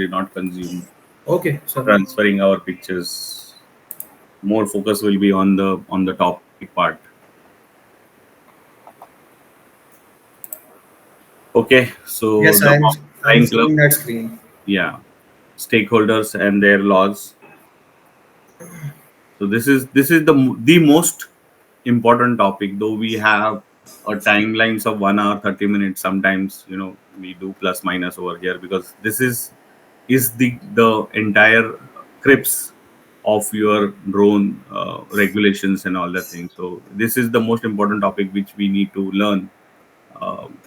not consume Okay, sorry. transferring our pictures. More focus will be on the topic part. Okay, so Yes, the I'm flying club, seeing that screen. yeah, stakeholders and their laws. So this is the most important topic. Though we have a timelines of 1 hour 30 minutes. Sometimes we do plus minus over here because this is the entire crips of your drone regulations and all that thing. So this is the most important topic which we need to learn um,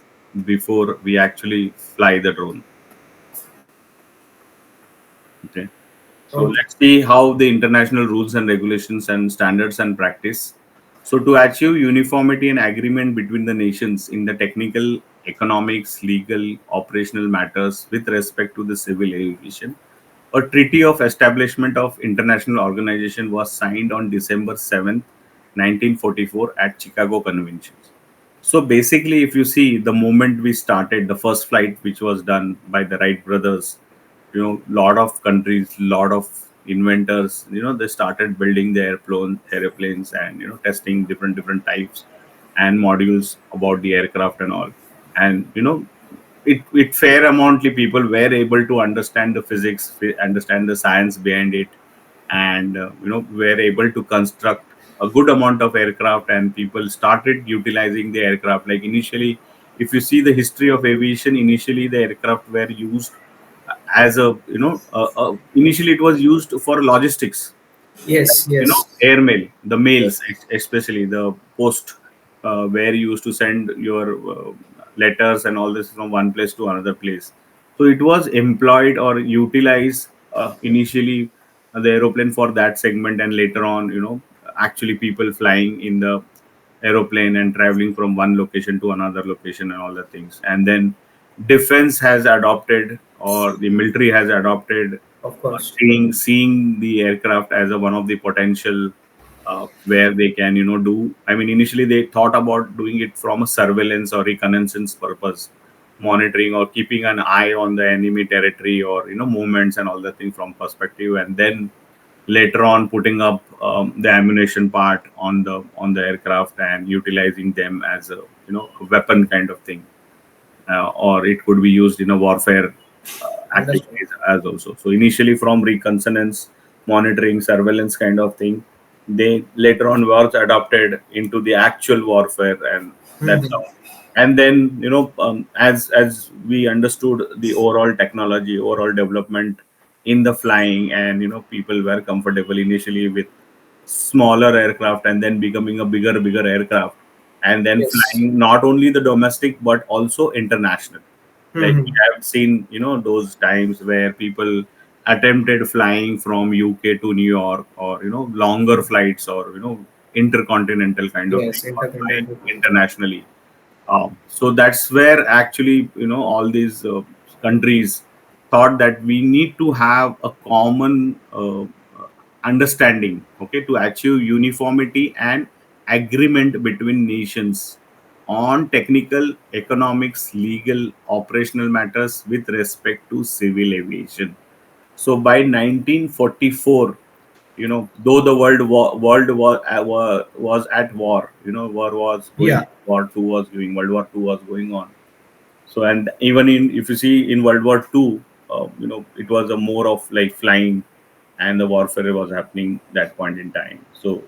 before we actually fly the drone. Okay. So Okay. let's see how the international rules and regulations and standards and practice. So to achieve uniformity and agreement between the nations in the technical, economics, legal, operational matters with respect to the civil aviation, a treaty of establishment of international organization was signed on December 7th, 1944 at Chicago Conventions. So basically, if you see the moment we started the first flight, which was done by the Wright brothers, lot of countries, lot of inventors, they started building the airplanes, and testing different types and modules about the aircraft and all. And it fair amountly people were able to understand the physics, understand the science behind it, and were able to construct a good amount of aircraft, and people started utilizing the aircraft. Like initially, if you see the history of aviation, initially the aircraft were used as initially it was used for logistics, Yes, yes. airmail, the Yes. mails, especially the post, where you used to send your letters and all this from one place to another place. So it was employed or utilized initially, the aeroplane for that segment, and later on, actually people flying in the aeroplane and traveling from one location to another location and all the things. And then defense has adopted, or the military has adopted, Of course. seeing the aircraft as one of the potential, where they can do. I mean, initially they thought about doing it from a surveillance or reconnaissance purpose, monitoring or keeping an eye on the enemy territory, or movements and all that thing from perspective. And then later on putting up the ammunition part on the aircraft and utilizing them as a weapon kind of thing, or it could be used in a warfare Understood. activities as also. So initially from reconnaissance, monitoring, surveillance kind of thing, they later on was adopted into the actual warfare, and that's Hmm. how. And then as we understood the overall technology, overall development in the flying, and people were comfortable initially with smaller aircraft, and then becoming a bigger aircraft, and then Yes. flying not only the domestic but also international. Like we Hmm. have seen those times where people attempted flying from UK to New York, or longer flights, or intercontinental kind of thing, Yes, or flying intercontinental. internationally. So that's where actually all these countries thought that we need to have a common understanding, okay, to achieve uniformity and agreement between nations on technical, economics, legal, operational matters with respect to civil aviation. So by 1944, though the world was at war, war was going, Yeah. war 2 was going, World War II was going on. So, and even in, if you see in World War II, it was a more of like flying, and the warfare was happening that point in time. So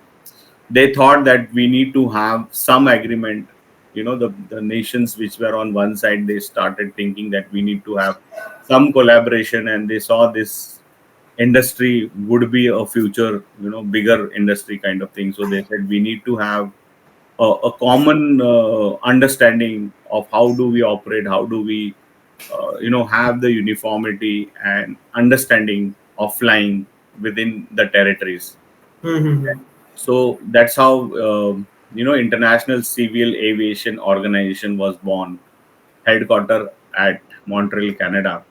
they thought that we need to have some agreement. The nations which were on one side, they started thinking that we need to have some collaboration, and they saw this industry would be a future, bigger industry kind of thing. So they said we need to have a common understanding of how do we operate, how do we have the uniformity and understanding of flying within the territories. Hmm. So that's how International Civil Aviation Organization was born, headquartered at Montreal, Canada,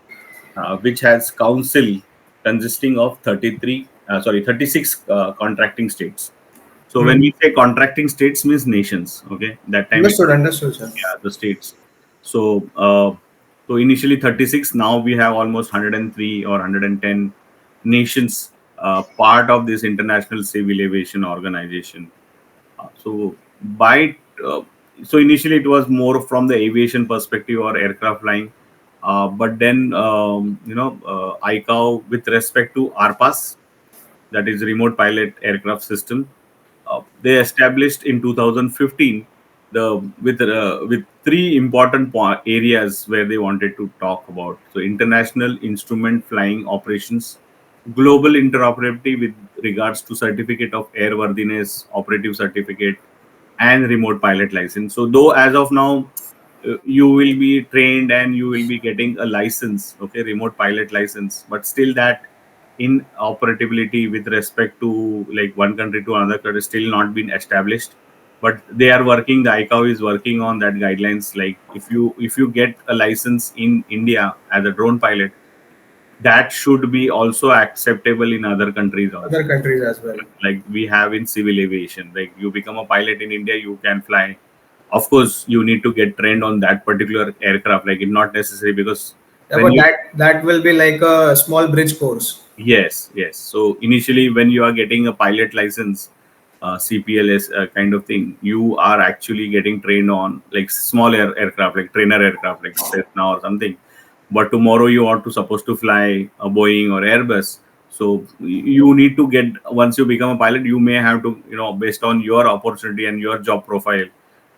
which has council consisting of 36 contracting states. So when Hmm. we say contracting states, means nations. Okay, that time it Understood, was, understood, sir. yeah, the states. So So initially 36, now we have almost 103 or 110 nations part of this international civil aviation organization. So by uh, so initially it was more from the aviation perspective or aircraft flying, but then ICAO with respect to ARPAS, that is remote pilot aircraft system, they established in 2015 the with three important areas where they wanted to talk about. So international instrument flying operations, global interoperability with regards to certificate of airworthiness, operative certificate, and remote pilot license. So though as of now you will be trained and you will be getting a license, okay, remote pilot license, but still that in operability with respect to like one country to another country still not been established. But they are working, the ICAO is working on that guidelines. Like if you get a license in India as a drone pilot, that should be also acceptable in other countries Other also. countries as well. Like we have in civil aviation, like you become a pilot in India, you can fly. Of course you need to get trained on that particular aircraft, like it's not necessary because Yeah, when but you that will be like a small bridge course. yes, yes. So initially, when you are getting a pilot license, CPLS kind of thing, you are actually getting trained on like small aircraft, like trainer aircraft, like Cessna or something. But tomorrow you are to supposed to fly a Boeing or Airbus. So you need to get, once you become a pilot, you may have to, based on your opportunity and your job profile,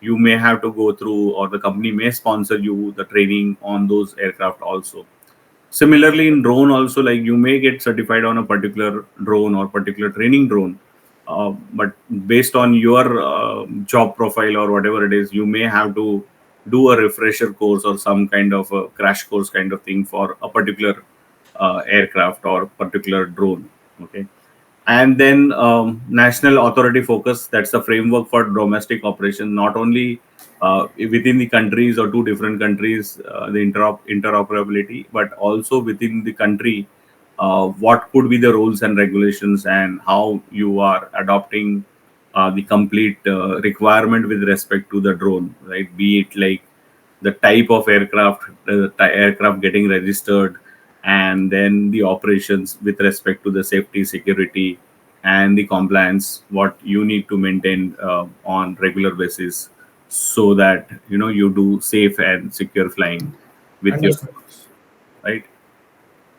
you may have to go through, or the company may sponsor you the training on those aircraft also. Similarly, in drone also, like you may get certified on a particular drone or particular training drone, but based on your job profile or whatever it is, you may have to do a refresher course or some kind of a crash course kind of thing for a particular aircraft or particular drone. Okay. And then national authority focus, that's the framework for domestic operation, not only within the countries or two different countries, the interoperability, but also within the country, what could be the rules and regulations and how you are adopting the complete requirement with respect to the drone, right? Be it like the type of aircraft, aircraft getting registered, and then the operations with respect to the safety, security, and the compliance, what you need to maintain on regular basis, so that you do safe and secure flying with your Understood. drones, right?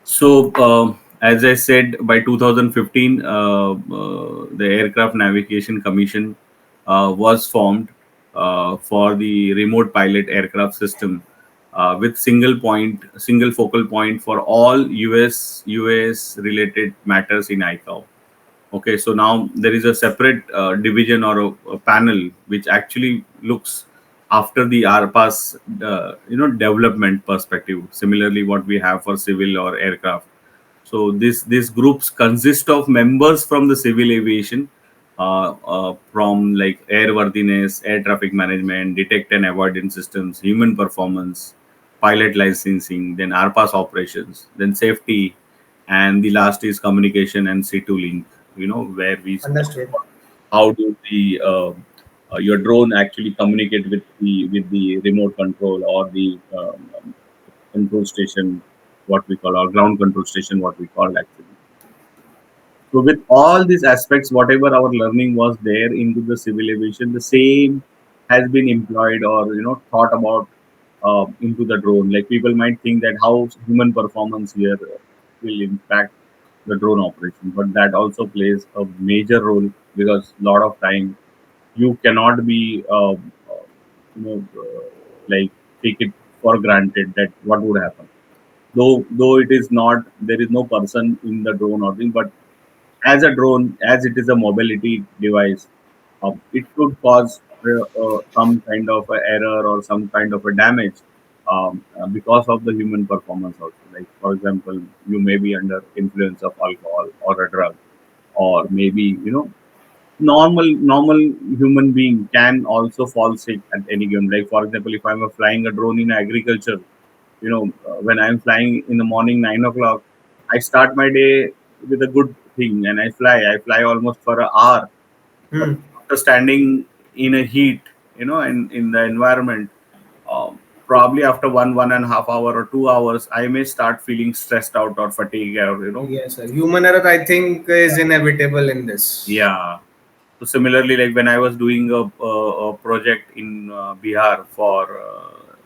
So, as I said, by 2015, the Aircraft Navigation Commission was formed for the remote pilot aircraft system, with single focal point for all US related matters in ICAO. Okay, so now there is a separate division or a panel which actually looks after the RPAS, development perspective. Similarly, what we have for civil or aircraft. So these groups consist of members from the civil aviation, from like airworthiness, air traffic management, detect and avoidance systems, human performance, pilot licensing, then RPAS operations, then safety, and the last is communication and C2 link. Where we talk Understood. about how do the your drone actually communicate with the remote control or the control station, what we call, our ground control station, what we call actually. So with all these aspects, whatever our learning was there into the civil aviation, the same has been employed or thought about into the drone. Like people might think that how human performance here will impact the drone operation, but that also plays a major role, because a lot of time you cannot be you know like take it for granted that what would happen. Though it is not, there is no person in the drone or thing, but as a drone, as it is a mobility device, it could cause some kind of a error or some kind of a damage, because of the human performance also. Like for example, you may be under influence of alcohol or a drug, or maybe normal human being can also fall sick at any given. Like for example, if I'm flying a drone in agriculture, when I'm flying in the morning 9 o'clock, I start my day with a good thing, and I fly almost for an hour. But Hmm. after standing in a heat, and in the environment, um, probably after 1.5 hour or 2 hours, I may start feeling stressed out or fatigued, or Yes, sir. Human error, I think, is inevitable in this. yeah. So similarly, like when I was doing a project in Bihar for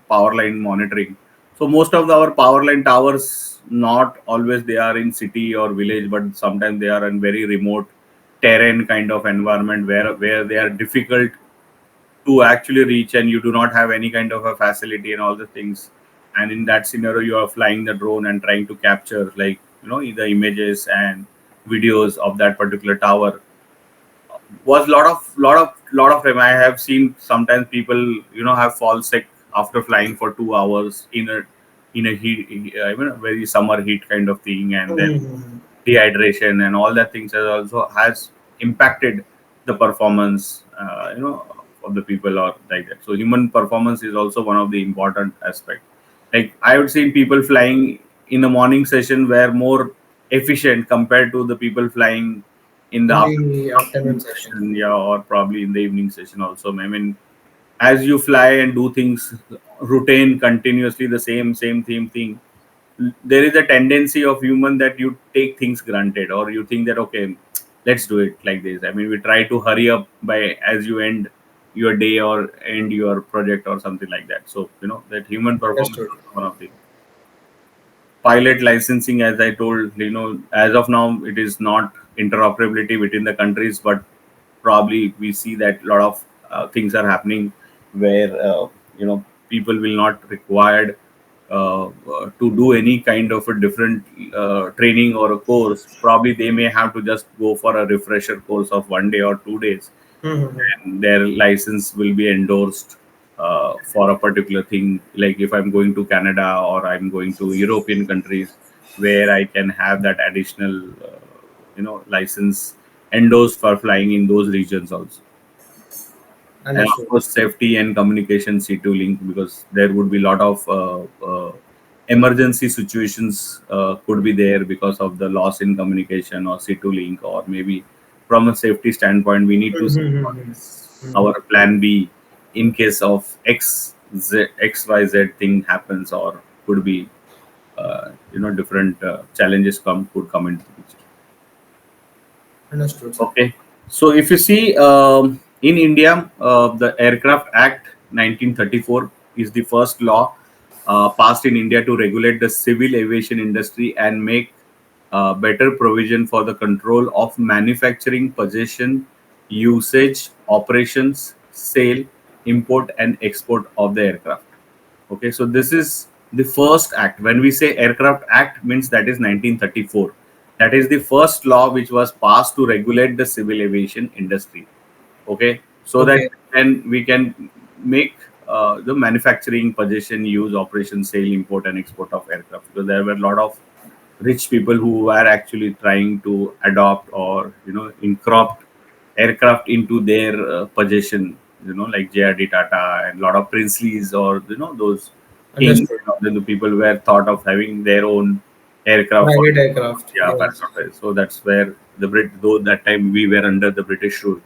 power line monitoring, so most of our power line towers, not always they are in city or village, but sometimes they are in very remote terrain kind of environment where they are difficult to actually reach, and you do not have any kind of a facility and all the things. And in that scenario, you are flying the drone and trying to capture, like, the images and videos of that particular tower. Was lot of time I have seen sometimes people have fall sick after flying for 2 hours in a heat, even a very summer heat kind of thing, and then Mhm. dehydration and all that things has impacted the performance, of the people or like that. So human performance is also one of the important aspect. Like I would see people flying in the morning session were more efficient compared to the people flying in the In the afternoon afternoon session. session, yeah, or probably in the evening session also. I mean, as you fly and do things routine continuously, the same thing, there is a tendency of human that you take things granted, or you think that, okay, let's do it like this. I mean, we try to hurry up by as you end your day or end your project or something like that. So that human performance Understood. is one of the pilot licensing. As I told, as of now it is not interoperability between the countries, but probably we see that a lot of things are happening where people will not required to do any kind of a different training or a course. Probably they may have to just go for a refresher course of 1 day or 2 days, Mhm. and their license will be endorsed for a particular thing. Like if I'm going to Canada or I'm going to European countries, where I can have that additional license endorsed for flying in those regions also. And of Understood. course safety and communication C2 link, because there would be a lot of emergency situations could be there because of the loss in communication or C2 link, or maybe from a safety standpoint we need to Mhm, see mhm, what mhm. is Mhm. our plan B in case of XYZ thing happens, or could be different challenges could come into the picture. Understood, sir. Okay. So if you see in India, the Aircraft Act 1934 is the first law passed in India to regulate the civil aviation industry and make better provision for the control of manufacturing, possession, usage, operations, sale, import, and export of the aircraft. Okay, so this is the first act. When we say Aircraft Act, means that is 1934. That is the first law which was passed to regulate the civil aviation industry. Okay, so that Okay. then we can make the manufacturing, possession, use, operation, sale, import, and export of aircraft. Because there were a lot of rich people who were actually trying to adopt or incorporate aircraft into their possession, like JRD Tata and a lot of Princely's, or those kings, Understood. then the people were thought of having their own aircraft for, Private aircraft. yeah, Yes. paratroopers. So that's where the Brit, though that time we were under the British rule,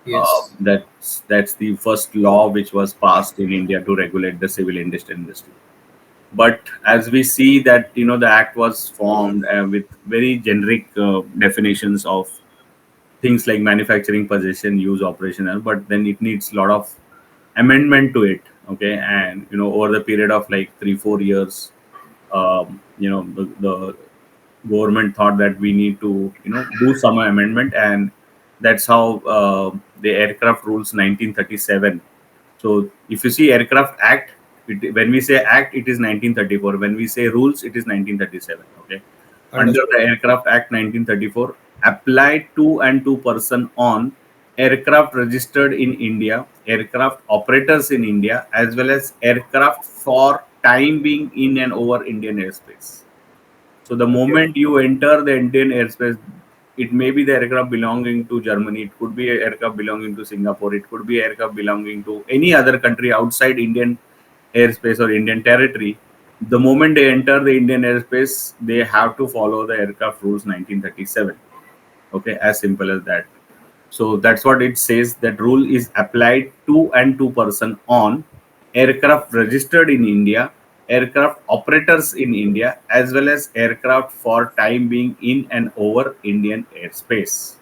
Yes. that's the first law which was passed in India to regulate the civil industry. But as we see that the act was formed with very generic definitions of things like manufacturing, possession, use, operational, but then it needs a lot of amendment to it. Okay, and over the period of like 3-4 years, the government thought that we need to do some amendment, and that's how the aircraft rules 1937. So if you see Aircraft Act, when we say Act, it is 1934. When we say rules, it is 1937. Okay, under Understood. the Aircraft Act 1934, applied to and to person on aircraft registered in India, aircraft operators in India, as well as aircraft for time being in and over Indian airspace. So the Okay. moment you enter the Indian airspace, it may be the aircraft belonging to Germany, it could be an aircraft belonging to Singapore, it could be aircraft belonging to any other country outside Indian airspace or Indian territory. The moment they enter the Indian airspace, they have to follow the aircraft rules 1937. Okay, as simple as that. So that's what it says, that rule is applied to and to person on aircraft registered in India, aircraft operators in India, as well as aircraft for time being in and over Indian airspace.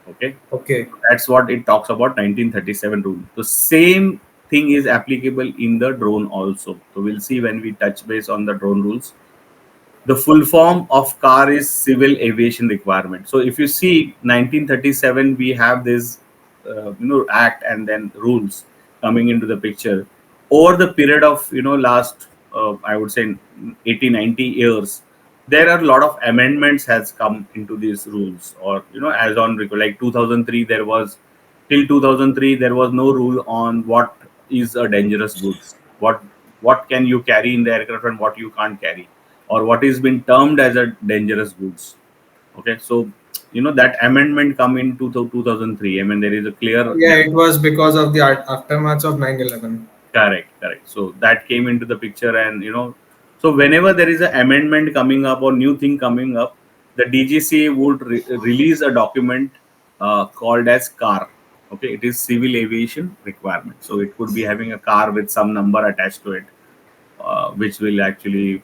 Okay, Okay. that's what it talks about 1937 rule. The same thing is applicable in the drone also. So we'll see when we touch base on the drone rules. The full form of car is civil aviation requirement. So if you see 1937, we have this act and then rules coming into the picture. Over the period of last I would say 80 90 years, there are a lot of amendments has come into these rules. Or as on like 2003, there was till 2003 there was no rule on what is a dangerous goods, what can you carry in the aircraft and what you can't carry, or what is been termed as a dangerous goods. Okay, so that amendment come in 2003. I mean, there is a clear. Yeah, it was because of the aftermath of 9/11. Correct, correct. So that came into the picture, and so whenever there is an amendment coming up or new thing coming up, the DGCA would release a document called as CAR. Okay, it is civil aviation requirement. So it could be having a car with some number attached to it, which will actually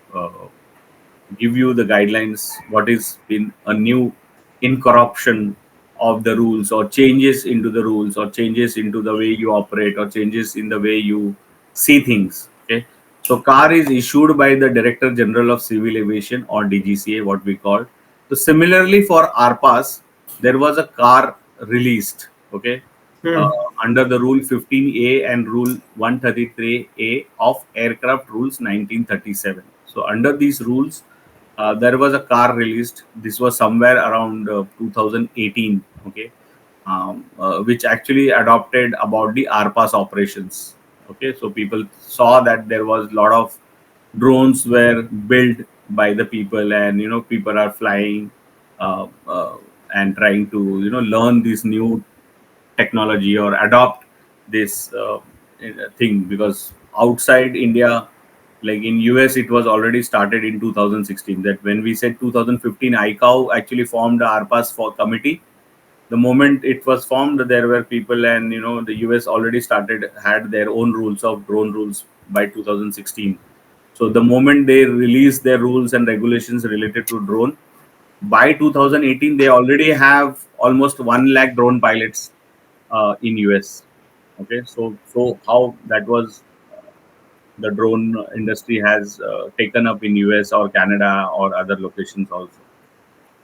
give you the guidelines what is in a new incorruption of the rules, or changes into the rules, or changes into the way you operate, or changes in the way you see things. Okay, so car is issued by the Director General of Civil Aviation, or DGCA, what we call. So similarly for RPAS, there was a car released. Okay, uh, Hmm. under the Rule 15A and Rule 133A of Aircraft Rules 1937. So under these rules, there was a car released. This was somewhere around 2018. Okay, which actually adopted about the RPAS operations. Okay, so people saw that there was a lot of drones were built by the people, and people are flying and trying to learn this new technology or adopt this thing, because outside India, like in US, it was already started in 2016. That when we said 2015, ICAO actually formed the RPAS for committee. The moment it was formed, there were people, and the US already started had their own rules of drone rules by 2016. So the moment they released their rules and regulations related to drone, by 2018 they already have almost 1 lakh drone pilots in US. Okay, so how that was, the drone industry has taken up in US or Canada or other locations also.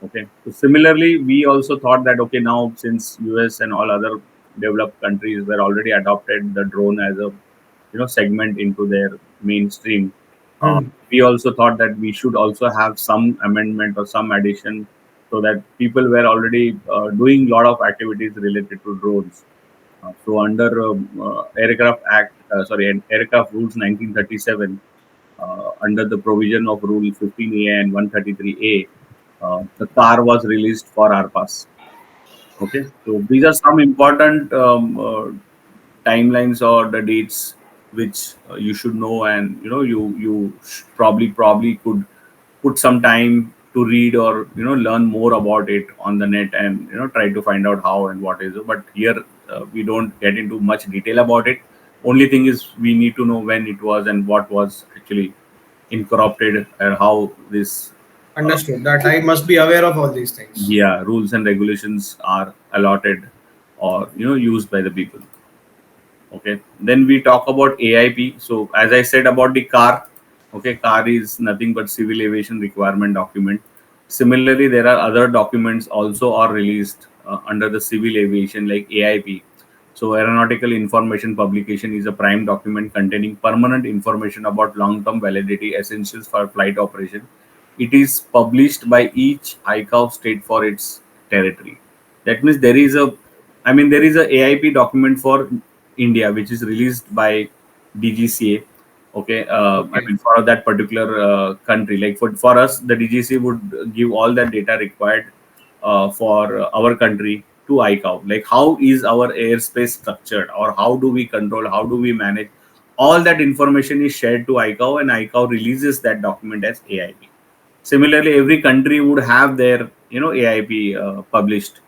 Okay, so similarly, we also thought that okay, now since US and all other developed countries were already adopted the drone as a segment into their mainstream, uh, Hmm. we also thought that we should also have some amendment or some addition, so that people were already doing a lot of activities related to drones. So under Aircraft Act, Aircraft Rules 1937, under the provision of Rule 15A and 133A, the car was released for RPAS. Okay, so these are some important timelines or the dates which you should know, and probably could put some time to read, or learn more about it on the net, and try to find out how and what is it. But here we don't get into much detail about it. Only thing is we need to know when it was and what was actually incorporated, and how this uh, Understood. That I must be aware of all these things. yeah, rules and regulations are allotted or used by the people. Okay, then we talk about AIP. So as I said about the car, okay, car is nothing but civil aviation requirement document. Similarly, there are other documents also are released under the civil aviation, like AIP. So aeronautical information publication is a prime document containing permanent information about long-term validity essentials for flight operation. It is published by each ICAO state for its territory. That means there is a, I mean, there is a AIP document for India, which is released by DGCA. Okay, I Okay. mean for that particular country, like for us, the DGCA would give all that data required for our country to ICAO. Like how is our airspace structured, or how do we control, how do we manage? All that information is shared to ICAO, and ICAO releases that document as AIP. Similarly, every country would have their AIP published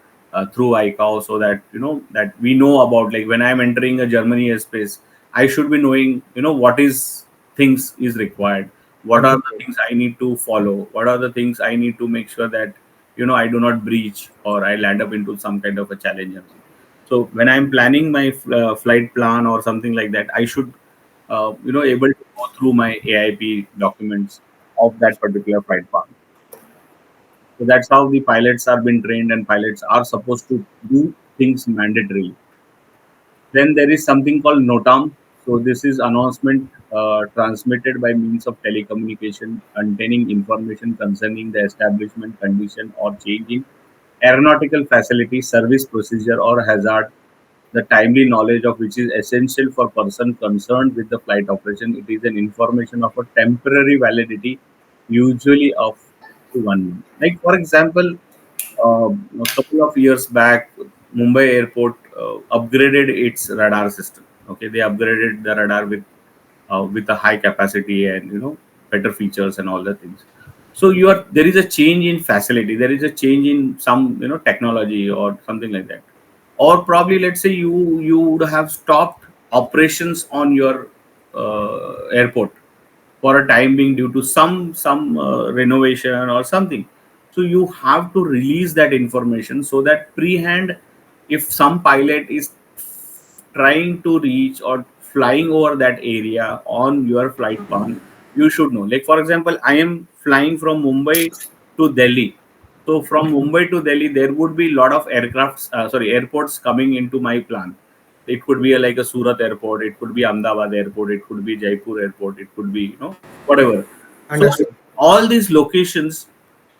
through ICAO, so that that we know about, like when I'm entering a Germany airspace, I should be knowing, what is things is required, what are the Understood. things I need to follow, what are the things I need to make sure that, I do not breach or I land up into some kind of a challenge. So when I'm planning my flight plan or something like that, I should, able to go through my AIP documents of that particular flight path. So that's how the pilots are being trained, and pilots are supposed to do things mandatorily. Then there is something called NOTAM. So this is announcement transmitted by means of telecommunication containing information concerning the establishment, condition, or change in aeronautical facility, service procedure, or hazard, the timely knowledge of which is essential for person concerned with the flight operation. It is an information of a temporary validity, usually of up to 1 month. Like for example, a couple of years back, Mumbai Airport upgraded its radar system. Okay, they upgraded the radar with a high capacity and better features and all the things. So there is a change in facility, there is a change in some technology or something like that, or probably let's say you would have stopped operations on your airport for a time being due to some renovation or something. So you have to release that information so that pre-hand, if some pilot is trying to reach or flying over that area on your flight path, you should know. Like for example, I am flying from Mumbai to Delhi. So from Mumbai to Delhi, there would be a lot of airports coming into my plan. It could be like a Surat airport, it could be Ahmedabad airport, it could be Jaipur airport, it could be whatever. So Understood. all these locations,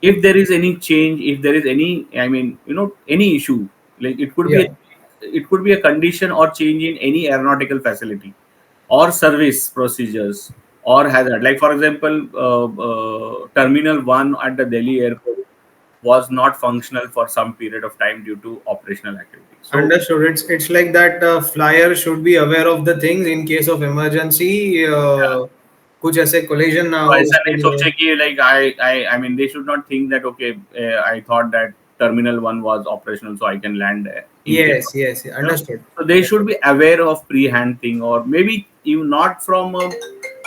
if there is any change, if there is any, I mean, any issue, like Yeah. it could be a condition or change in any aeronautical facility or service procedures or hazard. Like for example, Terminal 1 at the Delhi airport was not functional for some period of time due to operational activity. So Understood. It's like that flyer should be aware of the things in case of emergency. कुछ ऐसे collision ना तो हो ऐसा उसके नहीं लिए. सोचे कि like I mean they should not think that okay, I thought that Terminal 1 was operational so I can land in case Yes, of, yes, understood. so they should be aware of pre-hand thing, or maybe even not from a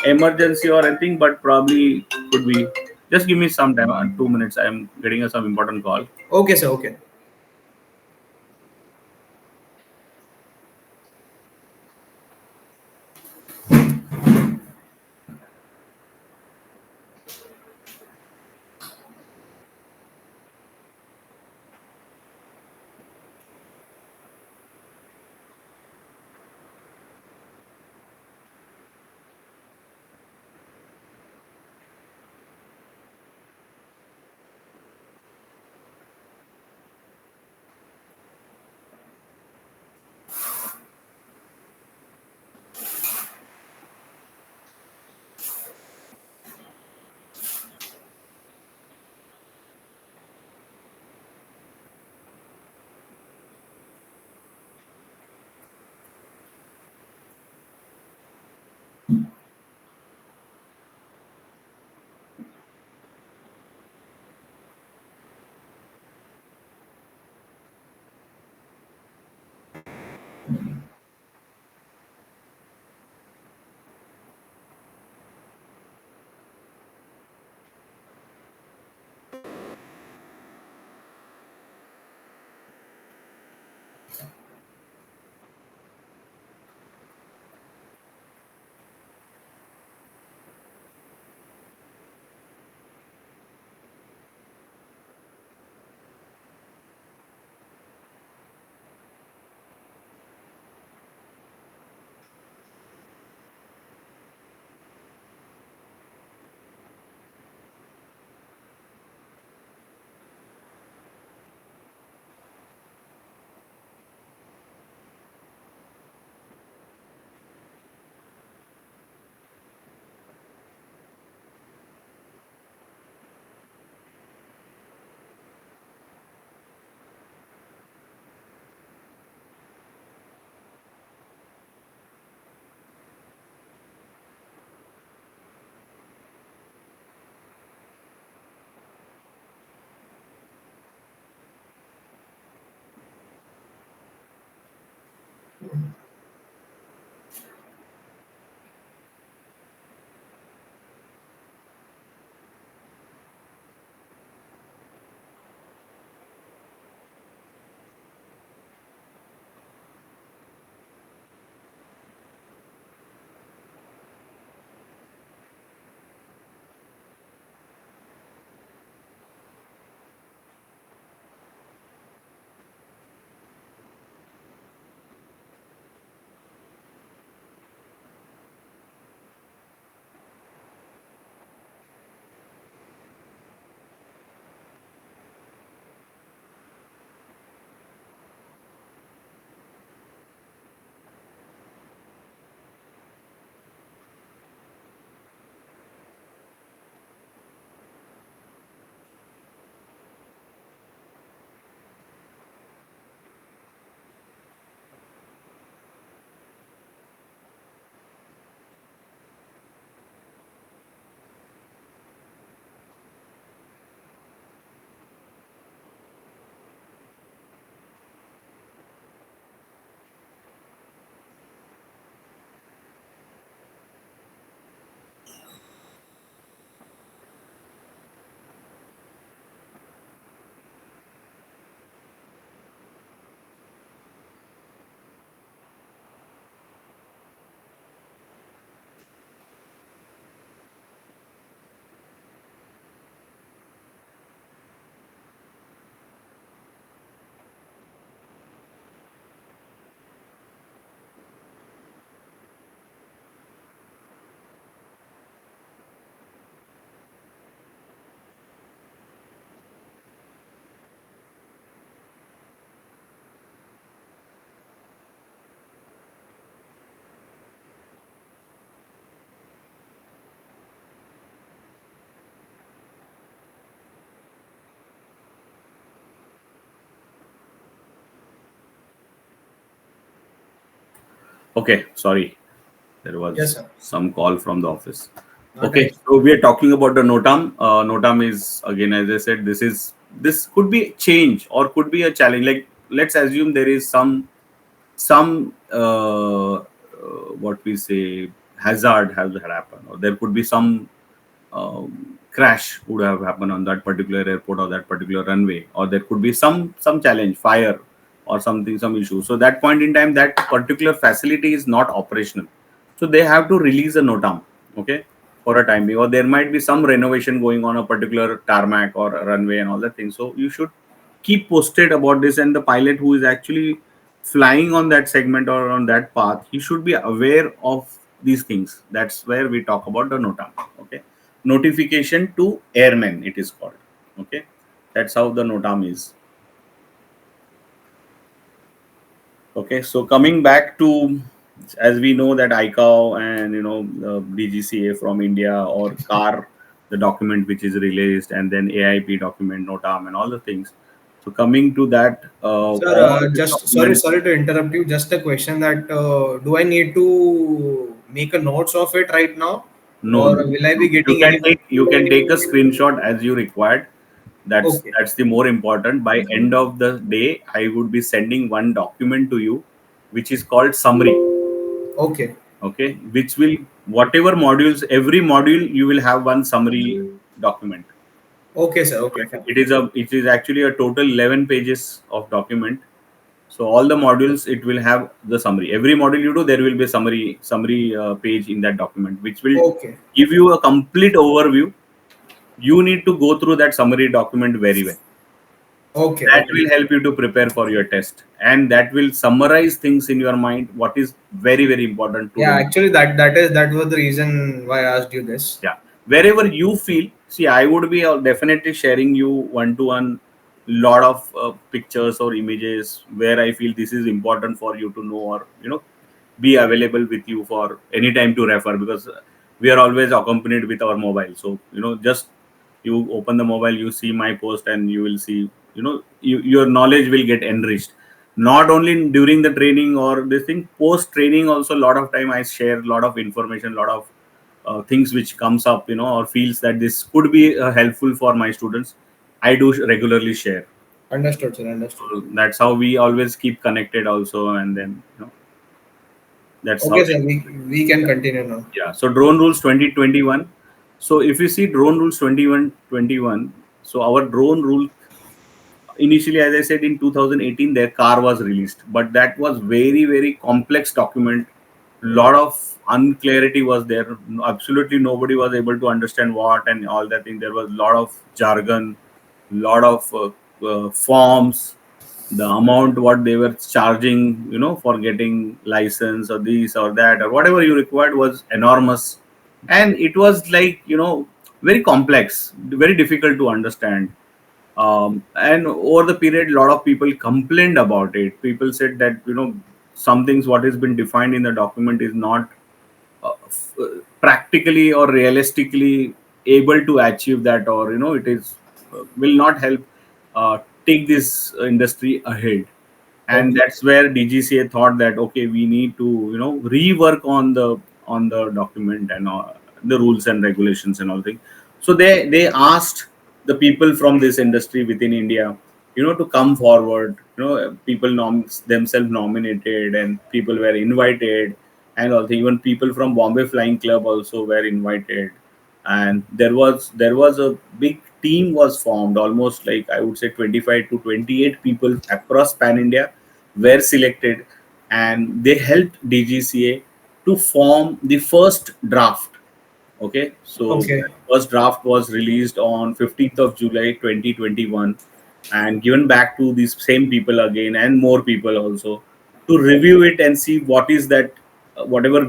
emergency or anything, but probably could be. Just give me some time, 2 minutes, I am getting some important call. Okay, sir. Okay. Okay, sorry, there Yes, was sir. some call from the office. Not an Okay, issue. so we are talking about the NOTAM. NOTAM is, again, as I said, this could be change or could be a challenge. Like, let's assume there is some what we say hazard has had happened, or there could be some crash would have happened on that particular airport or that particular runway, or there could be some challenge, fire or something, some issue. So that point in time, that particular facility is not operational, so they have to release a NOTAM, okay, for a time being, or there might be some renovation going on a particular tarmac or a runway and all that thing. So you should keep posted about this, and the pilot who is actually flying on that segment or on that path, he should be aware of these things. That's where we talk about the NOTAM. Okay, notification to airmen, it is called. Okay, that's how the NOTAM is. Okay, so coming back to, as we know that ICAO and DGCA from India, or CAR, the document which is released, and then AIP document, NOTAM, and all the things. So coming to that, Sir, all these just documents. sorry to interrupt you. Just a question that do I need to make a notes of it right now, No, or no, will I no. be getting any? You can take a screenshot as you required. Okay, That's the more important. By end of the day, I would be sending one document to you, which is called summary. okay, Okay, which will, whatever modules, every module you will have one summary document. okay, sir. Okay, fine. It is actually a total 11 pages of document. So all the modules, it will have the summary. Every module you do, there will be a summary page in that document, which will Okay, give you a complete overview. You need to go through that summary document very well. okay, That okay. will help you to prepare for your test, and that will summarize things in your mind, what is very very important to Yeah, remember. actually, that was the reason why I asked you this. Yeah, wherever you feel, see, I would be definitely sharing you one to one lot of pictures or images where I feel this is important for you to know, or be available with you for any time to refer, because we are always accompanied with our mobile. So just you open the mobile, you see my post, and you will see, your knowledge will get enriched, not only during the training or this thing, post training also. A lot of time I share a lot of information, a lot of things which comes up, or feels that this could be helpful for my students. I do regularly share. Understood, sir. Understood. So that's how we always keep connected also, and then that's how. Okay, sir. We can continue now. Yeah, so drone rules 2021. So if you see drone rules 21, so our drone rule, initially, as I said, in 2018 their car was released, but that was very very complex document. Lot of unclarity was there. Absolutely nobody was able to understand what and all that thing. There was a lot of jargon, lot of forms, the amount what they were charging, for getting license or this or that or whatever you required was enormous. And it was like, very complex, very difficult to understand. And over the period, a lot of people complained about it. People said that, some things what has been defined in the document is not practically or realistically able to achieve that, or it is will not help take this industry ahead. And Okay, that's where DGCA thought that, okay, we need to rework on the document and the rules and regulations and all things. So they asked the people from this industry within India, to come forward. People themselves nominated, and people were invited, and all things. Even people from Bombay Flying Club also were invited. And there was a big team was formed, almost like I would say 25 to 28 people across pan India were selected, and they helped DGCA to form the first draft. Okay, so okay, first draft was released on 15th of July 2021, and given back to these same people again, and more people also, to review it and see what is that, whatever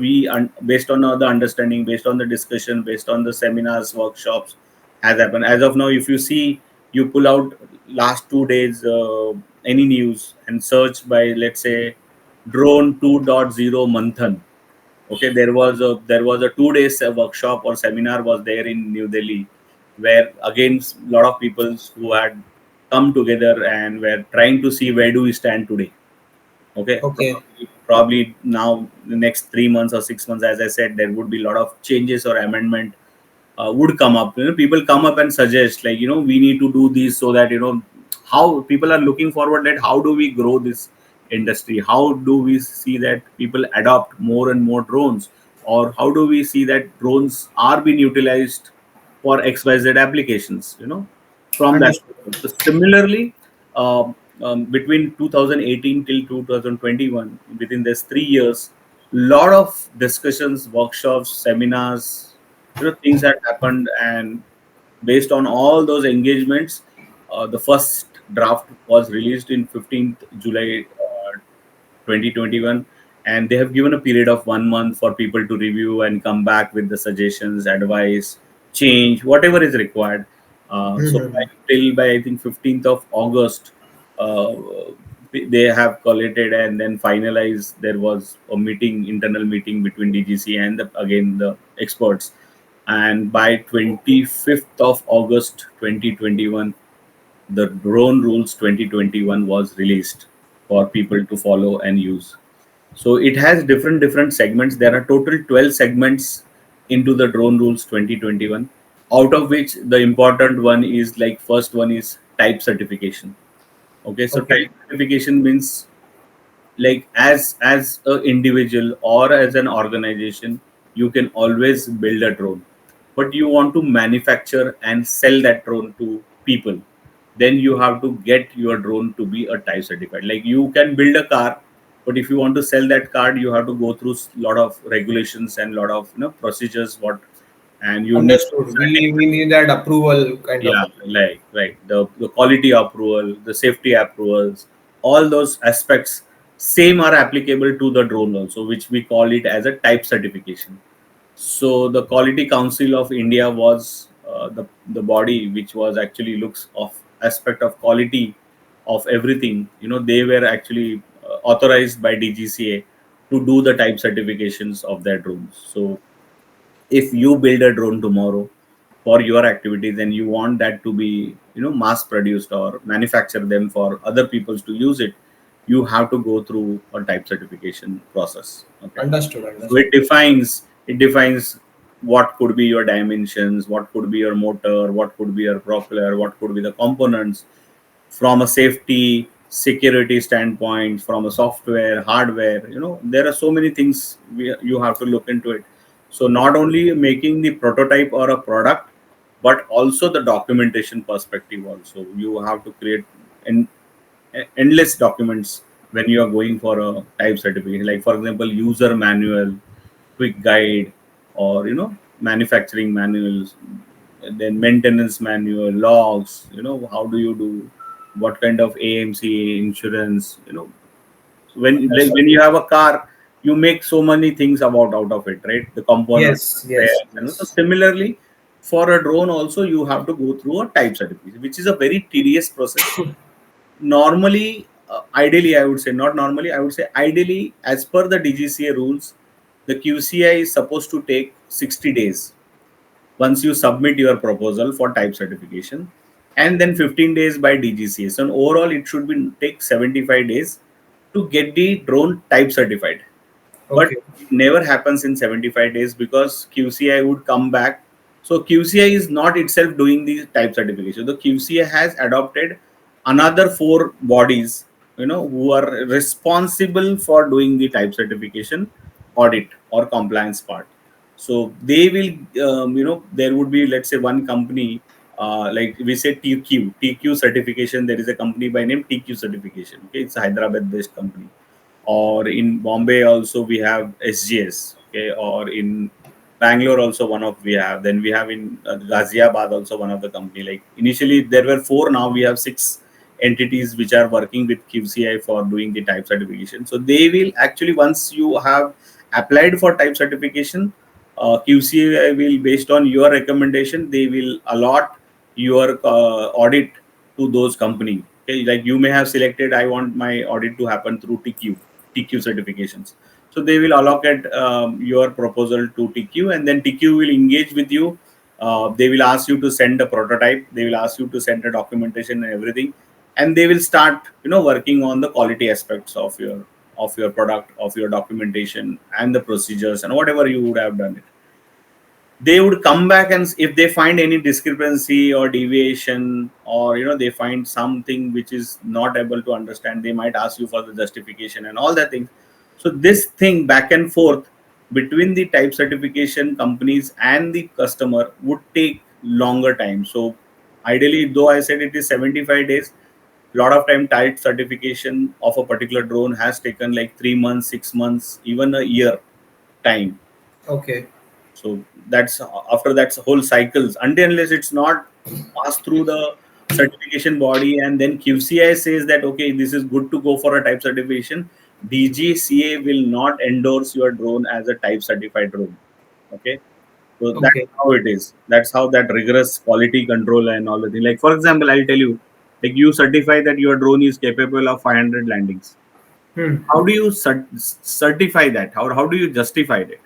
based on the understanding, based on the discussion, based on the seminars, workshops has happened. As of now, if you see, you pull out last 2 days any news and search by, let's say, drone 2.0 Manthan. Okay, there was a 2 days workshop or seminar was there in New Delhi, where again a lot of people who had come together and were trying to see where do we stand today. Okay, okay. probably now the next 3 months or 6 months, as I said, there would be a lot of changes or amendment would come up. People come up and suggest, like, we need to do this, so that how people are looking forward, that how do we grow this industry, how do we see that people adopt more and more drones, or how do we see that drones are being utilized for XYZ applications, from that Understood. perspective. So similarly, between 2018 till 2021, within this 3 years, lot of discussions, workshops, seminars, things that happened. And based on all those engagements, the first draft was released in 15th July 2021, and they have given a period of 1 month for people to review and come back with the suggestions, advice, change, whatever is required. So Mhm. by I think 15th of August, uh, they have collated and then finalized. There was a meeting, internal meeting between DGC and again the experts, and by 25th of August 2021, the drone rules 2021 was released for people to follow and use. So it has different segments. There are total 12 segments into the drone rules 2021, out of which the important one is, like, first one is type certification. Okay, so Okay. type certification means, like, as a individual or as an organization, you can always build a drone, but you want to manufacture and sell that drone to people, then you have to get your drone to be a type certified. Like, you can build a car, but if you want to sell that car, you have to go through lot of regulations and lot of procedures, what, and you need Understood. certain, We need that approval kind of yeah, a thing. like, right, the quality approval, the safety approvals, all those aspects same are applicable to the drone also, which we call it as a type certification. So the Quality Council of India was the body which was actually looks of aspect of quality of everything. They were actually authorized by DGCA to do the type certifications of their drones. So if you build a drone tomorrow for your activities and you want that to be mass produced or manufacture them for other peoples to use it, you have to go through a type certification process. Okay, Understood. so Understood. it defines what could be your dimensions, what could be your motor, what could be your propeller, what could be the components, from a safety security standpoint, from a software, hardware. There are so many things you have to look into it. So not only making the prototype or a product, but also the documentation perspective also, you have to create an endless documents when you are going for a type certificate, like for example user manual, quick guide, or manufacturing manuals, then maintenance manual, logs, how do you do, what kind of AMC insurance, when, like, Understood. when you have a car, you make so many things about out of it, right? The components, Yes. spares, Yes. so Yes. similarly for a drone also you have to go through a type certificate, which is a very tedious process. Normally, ideally, I would say, not normally, I would say ideally, as per the DGCA rules, the QCI is supposed to take 60 days once you submit your proposal for type certification, and then 15 days by DGCA. So overall, it should be take 75 days to get the drone type certified. But Okay. it never happens in 75 days because QCI would come back. So QCI is not itself doing the type certification. The QCI has adopted another four bodies, who are responsible for doing the type certification audit or compliance part. So they will, there would be, let's say, one company, like we say TQ certification. There is a company by name TQ certification. Okay, it's a Hyderabad-based company. Or in Bombay also we have SGS. Okay, or in Bangalore also one of we have. Then we have in Ghaziabad also one of the company. Like initially there were four, now we have six entities which are working with QCI for doing the type certification. So they will actually, once you have applied for type certification, QCI will, based on your recommendation, they will allot your audit to those company. Okay, like you may have selected, I want my audit to happen through TQ certifications. So they will allocate your proposal to TQ, and then TQ will engage with you. They will ask you to send a prototype. They will ask you to send a documentation and everything, and they will start, working on the quality aspects of your of your product, of your documentation and the procedures and whatever you would have done it. They would come back, and if they find any discrepancy or deviation, or they find something which is not able to understand, they might ask you for the justification and all that things. So this thing back and forth between the type certification companies and the customer would take longer time. So ideally, though I said it is 75 days, a lot of time type certification of a particular drone has taken like 3 months, 6 months, even a year time. Okay. So that's after that's whole cycles, until unless it's not passed through the certification body, and then QCI says that okay, this is good to go for a type certification. DGCA will not endorse your drone as a type certified drone. Okay, so that's Okay. how it is. That's how that rigorous quality control and all the thing. Like for example, I'll tell you, like you certify that your drone is capable of 500 landings. Hmm. How do you certify that? How do you justify it?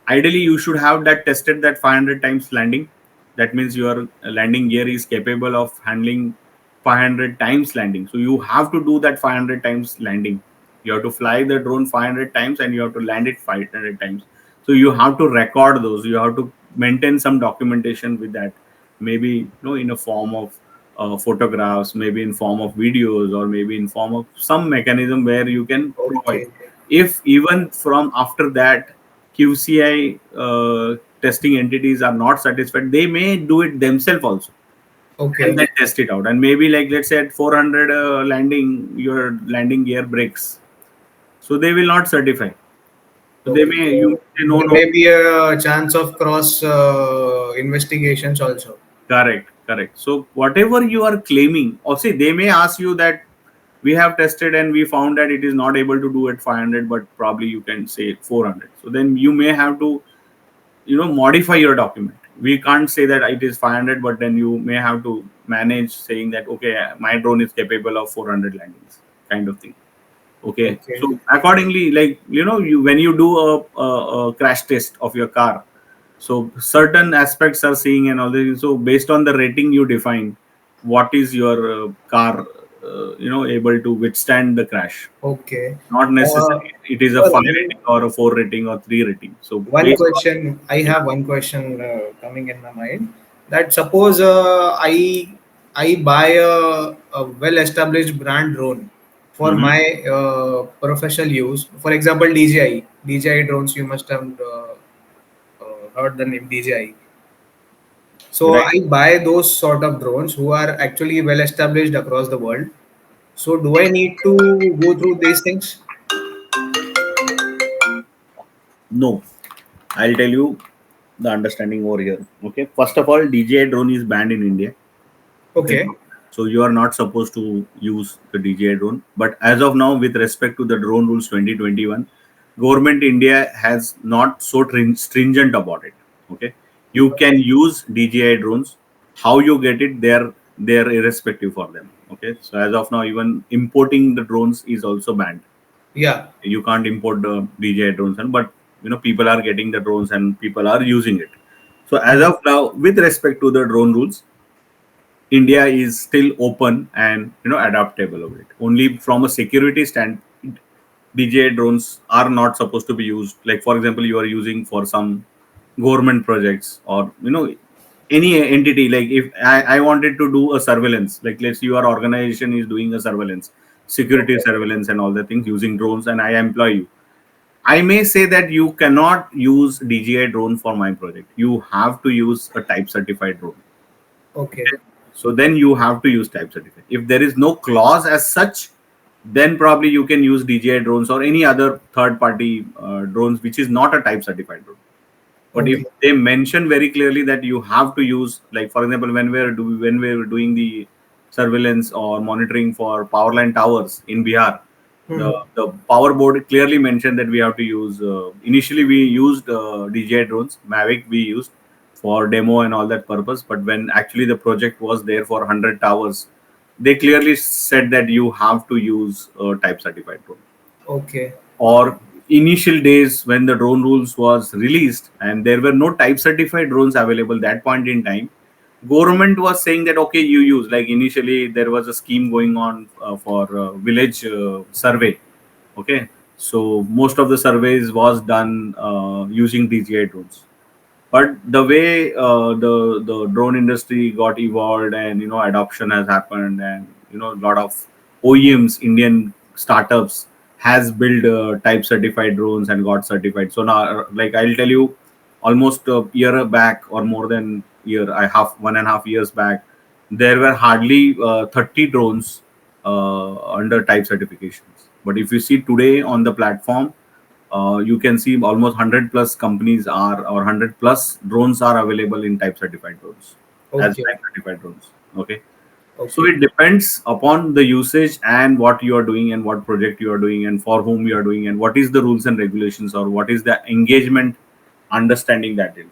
Ideally you should have that tested that 500 times landing. That means your landing gear is capable of handling 500 times landing. So you have to do that 500 times landing. You have to fly the drone 500 times and you have to land it 500 times. So you have to record those. You have to maintain some documentation with that, maybe in a form of photographs, maybe in form of videos, or maybe in form of some mechanism where you can provide. Okay. If even from after that QCI testing entities are not satisfied, they may do it themselves also and Okay. then test it out. And maybe like let's say at 400 landing, your landing gear breaks, so they will not certify. So they Okay. may you So may say no, there no. may be a chance of cross investigations also. Correct, correct. So whatever you are claiming, or say they may ask you that we have tested and we found that it is not able to do at 500, but probably you can say 400. So then you may have to modify your document. We can't say that it is 500, but then you may have to manage saying that okay, my drone is capable of 400 landings, kind of thing. Okay, Okay. so accordingly, like you when you do a crash test of your car, so certain aspects are seeing and all this. So based on the rating you define what is your car able to withstand the crash. Okay. Not Uh, necessarily it is a Sir, 5 rating or a 4 rating or 3 rating. So one based on, question. I yeah. have one question coming in my mind. That suppose I buy a well-established brand drone for Mhm. my professional use. For example, DJI drones. You must have heard the name DJI. So Right. I buy those sort of drones who are actually well established across the world. So do I need to go through these things? No, I'll tell you the understanding over here. Okay. First of all, DJI drone is banned in India. Okay. Okay. So you are not supposed to use the DJI drone. But as of now, with respect to the drone rules 2021, government India has not so stringent about it. Okay. You can use DJI drones. How you get it, they're irrespective for them. Okay. So as of now, even importing the drones is also banned. Yeah. You can't import the DJI drones, and but people are getting the drones and people are using it. So as Mhm. of now, with respect to the drone rules, India is still open and adaptable of it. Only from a security standpoint, DJI drones are not supposed to be used. Like for example, you are using for some government projects, or any entity. Like if I wanted to do a surveillance, like let's say your organization is doing a surveillance, security Okay. surveillance and all the things using drones, and I employ you. I may say that you cannot use DJI drone for my project. You have to use a type certified drone. Okay. Okay. So then you have to use type certificate. If there is no clause as such, then probably you can use DJI drones or any other third party drones which is not a type certified drone. But if Okay. they mention very clearly that you have to use, like for example, when we were doing the surveillance or monitoring for power line towers in Bihar, the Hmm. the power board clearly mentioned that we have to use. Initially, we used DJI drones, Mavic we used for demo and all that purpose. But when actually the project was there for 100 towers, they clearly said that you have to use a type certified drone. Okay. Or initial days when the drone rules was released and there were no type certified drones available that point in time, government was saying that okay, you use, like initially there was a scheme going on for village survey. Okay, So most of the surveys was done using DJI drones. But the way the drone industry got evolved, and adoption has happened, and a lot of OEMs, Indian startups, has built type certified drones and got certified. So now, like, I'll tell you, almost a year back, or more than year, I have 1.5 years back, there were hardly 30 drones under type certifications. But if you see today on the platform, you can see almost 100 plus companies are, or 100 plus drones are available in type certified drones, as Okay. type certified drones. Okay. So Okay. it depends upon the usage and what you are doing and what project you are doing and for whom you are doing and what is the rules and regulations or what is the engagement understanding that is.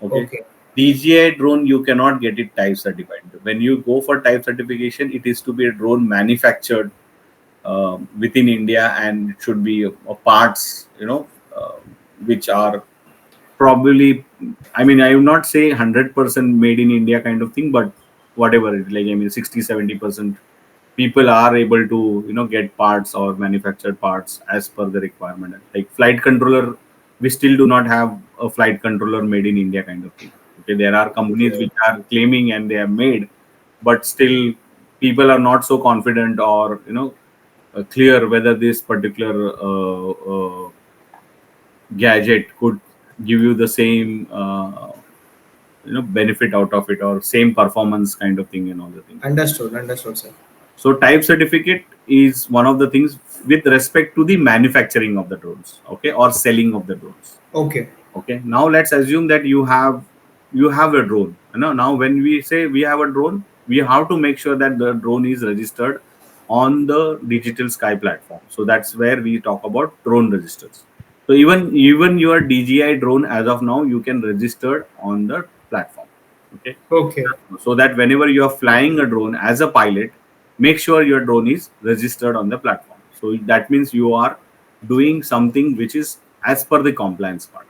Okay. Okay. DJI drone, you cannot get it type certified. When you go for type certification, it is to be a drone manufactured within India, and it should be parts, which are probably, I mean, I would not say 100% made in India kind of thing, but whatever it, like, I mean, 60-70% people are able to get parts or manufactured parts as per the requirement. Like flight controller, we still do not have a flight controller made in India kind of thing. Okay, there are companies Okay. which are claiming and they have made, but still people are not so confident or clear whether this particular gadget could give you the same benefit out of it, or same performance kind of thing and all the things. Understood. Understood, sir. So type certificate is one of the things with respect to the manufacturing of the drones, okay, or selling of the drones. Okay. Okay. Now let's assume that you have a drone. Now when we say we have a drone, we have to make sure that the drone is registered on the digital sky platform. So that's where we talk about drone registers. So even your DJI drone as of now, you can register on the platform. Okay. Okay. So that whenever you are flying a drone as a pilot, make sure your drone is registered on the platform. So that means you are doing something which is as per the compliance part.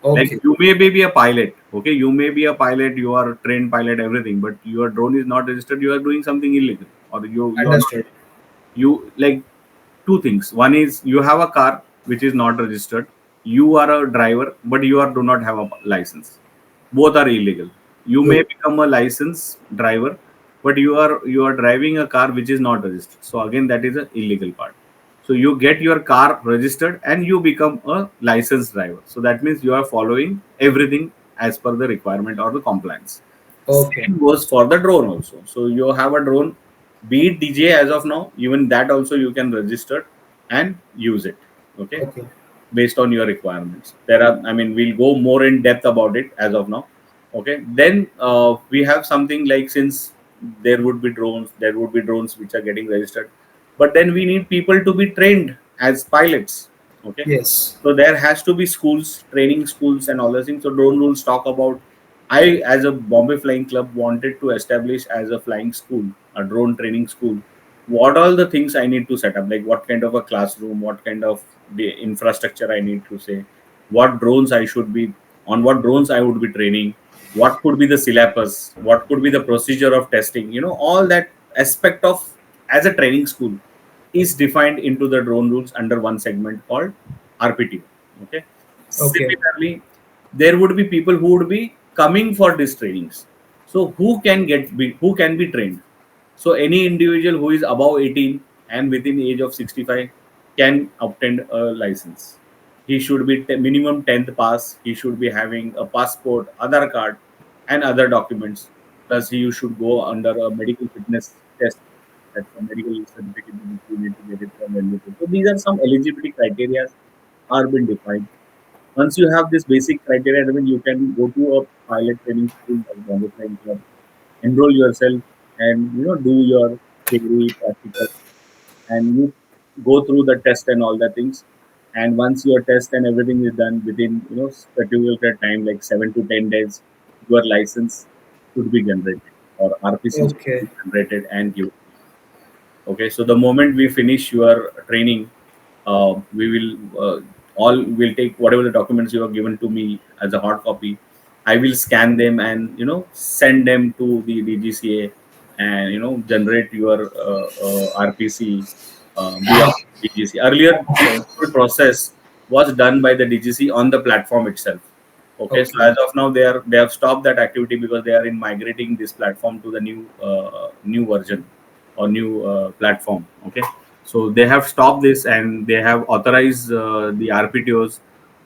Like Okay. you may be a pilot, okay, you may be a pilot, you are a trained pilot, everything, but your drone is not registered, you are doing something illegal, or you are not, Understood. you like, two things. One is you have a car which is not registered, you are a driver, but you are do not have a license. Both are illegal. You may True. become a licensed driver, but you are driving a car which is not registered. So again, that is a illegal part. So you get your car registered and you become a licensed driver. So that means you are following everything as per the requirement or the compliance. Okay. Same goes for the drone also. So you have a drone, be it DJ as of now, even that also you can register and use it. Okay, Okay. based on your requirements. There are, I mean, we'll go more in depth about it as of now. Okay, then we have something like, since there would be drones which are getting registered, but then we need people to be trained as pilots. Okay, Yes. so there has to be schools, training schools, and all those things. So drone rules talk about. I, as a Bombay Flying Club, wanted to establish as a flying school, a drone training school. What all the things I need to set up, like what kind of a classroom, what kind of the infrastructure I need to say, what drones I should be, on what drones I would be training, what could be the syllabus, what could be the procedure of testing. All that aspect of, as a training school, is defined into the drone rules under one segment called RPT. Okay. Okay. Similarly, there would be people who would be coming for these trainings. So who can be trained? So any individual who is above 18 and within age of 65 can obtain a license. He should be minimum 10th pass. He should be having a passport, Aadhaar card, and other documents. Plus, he should go under a medical fitness test. That's a medical certificate which you need to get it from NLP. So these are some eligibility criteria are been defined. Once you have this basic criteria, then you can go to a pilot training school like Bombay Flying Club, enroll yourself, and do your theory practical, and you go through the test and all the things. And once your test and everything is done within particular time, like 7 to 10 days, your license should be generated, or RPC should Okay. be generated and given. Okay, so the moment we finish your training, we will all will take whatever the documents you have given to me as a hard copy. I will scan them and send them to the DGCA, and generate your RPC. beyond DGC. Earlier, the whole process was done by the DGC on the platform itself. Okay, so Okay. as of now, they have stopped that activity because they are in migrating this platform to the new version or new platform. Okay, so they have stopped this and they have authorized the RPTOs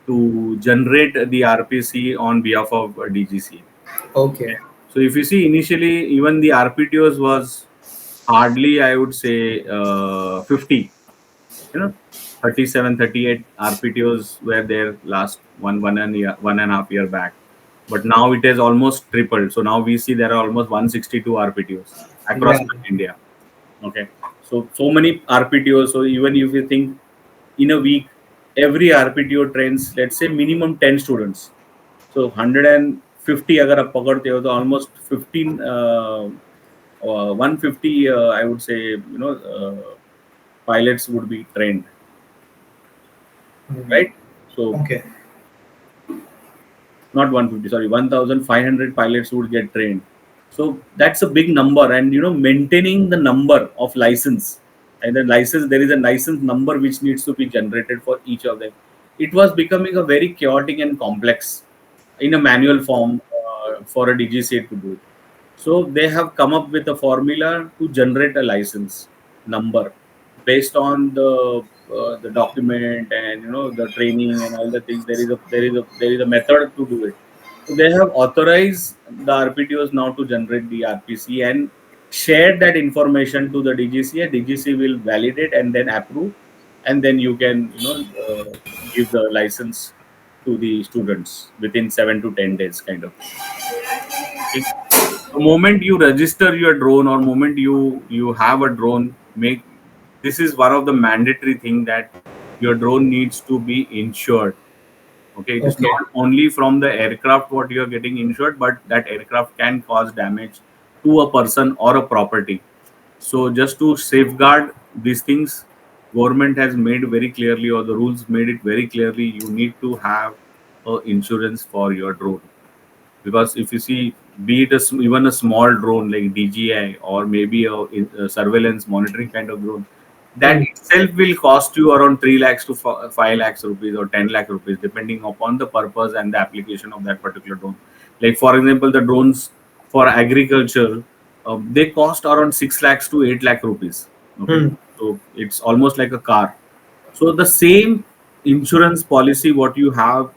to generate the RPC on behalf of DGC. Okay. So if you see initially, even the RPTOs was hardly, I would say, 50. You know, 37, 38 RPTOs were there last one and a half year back. But now it has almost tripled. So now we see there are almost 162 RPTOs across Yeah. India. Okay. So many RPTOs. So even if you think in a week, every RPTO trains, let's say minimum 10 students. So 150 अगर आप पकड़ते हो तो almost 15 150 I would say pilots would be trained, Mhm. right? So Okay. not 150, sorry, 1,500 pilots would get trained. So that's a big number, and maintaining the number of license, and the license, there is a license number which needs to be generated for each of them. It was becoming a very chaotic and complex in a manual form for a DGCA to do it. So they have come up with a formula to generate a license number based on the document and the training and all the things. There is a method to do it. So they have authorized the RPTOs now to generate the RPC and share that information to the DGC. DGC will validate and then approve, and then you can give the license to the students within 7 to 10 days, kind of thing. Okay. The moment you register your drone or moment you have a drone, make this is one of the mandatory thing that your drone needs to be insured. Okay, it is Okay. not only from the aircraft what you are getting insured, but that aircraft can cause damage to a person or a property. So just to safeguard these things, government has made very clearly, or the rules made it very clearly, you need to have a insurance for your drone. Because if you see, be it even a small drone like DJI or maybe a surveillance monitoring kind of drone, that Hmm. itself will cost you around 3 lakhs to 5 lakhs rupees or 10 lakh rupees, depending upon the purpose and the application of that particular drone. Like for example, the drones for agriculture, they cost around 6 lakhs to 8 lakh rupees. Okay, Hmm. so it's almost like a car. So the same insurance policy what you have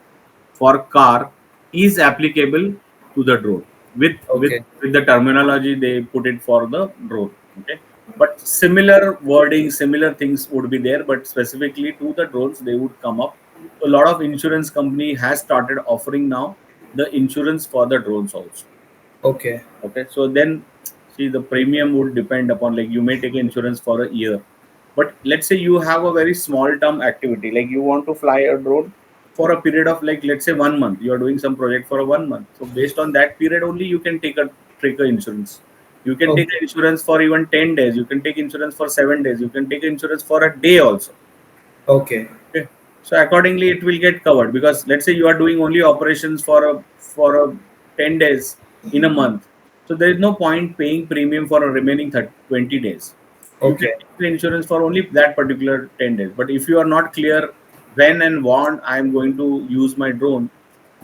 for car is applicable to the drone with with Okay. with the terminology they put it for the drone. Okay, but similar wording, similar things would be there, but specifically to the drones they would come up. So a lot of insurance company has started offering now the insurance for the drones also. Okay. Okay, so then see the premium would depend upon, like, you may take insurance for a year, but let's say you have a very small term activity, like you want to fly a drone for a period of, like, let's say 1 month. You are doing some project for a 1 month, so based on that period only you can take a insurance. You can take Okay. an insurance for even 10 days, you can take insurance for 7 days, you can take insurance for a day also. Okay. Okay. So accordingly, it will get covered, because let's say you are doing only operations for a 10 days in a month. So there is no point paying premium for a remaining 20 days. You can Okay. take the insurance for only that particular 10 days. But if you are not clear when and what I am going to use my drone,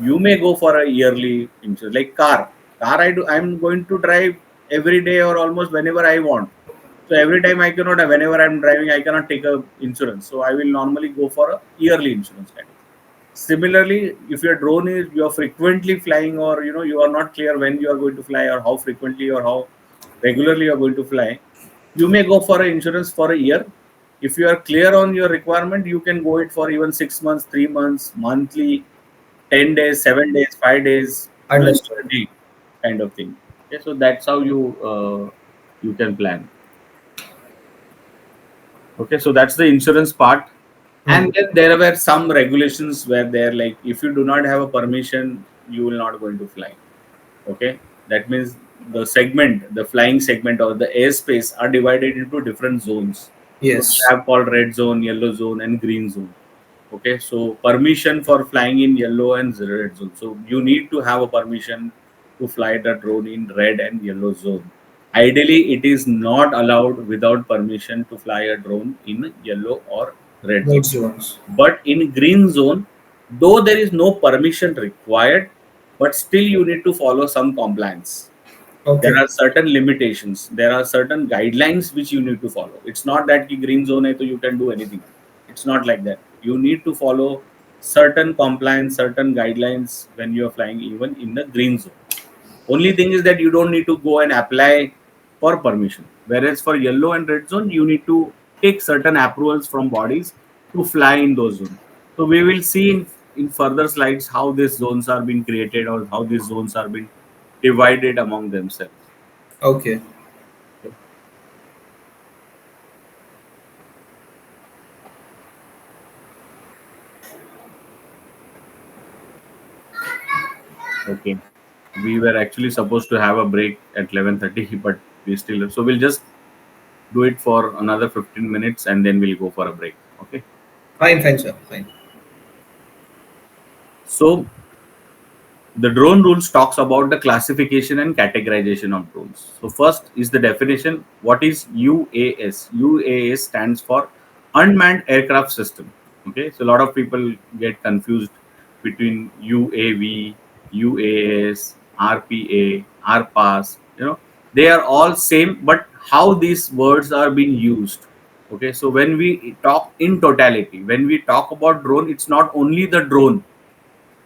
you may go for a yearly insurance. Like car. Car, I'm going to drive every day or almost whenever I want. So every time I cannot, whenever I'm driving, I cannot take a insurance. So I will normally go for a yearly insurance kind of. Similarly, if your drone is, you are frequently flying, or you are not clear when you are going to fly or how frequently or how regularly you are going to fly, you may go for an insurance for a year. If you are clear on your requirement, you can go it for even 6 months, 3 months, monthly, 10 days, 7 days, 5 days, even Understood. a day, kind of thing. Okay, so that's how you can plan. Okay, so that's the insurance part. Hmm. And then there were some regulations where they're like, if you do not have a permission, you will not going to fly. Okay, that means the flying segment or the airspace are divided into different zones. So we Yes. have called red zone, yellow zone, and green zone. Okay, so permission for flying in yellow and red zone. So you need to have a permission to fly the drone in red and yellow zone. Ideally, it is not allowed without permission to fly a drone in yellow or red zone. Red zones. But in green zone, though there is no permission required, but still you need to follow some compliance. There Okay. are certain limitations. There are certain guidelines which you need to follow. It's not that ki green zone hai, so you can do anything. It's not like that. You need to follow certain compliance, certain guidelines when you are flying even in the green zone. Only thing is that you don't need to go and apply for permission. Whereas for yellow and red zone, you need to take certain approvals from bodies to fly in those zones. So we will see in further slides how these zones are being created or how these zones are being divided among themselves. Okay. Okay. We were actually supposed to have a break at 11:30, but we still, so we'll just do it for another 15 minutes and then we'll go for a break. Okay. Fine, fine, sir. Fine. So the drone rules talks about the classification and categorization of drones. So first is the definition. What is UAS? UAS stands for Unmanned Aircraft System. Okay, so a lot of people get confused between UAV, UAS, RPA, RPAS. They are all same, but how these words are being used. Okay, so when we talk in totality, when we talk about drone, it's not only the drone.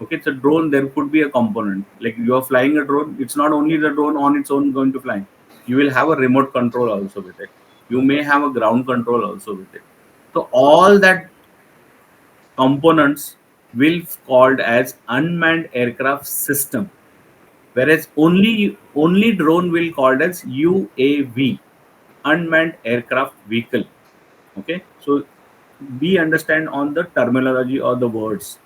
Okay, it's a drone. There could be a component like you are flying a drone. It's not only the drone on its own going to fly. You will have a remote control also with it. You may have a ground control also with it. So all that components will called as unmanned aircraft system, whereas only drone will called as UAV, unmanned aircraft vehicle. Okay, so we understand on the terminology or the words.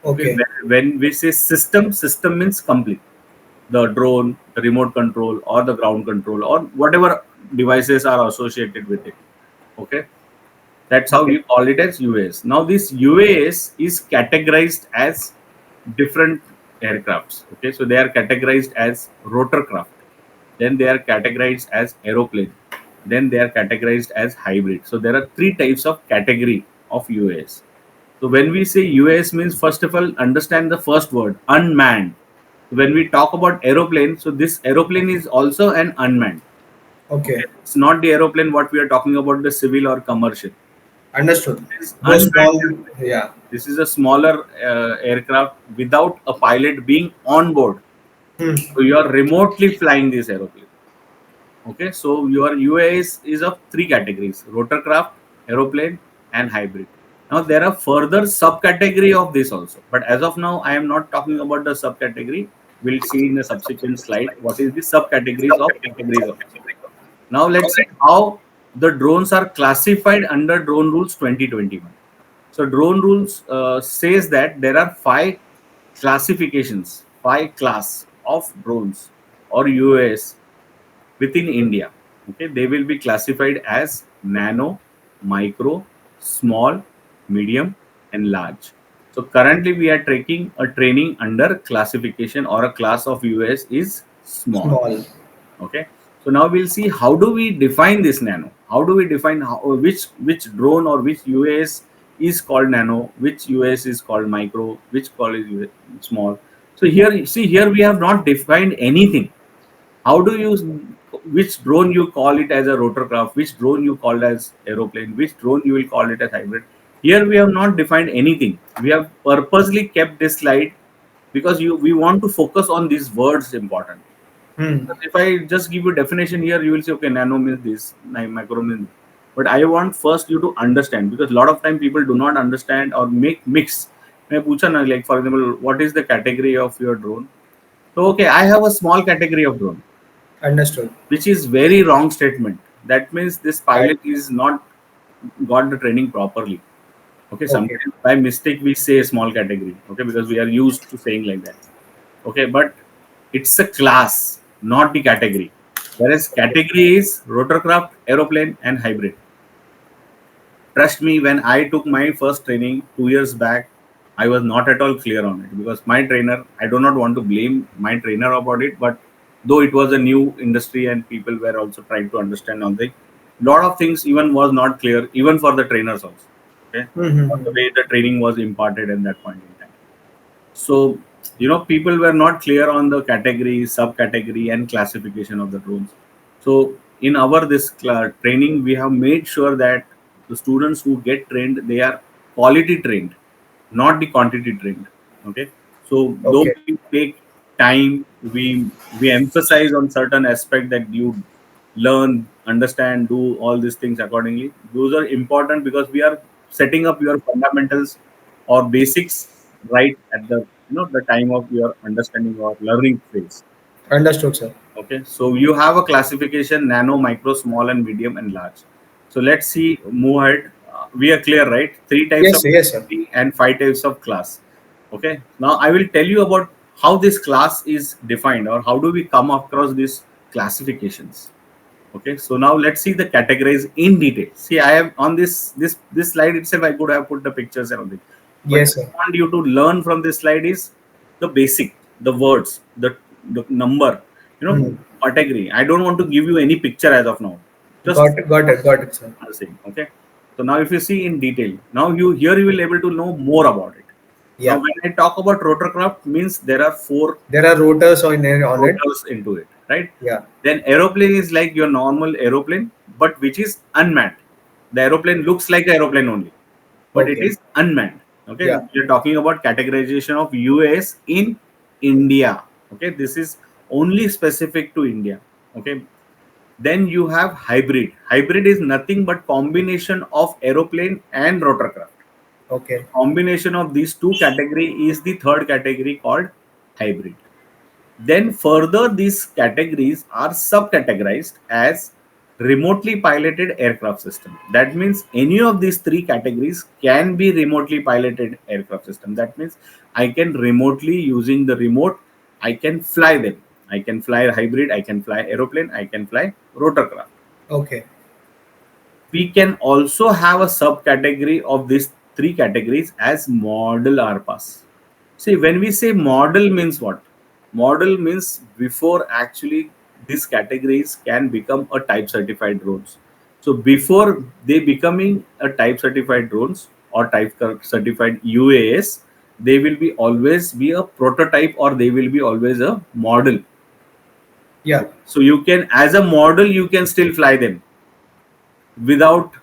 Okay, Okay. when we say system means complete. The drone, the remote control, or the ground control, or whatever devices are associated with it. Okay, that's how Okay. we call it as UAS. Now, this UAS is categorized as different aircrafts. Okay, so they are categorized as rotorcraft, then they are categorized as aeroplane, then they are categorized as hybrid. So there are three types of category of UAS. So when we say UAS means, first of all, understand the first word, unmanned. When we talk about aeroplane, so this aeroplane is also an unmanned. Okay. Okay, it's not the aeroplane what we are talking about, the civil or commercial. Understood. It is Those unmanned small. airplane. Yeah. This is a smaller aircraft without a pilot being on board. Hmm. So you are remotely flying this aeroplane. Okay, so your UAS is of three categories: rotorcraft, aeroplane, and hybrid. Now there are further subcategory of this also, but as of now, I am not talking about the subcategory. We'll see in the subsequent slide what is the subcategories of categories of this. Now let's see how the drones are classified under Drone Rules 2021. So drone rules says that there are five classifications, five class of drones or UAS within India. Okay, they will be classified as nano, micro, small, medium, and large. So currently we are taking a training under classification or a class of US is small. Small. Okay, so now we'll see how do we define this nano. How do we define which drone or which US is called nano, which US is called micro, which call is small. So here, see here we have not defined anything. How do you, which drone you call it as a rotorcraft, which drone you call as aeroplane, which drone you will call it as hybrid? Here we have not defined anything. We have purposely kept this slide because we want to focus on these words important. Hmm. Because if I just give you definition here, you will say, okay, nano means this, micro means. But I want first you to understand, because a lot of time people do not understand or make mix. मैं पूछा ना, like for example, what is the category of your drone? So okay, I have a small category of drone, Understood. which is very wrong statement. That means this Right. pilot is not got the training properly. Okay, Okay. sometimes by mistake we say small category. Okay, because we are used to saying like that. Okay, but it's a class, not the category. Whereas category is rotorcraft, aeroplane, and hybrid. Trust me, when I took my first training 2 years back, I was not at all clear on it because my trainer, I do not want to blame my trainer about it, but though it was a new industry and people were also trying to understand on the lot of things even was not clear even for the trainers also. Okay, or the Mm-hmm. way the training was imparted in that point in time. So, people were not clear on the category, subcategory, and classification of the drones. So, in our this training, we have made sure that the students who get trained, they are quality trained, not the quantity trained. Okay. So, though Okay. we take time, we emphasize on certain aspect that you learn, understand, do all these things accordingly. Those are important because we are setting up your fundamentals or basics right at the time of your understanding or learning phase. Understood, sir. Okay, so you have a classification: nano, micro, small, and medium and large. So let's see, move ahead. We are clear, right? Three types of Yes, yes, sir. category and five types of class. Okay, now I will tell you about how this class is defined or how do we come across these classifications. Okay, so now let's see the categories in detail. See, I have on this slide itself, I could have put the pictures and everything, but Yes, I sir. want you to learn from this slide is the basic, the words, the number, Hmm. category. I don't want to give you any picture as of now. Just Got it, sir. the same. Okay. So now if you see in detail, now you will able to know more about it. Now Yeah. when I talk about rotorcraft means there are four There are rotors on it. rotors into it, right? Yeah. Then aeroplane is like your normal aeroplane, but which is unmanned. The aeroplane looks like an aeroplane only, but it Okay. is unmanned. Okay, Yeah. we are talking about categorization of UAS in India. Okay, this is only specific to India. Okay, then you have hybrid. Hybrid is nothing but combination of aeroplane and rotorcraft. Okay. Combination of these two category is the third category called hybrid. Then further these categories are subcategorized as remotely piloted aircraft system. That means any of these three categories can be remotely piloted aircraft system. That means I can remotely using the remote, I can fly them. I can fly hybrid, I can fly aeroplane, I can fly rotorcraft. Okay. We can also have a subcategory of these three categories as model RPAS. See, when we say model means what? Model means before actually these categories can become a type certified drones. So before they becoming a type certified drones or type certified UAS, they will be always be a prototype or they will be always a model. Yeah. So you can, as a model, you can still fly them without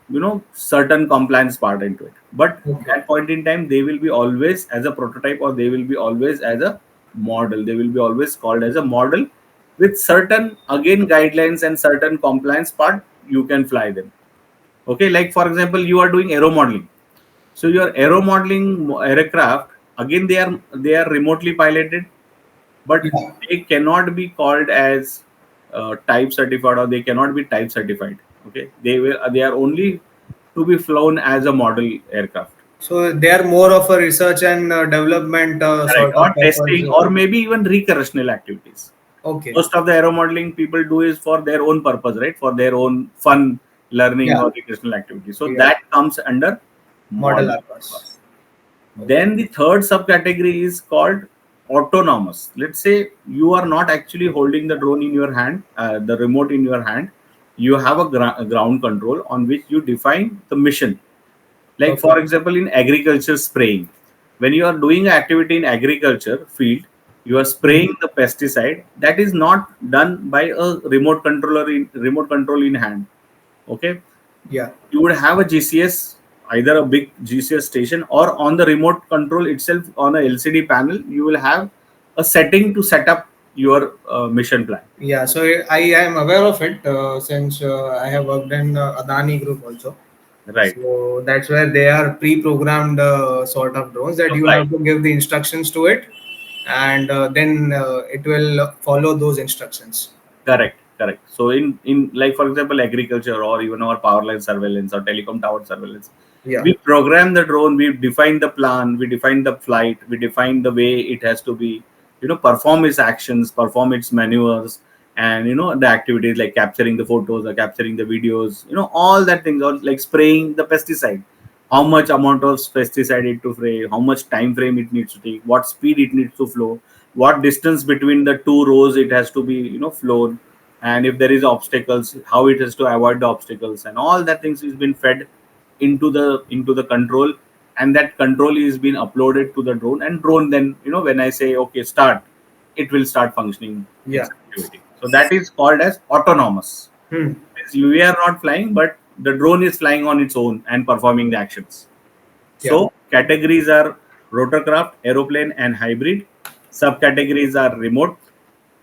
certain compliance part into it, but Okay. that point in time they will be always as a prototype or they will be always as a model, they will be always called as a model with certain again guidelines and certain compliance part you can fly them. Okay, like for example you are doing aero modeling, so your aero modeling aircraft, again they are remotely piloted, but Yeah. they cannot be called as type certified or they cannot be type certified. Okay, they are only to be flown as a model aircraft. So they are more of a research and development Correct, sort of or purpose. testing or maybe even recreational activities. Okay. Most of the aero modeling people do is for their own purpose, right, for their own fun learning Yeah. or recreational activity, so Yeah. that comes under Model model RPAS. purpose. Okay. Then the third subcategory is called autonomous. Let's say you are not actually holding the drone in your hand, the remote in your hand. You have a ground control on which you define the mission. Like Okay. for example, in agriculture spraying, when you are doing an activity in agriculture field, you are Mhm. spraying the pesticide. That is not done by a remote control in hand. Okay, Yeah. you would have a GCS, either a big GCS station or on the remote control itself on a LCD panel, you will have a setting to set up your mission plan. Yeah. So I am aware of it since I have worked in Adani Group also. Right. So that's where they are pre-programmed sort of drones that To you fly. have to give the instructions to it, and then it will follow those instructions. Correct. Correct. So in like for example agriculture or even our power line surveillance or telecom tower surveillance, Yeah. we program the drone, we define the plan, we define the flight, we define the way it has to be, perform its actions, perform its maneuvers, and the activities like capturing the photos or capturing the videos, all that things, or like spraying the pesticide, how much amount of pesticide it to spray, how much time frame it needs to take, what speed it needs to flow, what distance between the two rows it has to be, flown, and if there is obstacles, how it has to avoid the obstacles, and all that things is been fed into the control, and that control is been uploaded to the drone, and drone then, when I say okay start, it will start functioning Yeah. its activity. So that is called as autonomous. Hmm. Means we are not flying, but the drone is flying on its own and performing the actions. Yeah. So categories are rotorcraft, aeroplane, and hybrid. Subcategories are remote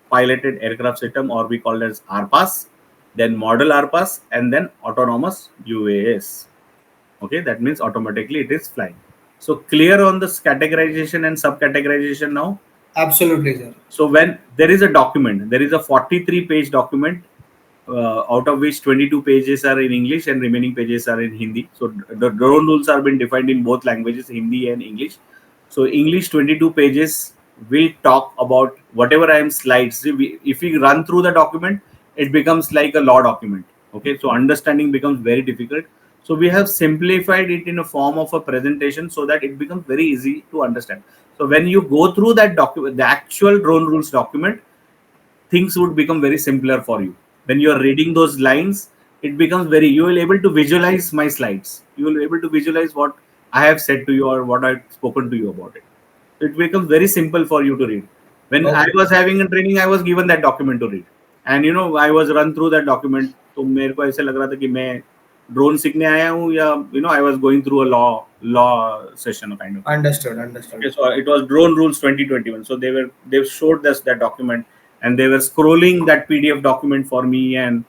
piloted aircraft system, or we call it as RPAS, then model RPAS, and then autonomous UAS. Okay, that means automatically it is flying. So clear on this categorization and subcategorization now. Absolutely, sir. So when there is a document, there is a 43-page document, out of which 22 pages are in English and remaining pages are in Hindi. So the drone rules are been defined in both languages, Hindi and English. So English 22 pages will talk about whatever I am slides. If we run through the document, it becomes like a law document. Okay, so understanding becomes very difficult. So we have simplified it in a form of a presentation so that it becomes very easy to understand. So when you go through that document, the actual drone rules document, things would become very simpler for you. When you are reading those lines, it becomes very, you will able to visualize my slides, you will be able to visualize what I have said to you or what I've spoken to you about it. It becomes very simple for you to read. When I Okay. was having a training, I was given that document to read, and I was run through that document. तो मेरे को ऐसे लग रहा था कि मैं drone सीखने आया हूँ, या I was going through a law session kind of thing. Understood. Understood. Okay, so it was drone rules 2021. So they showed us that document, and they were scrolling that PDF document for me. And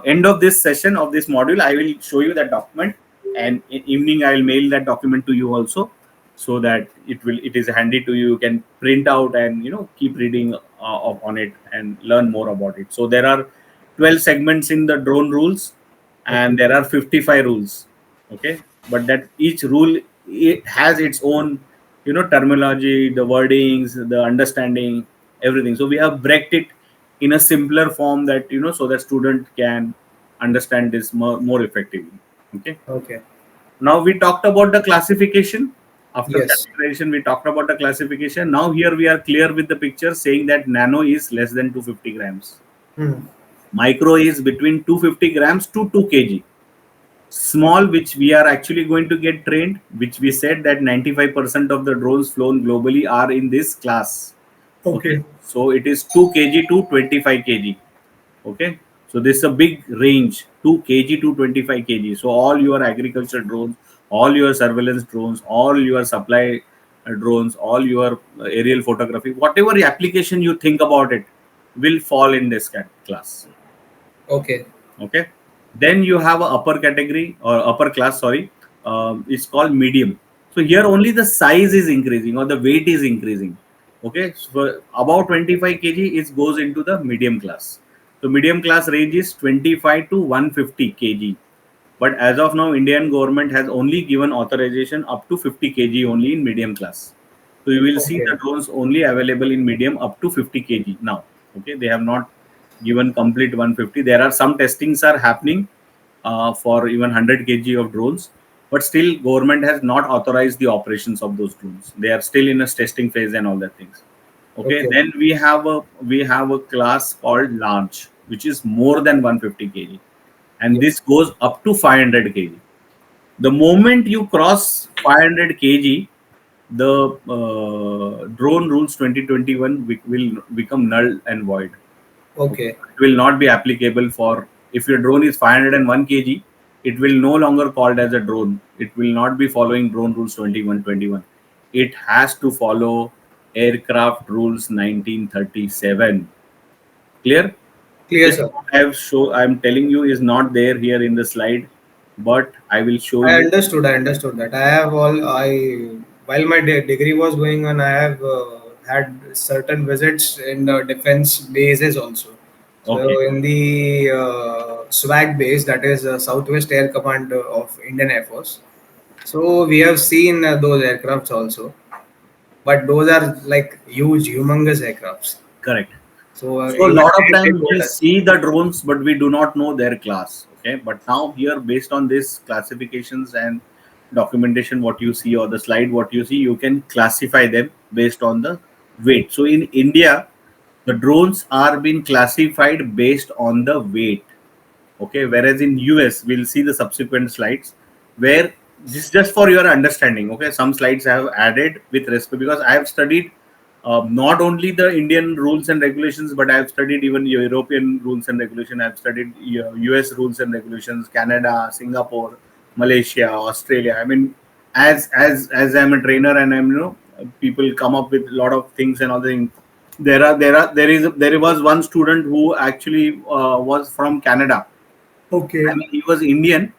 end of this session of this module, I will show you that document, and in evening I will mail that document to you also, so that it is handy to you. You can print out and keep reading on it and learn more about it. So there are 12 segments in the drone rules, and there are 55 rules. Okay, but that each rule, it has its own terminology, the wordings, the understanding, everything. So we have breaked it in a simpler form, that so that student can understand this more effectively. Okay, Okay. now we talked about the classification. After Yes. categorization, we talked about the classification. Now here we are clear with the picture saying that nano is less than 250 grams, Hmm. micro is between 250 grams to 2 kg, small, which we are actually going to get trained, which we said that 95% of the drones flown globally are in this class. Okay, Okay. so it is 2 kg to 25 kg. Okay, so this is a big range, 2 kg to 25 kg. So all your agriculture drones, all your surveillance drones, all your supply drones, all your aerial photography, whatever application you think about it, will fall in this class. Okay. Okay, then you have a upper category or upper class, sorry, it's called medium. So here only the size is increasing or the weight is increasing. Okay, so for about 25 kg it goes into the medium class. So medium class range is 25 to 150 kg, but as of now Indian government has only given authorization up to 50 kg only in medium class. So you will see Okay. the drones only available in medium up to 50 kg now. Okay, they have not given complete 150. There are some testings are happening for even 100 kg of drones, but still government has not authorized the operations of those drones. They are still in a testing phase and all that things. Okay, Okay. then we have a class called large, which is more than 150 kg, and Yes. this goes up to 500 kg. The moment you cross 500 kg, the drone rules 2021 will become null and void. Okay. Okay. It will not be applicable for, if your drone is 501 kg, it will no longer called as a drone. It will not be following drone rules 2121. It has to follow aircraft rules 1937. Clear? Clear, Just sir. what I'm telling you is not there here in the slide, but I will show I you. understood. I understood that. I have all. While my degree was going on, I have had certain visits in the defense bases also. Okay. So in the SWAG base, that is Southwest Air Command of Indian Air Force. So we have seen those aircrafts also, but those are like huge, humongous aircrafts. Correct. So So a even lot of they time told we us. see the drones, but we do not know their class. Okay, but now here, based on this classifications and documentation, what you see or the slide, what you see, you can classify them based on the weight. So in India, the drones are being classified based on the weight. Okay, whereas in US, we'll see the subsequent slides where this just for your understanding. Okay, some slides I have added with respect because I have studied not only the Indian rules and regulations, but I have studied even European rules and regulations. I have studied US rules and regulations, Canada, Singapore, Malaysia, Australia. I mean, as I'm a trainer and I'm people come up with a lot of things and all the things. There was one student who actually was from Canada. I Okay. mean, he was Indian.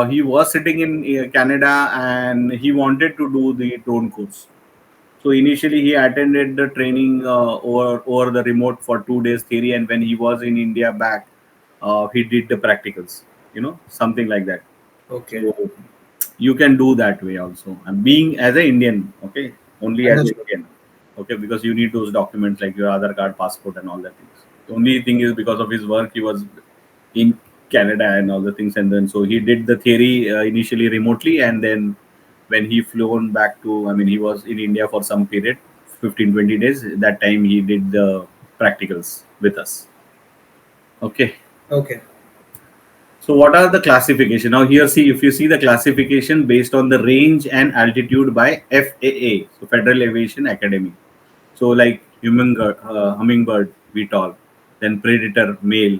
He was sitting in Canada and he wanted to do the drone course. So initially, he attended the training over the remote for 2 days theory, and when he was in India back, he did the practicals. Something like that. Okay. So you can do that way also. And being as an Indian, okay, only as an Understood. Indian, okay, because you need those documents like your Aadhaar card, passport, and all that things. The only thing is because of his work, he was in Canada and all the things, and then so he did the theory initially remotely, and then when he flown back to, I mean, he was in India for some period, 15-20 days. That time he did the practicals with us. Okay. Okay. So what are the classification? Now here, see if you see the classification based on the range and altitude by FAA, so Federal Aviation Academy. So like hummingbird VTOL, then predator male,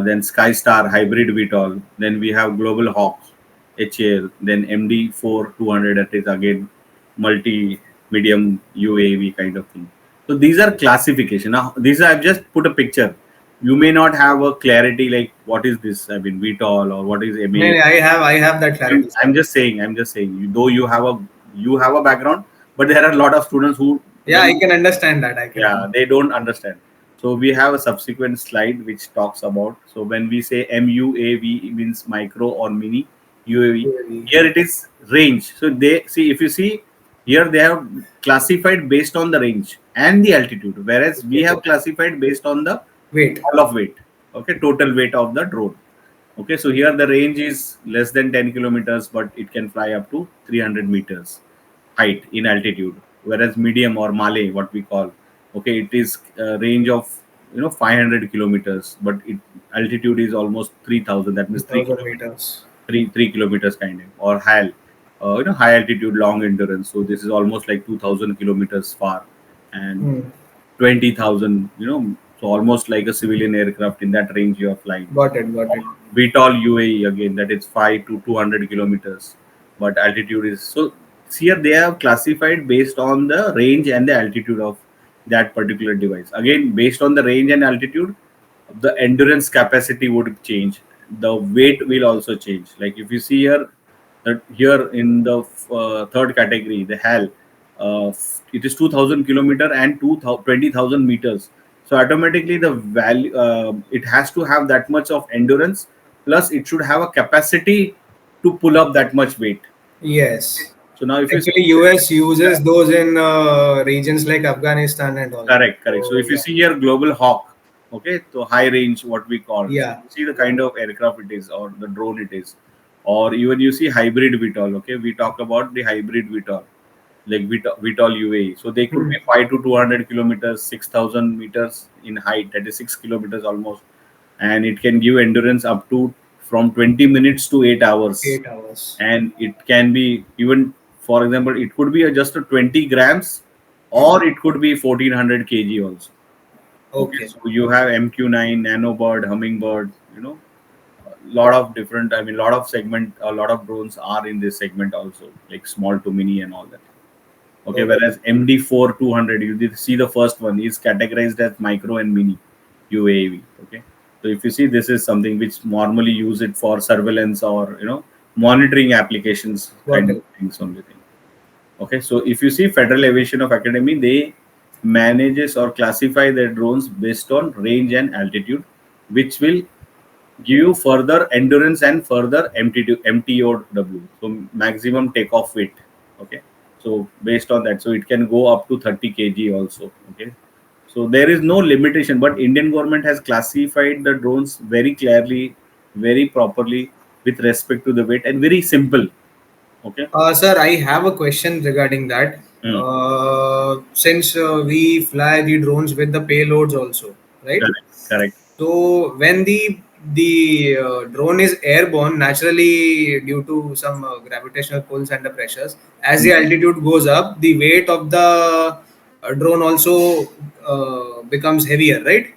then sky star hybrid VTOL, then we have global hawks HAL, then MD4 200, that is again multi medium UAV kind of thing. So these are classification. Now these I've just put a picture. You may not have a clarity like what is this? I mean VTOL or what is No, MA. no, I have that I'm, clarity, sir. I'm just saying. I'm just saying. Though you have a background, but there are a lot of students who Yeah, I when can understand that. I can yeah, understand. they don't understand. So we have a subsequent slide which talks about. So when we say MUAV means micro or mini UAV, UAV. here it is range. So they see if you see here they have classified based on the range and the altitude, whereas we Okay. have classified based on the Wait. all of weight. Okay, total weight of the drone. Okay, so here the range is less than 10 kilometers, but it can fly up to 300 meters height in altitude. Whereas medium or Malay, what we call, okay, it is a range of 500 kilometers, but altitude is almost 3,000. That means 3,000 3 kilometers, meters. 3 kilometers kind of, or HAL, high altitude long endurance. So this is almost like 2,000 kilometers far, and Hmm. 20,000. So almost like a civilian aircraft in that range you are flying. Got it. Got it. VTOL UAE again, that is 5 to 200 kilometers, but altitude is so. Here they have classified based on the range and the altitude of that particular device. Again, based on the range and altitude, the endurance capacity would change. The weight will also change. Like if you see here, that here in the third category, the HAL, it is 2,000 kilometer and 20,000 meters. So automatically the value it has to have that much of endurance, plus it should have a capacity to pull up that much weight. Yes. So now if you see, Actually, US uses those in regions like Afghanistan and all. correct, correct. So So if you yeah. see here, Global Hawk, okay, so high range, what we call. So Yeah. you see the kind of aircraft it is, or the drone it is, or even you see hybrid VTOL. Okay, we talk about the hybrid VTOL, like VTOL UAE. So they could Hmm. be 5 to 200 kilometers, 6,000 meters in height. That is 6 kilometers almost, and it can give endurance up to from 20 minutes to 8 hours, 8 hours. and it can be even, for example, it could be just a 20 grams, or it could be 1400 kg also. Okay, Okay. so you have MQ9, nanobird, hummingbird, lot of different, I mean, lot of segment, a lot of drones are in this segment also, like small to mini and all that. Okay, Okay. whereas MD4 200, you did see the first one is categorized as micro and mini UAV. Okay, so if you see, this is something which normally use it for surveillance or monitoring applications Got kind of it. things only thing. Okay, so if you see Federal Aviation of Academy, they manages or classify their drones based on range and altitude, which will give you further endurance and further MTOW, so maximum takeoff weight. Okay, so based on that, so it can go up to 30 kg also. Okay, so there is no limitation, but Indian government has classified the drones very clearly, very properly, with respect to the weight, and very simple. Okay. Sir, I have a question regarding that. Hmm. Since we fly the drones with the payloads also, right? Correct. Correct. So when the drone is airborne, naturally due to some gravitational pulls and the pressures, as the Hmm. altitude goes up, the weight of the drone also becomes heavier, right?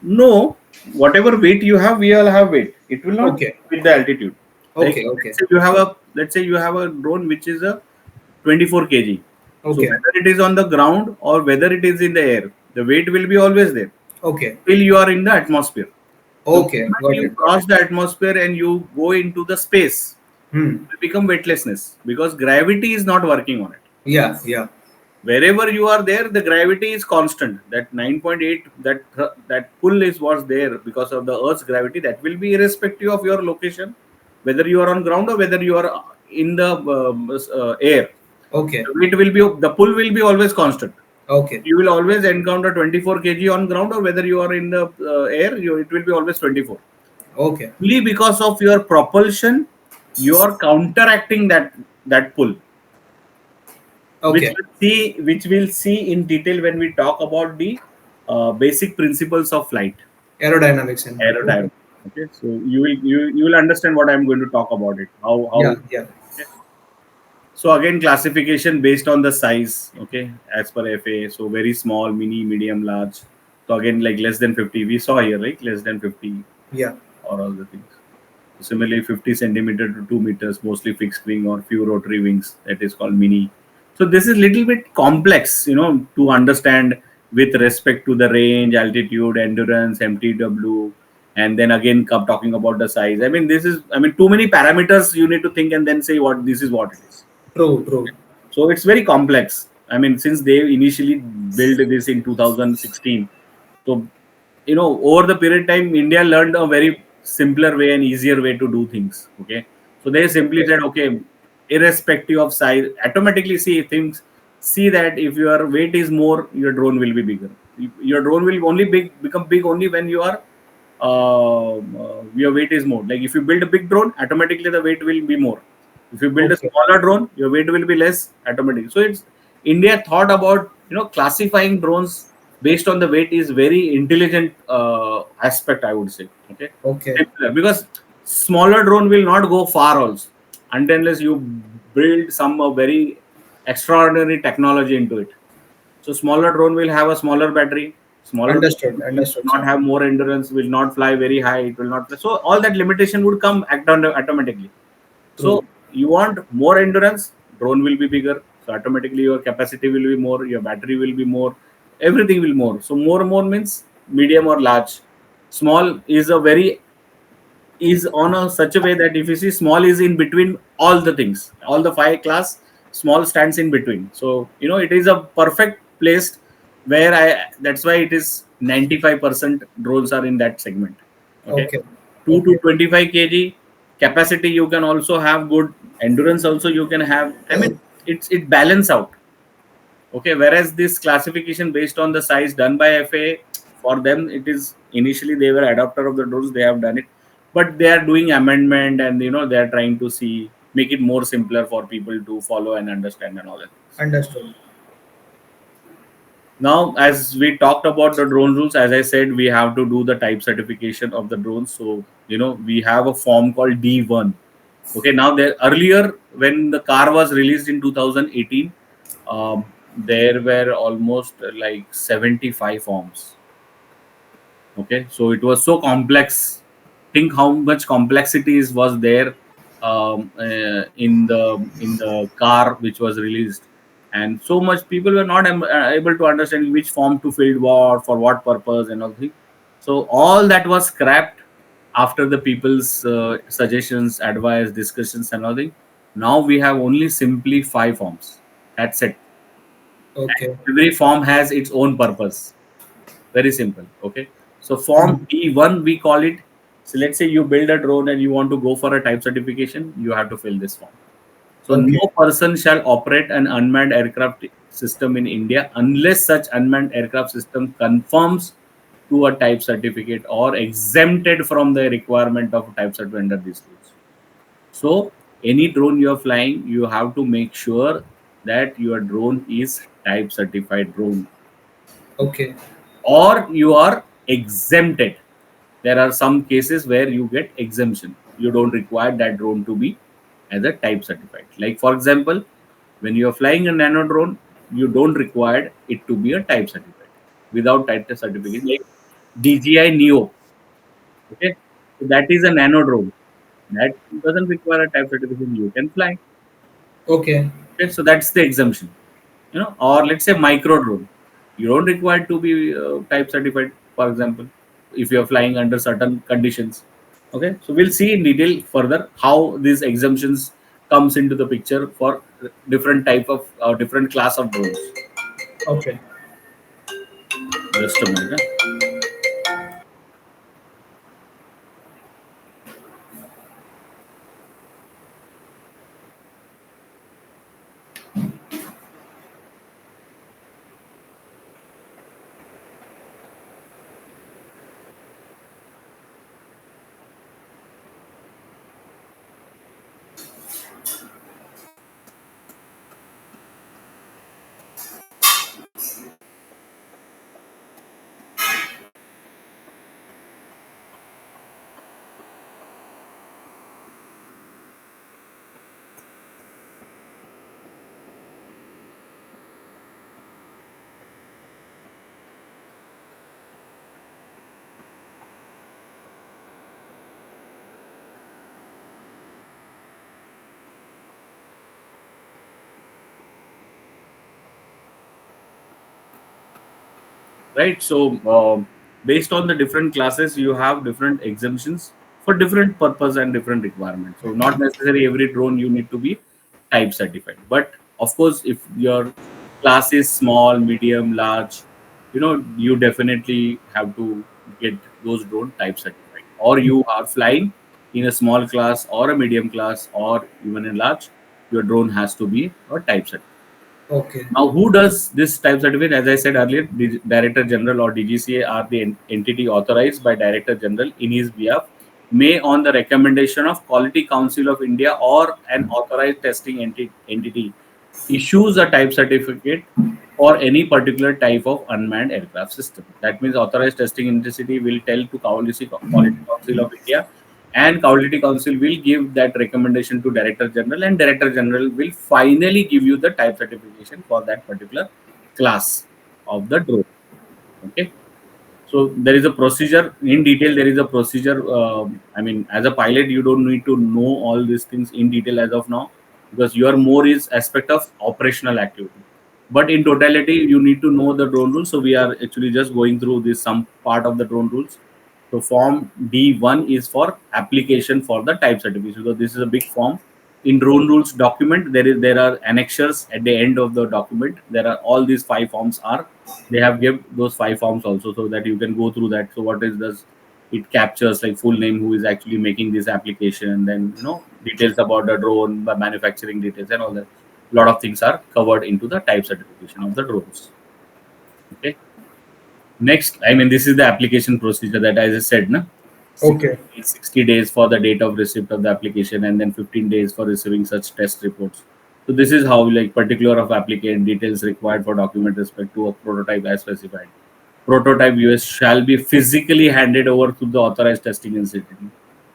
No, whatever weight you have, we all have weight. It will not Okay, with the altitude. Like okay, okay, let's say you have a drone which is a 24 kg. So okay, whether it is on the ground or whether it is in the air, the weight will be always there okay, till you are in the atmosphere. The okay. moment Got you it, got cross it. the atmosphere and you go into the space, Hmm. it will become weightlessness because gravity is not working on it. Yeah, yeah. Wherever you are there, the gravity is constant. That 9.8, that pull is what's there because of the Earth's gravity. That will be irrespective of your location, whether you are on ground or whether you are in the air. Okay, It will be the pull will be always constant. okay, You will always encounter 24 kg on ground, or whether you are in the air, it will be always 24. okay, Only because of your propulsion, you are counteracting that pull, okay. which we'll see in detail when we talk about the basic principles of flight Aerodynamics and all. Okay. aerodynamics. Okay, so you will understand what I'm going to talk about it. How Yeah, yeah. okay. So again, classification based on the size. Okay, as per FA. So very small, mini, medium, large. So again, like less than 50. We saw here, right? Less than 50 Yeah. or all the things. Similarly, 50 centimeter to 2 meters, mostly fixed wing or few rotary wings. That is called mini. So this is little bit complex, to understand with respect to the range, altitude, endurance, MTW, and then again come talking about the size. I mean, too many parameters you need to think and then say what this is what it is. True, true. So it's very complex. I mean, since they initially built this in 2016, so over the period time, India learned a very simpler way and easier way to do things. Okay, so they simply Okay, said, okay, irrespective of size, automatically see that if your weight is more, your drone will be bigger. Your drone will only become big only when your weight is more. Like if you build a big drone, automatically the weight will be more. If you build a okay, smaller drone, your weight will be less automatically. So it's India thought about classifying drones based on the weight is very intelligent aspect, I would say. Okay, okay, simpler, because smaller drone will not go far also unless you build some very extraordinary technology into it. So smaller drone will have a smaller battery. Smaller understood, drone will understood, not sir. have more endurance, will not fly very high. It will not fly. So all that limitation would come automatically. True, So you want more endurance, drone will be bigger. So automatically your capacity will be more, your battery will be more, everything will more. So more means medium or large. Small is a very is on a such a way that if you see small is in between all the things, all the five class, small stands in between. So it is a perfect place where that's why it is 95% drones are in that segment. Okay, okay, 2 to okay, 25 kg capacity, you can also have good endurance also you can have. I mean, it balance out. Okay, whereas this classification based on the size done by FAA, for them it is initially they were adopter of the drones, they have done it, but they are doing amendment and they are trying to see make it more simpler for people to follow and understand and all that things. understood. Now, as we talked about the drone rules, as I said, we have to do the type certification of the drones. So we have a form called D1. Okay, now there earlier when the car was released in 2018, there were almost like 75 forms. Okay, so it was so complex. Think how much complexities was there in the car which was released, and so much people were not able to understand which form to fill what for what purpose and all things. So all that was scrapped after the people's suggestions, advice, discussions, and all thing. Now we have only simply 5 forms. That's it. Okay. And every form has its own purpose. Very simple. Okay. So form Mhm. D1 we call it. So let's say you build a drone and you want to go for a type certification, you have to fill this form. So no Okay, person shall operate an unmanned aircraft system in India unless such unmanned aircraft system conforms to a type certificate or exempted from the requirement of type certificate under these rules. So any drone you are flying, you have to make sure that your drone is type certified drone, Okay. or you are exempted. There are some cases where you get exemption. You don't require that drone to be as a type certified. Like for example, when you are flying a nano drone, you don't require it to be a type certified. Without type certificate, like DJI Neo, okay, so that is a nano drone that doesn't require a type certification. You can fly. Okay. Okay, so that's the exemption. Or let's say micro drone, you don't require to be type certified, for example, if you are flying under certain conditions. Okay, so we'll see in detail further how these exemptions comes into the picture for different type of different class of drones. Okay. Just a minute. Right, so based on the different classes, you have different exemptions for different purpose and different requirements. So not necessarily every drone you need to be type certified, but of course if your class is small, medium, large, you definitely have to get those drone type certified, or you are flying in a small class or a medium class or even a large, your drone has to be a type certified. Okay. Now, who does this type certificate? As I said earlier, the Director General or DGCA are the entity authorized by Director General in his behalf, may on the recommendation of Quality Council of India or an authorized testing entity issues a type certificate for any particular type of unmanned aircraft system. That means authorized testing entity will tell to Quality Council of India, and Quality Council will give that recommendation to Director General, and Director General will finally give you the type certification for that particular class of the drone. Okay, so there is a procedure in detail. There is a procedure. I mean, as a pilot, you don't need to know all these things in detail as of now, because your more is aspect of operational activity. But in totality, you need to know the drone rules. So we are actually just going through this some part of the drone rules. So form D1 is for application for the type certificate. So this is a big form. In drone rules document, there are annexures at the end of the document. There are all these five forms are, they have given those five forms also, so that you can go through that. So what is this? It captures like full name, who is actually making this application, and then details about the drone, the manufacturing details, and all that. A lot of things are covered into the type certification of the drones. Okay. Next, I mean, this is the application procedure that as I said, na, Okay. 60 days for the date of receipt of the application, and then 15 days for receiving such test reports. So this is how like particular of applicant details required for document respect to a prototype as specified. Prototype US shall be physically handed over to the authorized testing institute.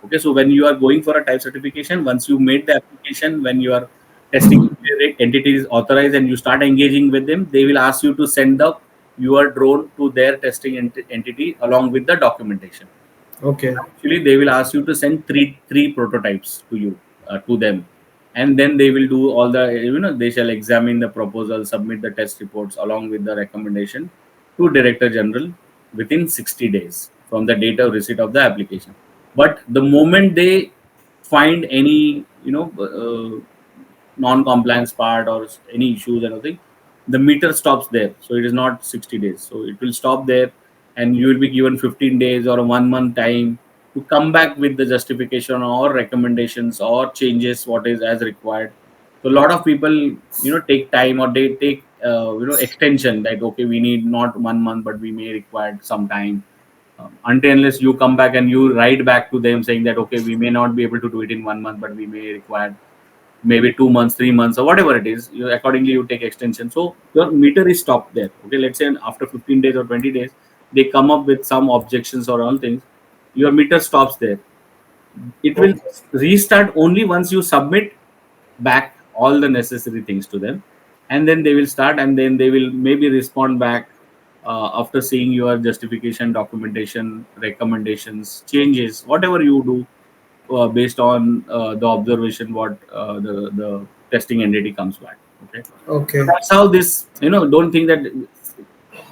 Okay, so when you are going for a type certification, once you made the application, when you are testing entity is authorized and you start engaging with them, they will ask you to send up your drone to their testing entity along with the documentation. Okay. Actually, they will ask you to send three prototypes to you, to them, and then they will do all the, they shall examine the proposal, submit the test reports along with the recommendation to Director General within 60 days from the date of receipt of the application. But the moment they find any non-compliance part or any issues and anything, the meter stops there. So it is not 60 days. So it will stop there, and you will be given 15 days or a 1 month time to come back with the justification or recommendations or changes what is as required. So a lot of people, take time, or they take, extension, that okay, we need not 1 month, but we may require some time. Until unless you come back and you write back to them saying that okay, we may not be able to do it in 1 month, but we may require maybe 2 months, 3 months, or whatever it is. You accordingly you take extension. So your meter is stopped there. Okay, let's say after 15 days or 20 days, they come up with some objections or all things. Your meter stops there. It will Okay. restart only once you submit back all the necessary things to them, and then they will start, and then they will maybe respond back after seeing your justification, documentation, recommendations, changes, whatever you do based on the observation what the testing entity comes back. Okay, so Okay. that's how this, don't think that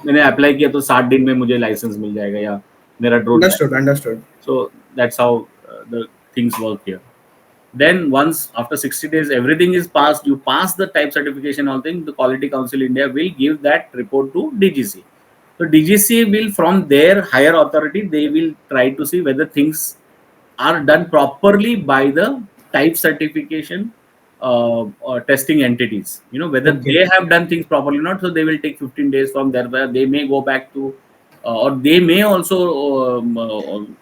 मैंने apply किया तो 60 दिन में मुझे licence मिल जाएगा या मेरा drone चल. Understood. Understood. So that's how the things work here. Then once after 60 days everything is passed, you pass the type certification, all thing, the Quality Council India will give that report to DGC. So DGC will, from their higher authority, they will try to see whether things are done properly by the type certification testing entities, whether Okay. they have done things properly or not. So they will take 15 days from there, where they may go back to or they may also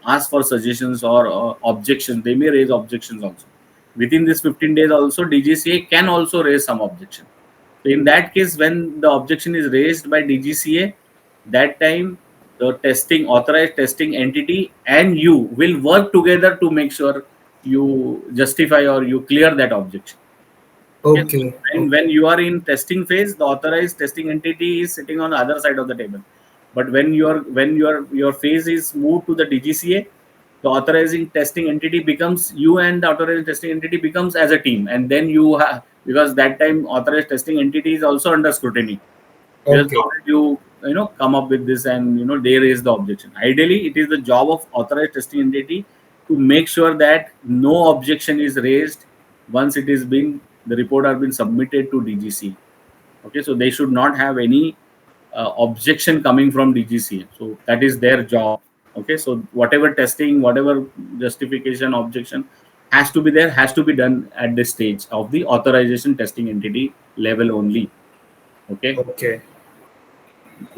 ask for suggestions or objections. They may raise objections also. Within this 15 days also, DGCA can also raise some objection. So in that case, when the objection is raised by DGCA, that time the testing authorized testing entity and you will work together to make sure you justify or you clear that objection. Okay. Okay. And Okay. when you are in testing phase, the authorized testing entity is sitting on the other side of the table. But when your phase is moved to the DGCA, the authorizing testing entity becomes you, and the authorizing testing entity becomes as a team. And then you have, because that time authorized testing entity is also under scrutiny. Because Okay. how did you come up with this, and they raise the objection. Ideally, it is the job of authorized testing entity to make sure that no objection is raised once it is been the report are been submitted to DGC. Okay, so they should not have any objection coming from DGC. So that is their job. Okay, so whatever testing, whatever justification, objection has to be there, has to be done at this stage of the authorization testing entity level only. Okay. Okay.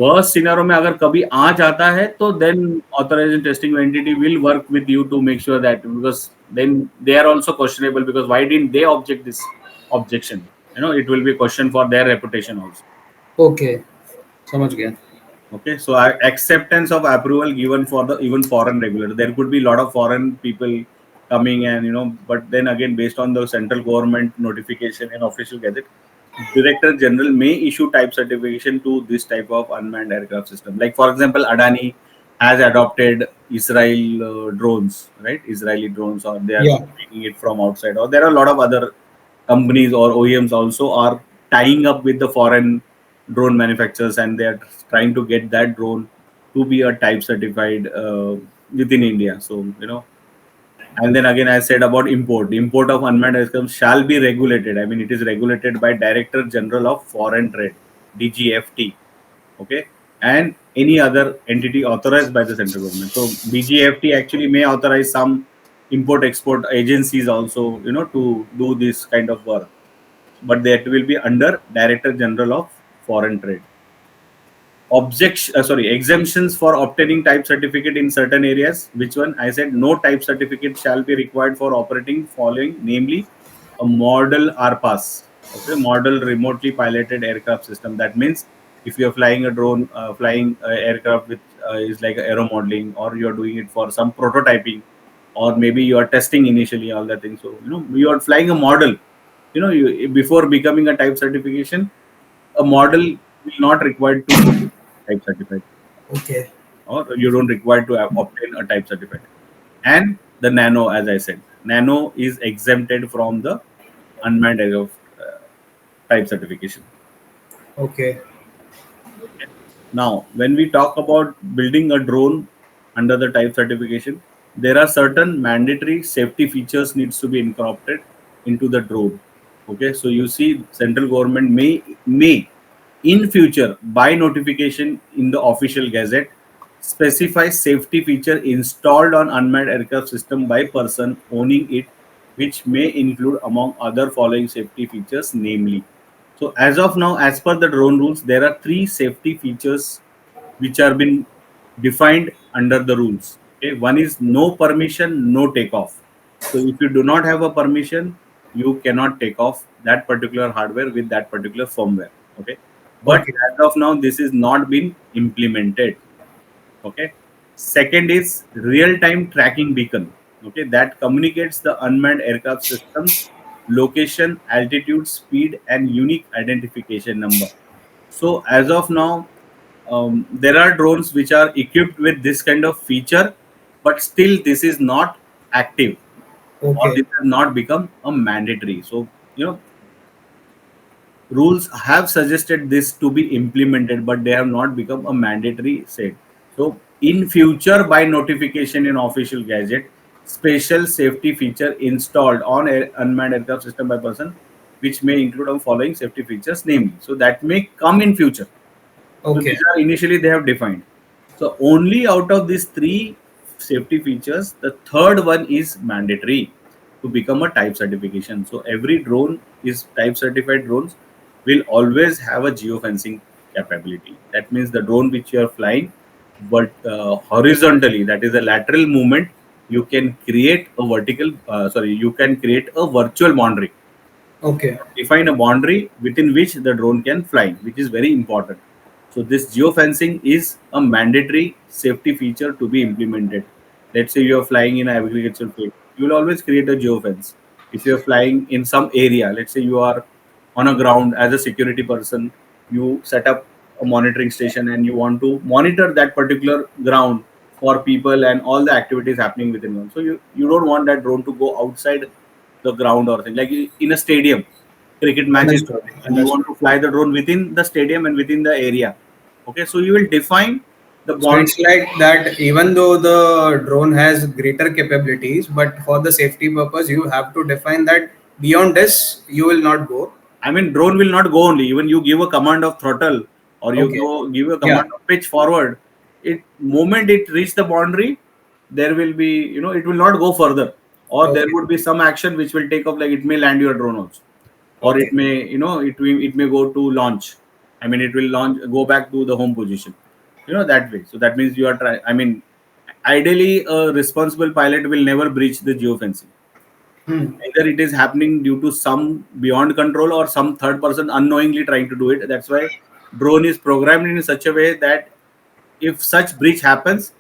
Worst scenario में अगर कभी आ जाता है तो then authorisation testing entity will work with you to make sure that, because then they are also questionable, because why didn't they object this objection. It will be question for their reputation also. Okay. समझ गया. Okay, so acceptance of approval given for the even foreign regulator. There could be a lot of foreign people coming, and but then again, based on the central government notification and official gazette, Director General may issue type certification to this type of unmanned aircraft system. Like for example, Adani has adopted Israel drones, right? Israeli drones, or they are Yeah. making it from outside. Or there are a lot of other companies or OEMs also are tying up with the foreign drone manufacturers, and they are trying to get that drone to be a type certified within India. So and then again, I said about import of unmanned aircraft shall be regulated. I mean, it is regulated by Director General of Foreign Trade, DGFT. Okay, and any other entity authorized by the central government. So DGFT actually may authorize some import export agencies also, to do this kind of work, but that will be under Director General of Foreign Trade. Exemptions for obtaining type certificate in certain areas. Which one? I said no type certificate shall be required for operating following, namely a model RPAS. Okay, model remotely piloted aircraft system. That means if you are flying a drone, flying aircraft which is like aero modeling, or you are doing it for some prototyping, or maybe you are testing initially all that thing. So you are flying a model. Before becoming a type certification, a model will not required to be type certified, Okay. or you don't require to obtain a type certificate. And the nano, as I said, nano is exempted from the unmanned aircraft type certification. Okay. Okay. Now, when we talk about building a drone under the type certification, there are certain mandatory safety features needs to be incorporated into the drone. Okay, so you see, central government may in future by notification in the official gazette specify safety feature installed on unmanned aircraft system by person owning it, which may include among other following safety features, namely. So as of now, as per the drone rules, there are three safety features which are been defined under the rules. Okay, one is no permission, no takeoff. So if you do not have a permission, you cannot take off that particular hardware with that particular firmware. Okay, but Okay. as of now, this is not been implemented. Okay, second is real-time tracking beacon. Okay, that communicates the unmanned aircraft systems location, altitude, speed, and unique identification number. So as of now, there are drones which are equipped with this kind of feature, but still this is not active, or Okay. this has not become a mandatory. So rules have suggested this to be implemented, but they have not become a mandatory set. So in future, by notification in official gadget, special safety feature installed on unmanned aircraft system by person, which may include the following safety features, namely. So that may come in future. So Okay. these are initially they have defined. So only out of these three safety features, the third one is mandatory to become a type certification. So every drone is type certified drones will always have a geofencing capability. That means the drone which you are flying, but horizontally, that is a lateral movement, you can create a you can create a virtual boundary, Okay. define a boundary within which the drone can fly, which is very important. So this geofencing is a mandatory safety feature to be implemented. Let's say you are flying in an agricultural field, you will always create a geofence. If you are flying in some area, let's say you are on a ground as a security person, you set up a monitoring station and you want to monitor that particular ground for people and all the activities happening within one. So you don't want that drone to go outside the ground or thing like in a stadium cricket match is Understood. happening and you want Understood. to fly the drone within the stadium and within the area. Okay, so you will define the So boundary. it's like that even though the drone has greater capabilities, but for the safety purpose, you have to define that beyond this, you will not go. I mean, drone will not go only. Even you give a command of throttle or you Okay. go give a Yeah. command of pitch forward. It moment it reach the boundary, there will be it will not go further, or there Okay. would be some action which will take off. Like it may land your drone also, or it Okay. may it may go to launch. I mean, it will launch go back to the home position. That way. So that means you are trying. I mean, ideally, a responsible pilot will never breach the geofencing. Hmm. Either it is happening due to some beyond control or some third person unknowingly trying to do it. That's why drone is programmed in such a way that if such breach happens,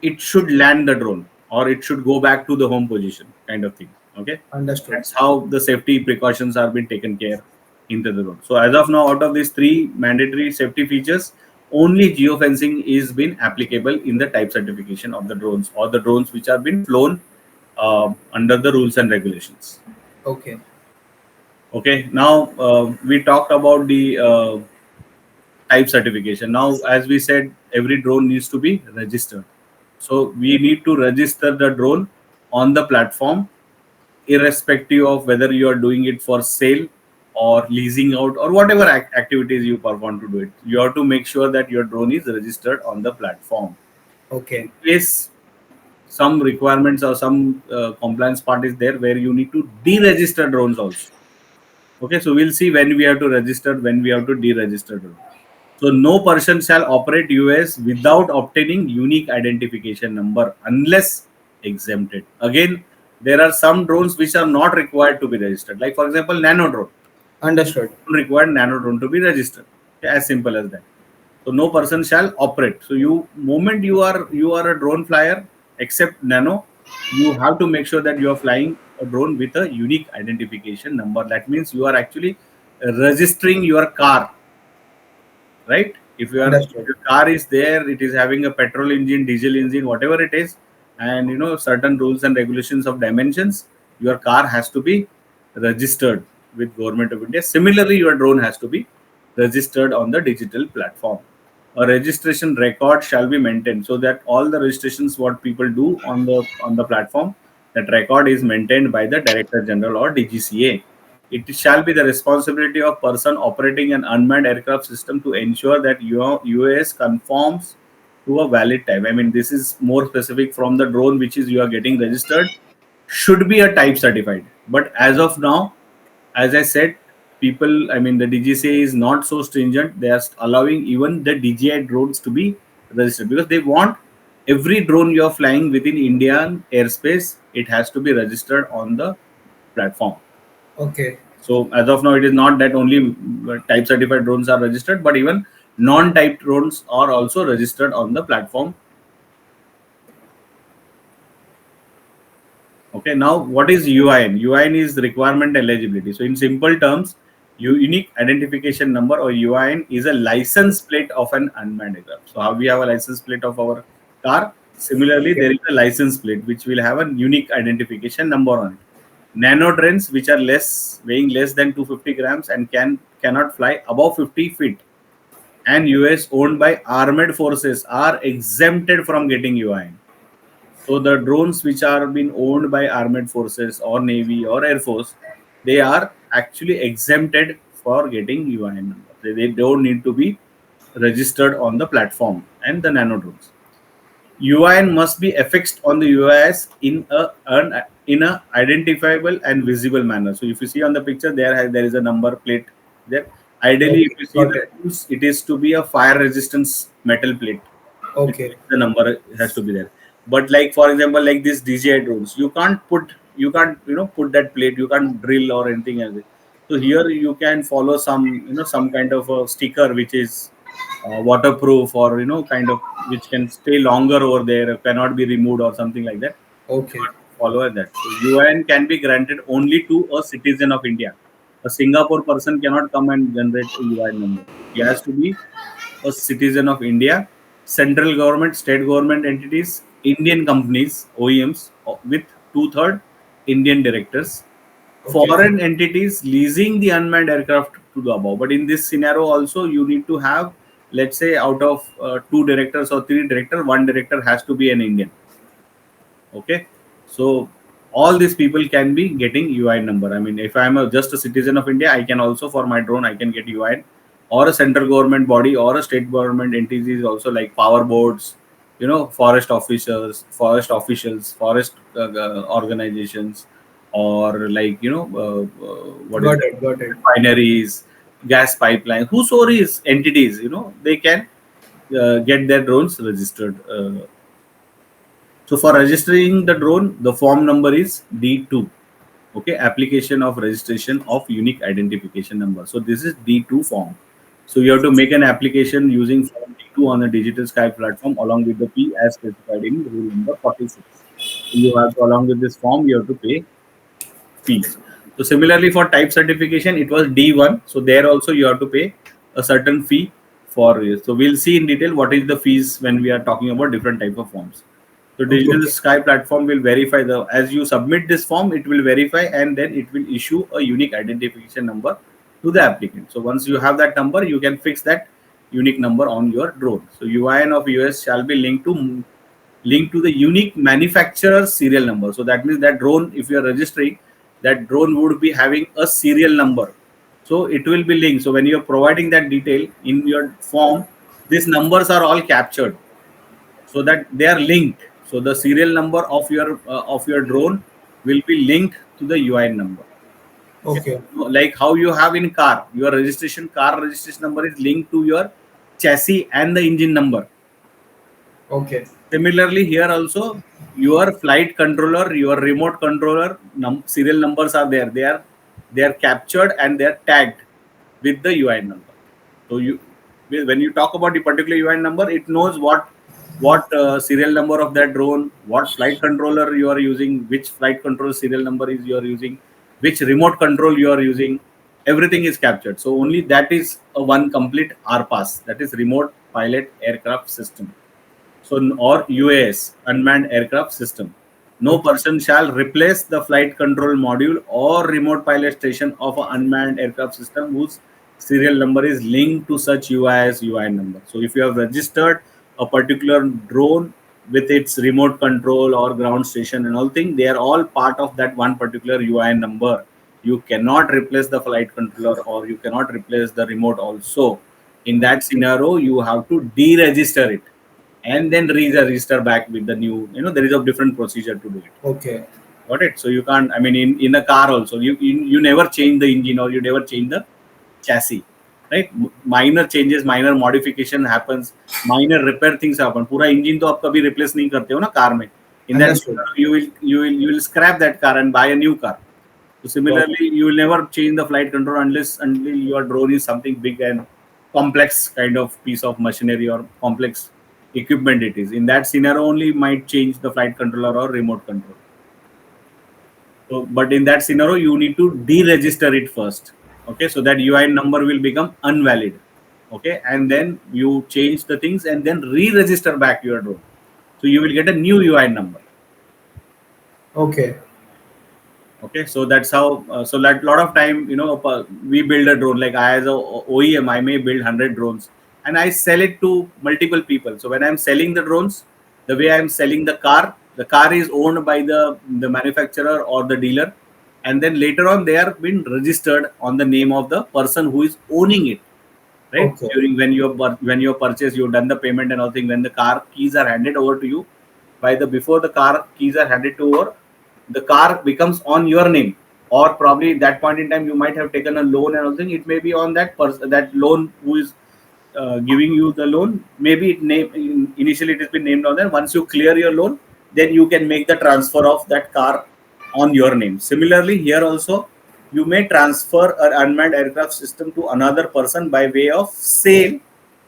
it should land the drone or it should go back to the home position, kind of thing. Okay, Understood. that's how the safety precautions are being taken care into the drone. So as of now, out of these three mandatory safety features, only geofencing is been applicable in the type certification of the drones or the drones which have been flown under the rules and regulations. Okay. Okay, now we talked about the type certification. Now, as we said, every drone needs to be registered. So we need to register the drone on the platform, irrespective of whether you are doing it for sale or leasing out or whatever activities you perform to do it. You have to make sure that your drone is registered on the platform. In Okay. case some requirements or some compliance part is there where you need to deregister drones also. Okay, so we'll see when we have to register, when we have to deregister drone. So no person shall operate US without obtaining unique identification number unless exempted. Again, there are some drones which are not required to be registered. Like for example, nano drone. Understood. Required nano drone to be registered. Okay, as simple as that. So no person shall operate. So moment you are a drone flyer, except nano, you have to make sure that you are flying a drone with a unique identification number. That means you are actually registering your car, right? If Understood. your car is there, it is having a petrol engine, diesel engine, whatever it is, and certain rules and regulations of dimensions, your car has to be registered with Government of India. Similarly, your drone has to be registered on the digital platform. A registration record shall be maintained, so that all the registrations what people do on the platform, that record is maintained by the Director General or DGCA. It shall be the responsibility of person operating an unmanned aircraft system to ensure that your UAS conforms to a valid type. I mean, this is more specific from the drone which is you are getting registered, should be a type certified. But as of now, as I said, people, I mean, the DGCA is not so stringent. They are allowing even the DJI drones to be registered because they want every drone you are flying within Indian airspace, it has to be registered on the platform. Okay. So as of now, it is not that only type certified drones are registered, but even non-type drones are also registered on the platform. Okay, now what is UIN? UIN is requirement eligibility. So in simple terms, unique identification number or UIN is a license plate of an unmanned aircraft. So how we have a license plate of our car, similarly Okay. there is a license plate which will have a unique identification number on it. Nano drones which are weighing less than 250 grams and cannot fly above 50 feet and US owned by armed forces are exempted from getting UIN. So the drones which are being owned by armed forces or navy or air force, they are actually exempted for getting UIN number. They don't need to be registered on the platform and the nano drones. UIN must be affixed on the UIS in a identifiable and visible manner. So if you see on the picture, there is a number plate there. Ideally, if Okay. you see Got the it. rules, it is to be a fire resistance metal plate in Okay. which the number has to be there. But like for example, like this DJI drones, you can't put that plate, you can't drill or anything else. So here you can follow some kind of a sticker which is waterproof or kind of which can stay longer over there, cannot be removed or something like that. Okay. Follow that. So UN can be granted only to a citizen of India. A Singapore person cannot come and generate a UN number. He has to be a citizen of India. Central government, state government entities, Indian companies, OEMs with two-third Indian directors, Okay. foreign entities leasing the unmanned aircraft to the above. But in this scenario, also you need to have, let's say, out of two directors or three directors, one director has to be an Indian. Okay, so all these people can be getting UIN number. I mean, if I'm just a citizen of India, I can also for my drone I can get UIN, or a central government body or a state government entities also like power boards, forest officers, forest organizations, or like what is Got that, it. Got it. refineries, gas pipeline, whosoever is entities, they can get their drones registered. So for registering the drone, the form number is D2. Okay, application of registration of unique identification number. So this is D2 form. So you have to make an application using form D2 on the digital Sky platform along with the fee as specified in rule number 46. So you have to, along with this form, you have to pay fees. So similarly for type certification, it was D1. So there also you have to pay a certain fee for it. So we'll see in detail what is the fees when we are talking about different type of forms. So Digital Okay. Sky platform will verify as you submit this form, it will verify and then it will issue a unique identification number to the applicant. So once you have that number, you can fix that unique number on your drone. So UIN of US shall be linked to the unique manufacturer serial number. So that means that drone, if you are registering, that drone would be having a serial number. So it will be linked. So when you are providing that detail in your form, these numbers are all captured so that they are linked. So the serial number of your drone will be linked to the UIN number. Okay. Okay. So like how you have in car, your car registration number is linked to your chassis and the engine number. Okay. Similarly, here also your flight controller, your remote controller serial numbers are there. They are captured and they are tagged with the UIN number. So when you talk about the particular UIN number, it knows what serial number of that drone, what flight controller you are using, which flight control serial number is you are using, which remote control you are using. Everything is captured. So only that is a one complete RPAS, that is remote pilot aircraft system. So or UAS, unmanned aircraft system. No Okay. person shall replace the flight control module or remote pilot station of an unmanned aircraft system whose serial number is linked to such UIS UIN number. So if you have registered a particular drone with its remote control or ground station and all things, they are all part of that one particular UIN number. You cannot replace the flight controller or you cannot replace the remote also. In that scenario, you have to deregister it and then register back with the new, there is a different procedure to do it. Okay. Got it? So you can't, I mean, in a car also, you never change the engine or you never change the chassis, right? Minor changes, minor modification happens, minor repair things happen. पूरा engine तो आप कभी replace नहीं करते हो ना car में. In that Understood. scenario, you will scrap that car and buy a new car. So Got similarly, you will never change the flight control unless until your drone is something big and complex kind of piece of machinery or complex equipment it is. In that scenario, only might change the flight controller or remote control. So, but in that scenario, you need to deregister it first. Okay, so that UI number will become invalid. Okay, and then you change the things and then re-register back your drone. So you will get a new UI number. Okay. Okay, so that's how. So that lot of time, we build a drone. Like I, as a OEM, I may build 100 drones, and I sell it to multiple people. So when I'm selling the drones, the way I'm selling the car is owned by the manufacturer or the dealer, and then later on they are been registered on the name of the person who is owning it. Right, Okay. during when you purchase, you've done the payment and all thing. When the car keys are handed over to you, by the before the car keys are handed to over, the car becomes on your name, or probably at that point in time you might have taken a loan and all thing. It may be on that person, that loan who is giving you the loan. Maybe initially it has been named on there. Once you clear your loan, then you can make the transfer of that car on your name. Similarly, here also you may transfer an unmanned aircraft system to another person by way of sale,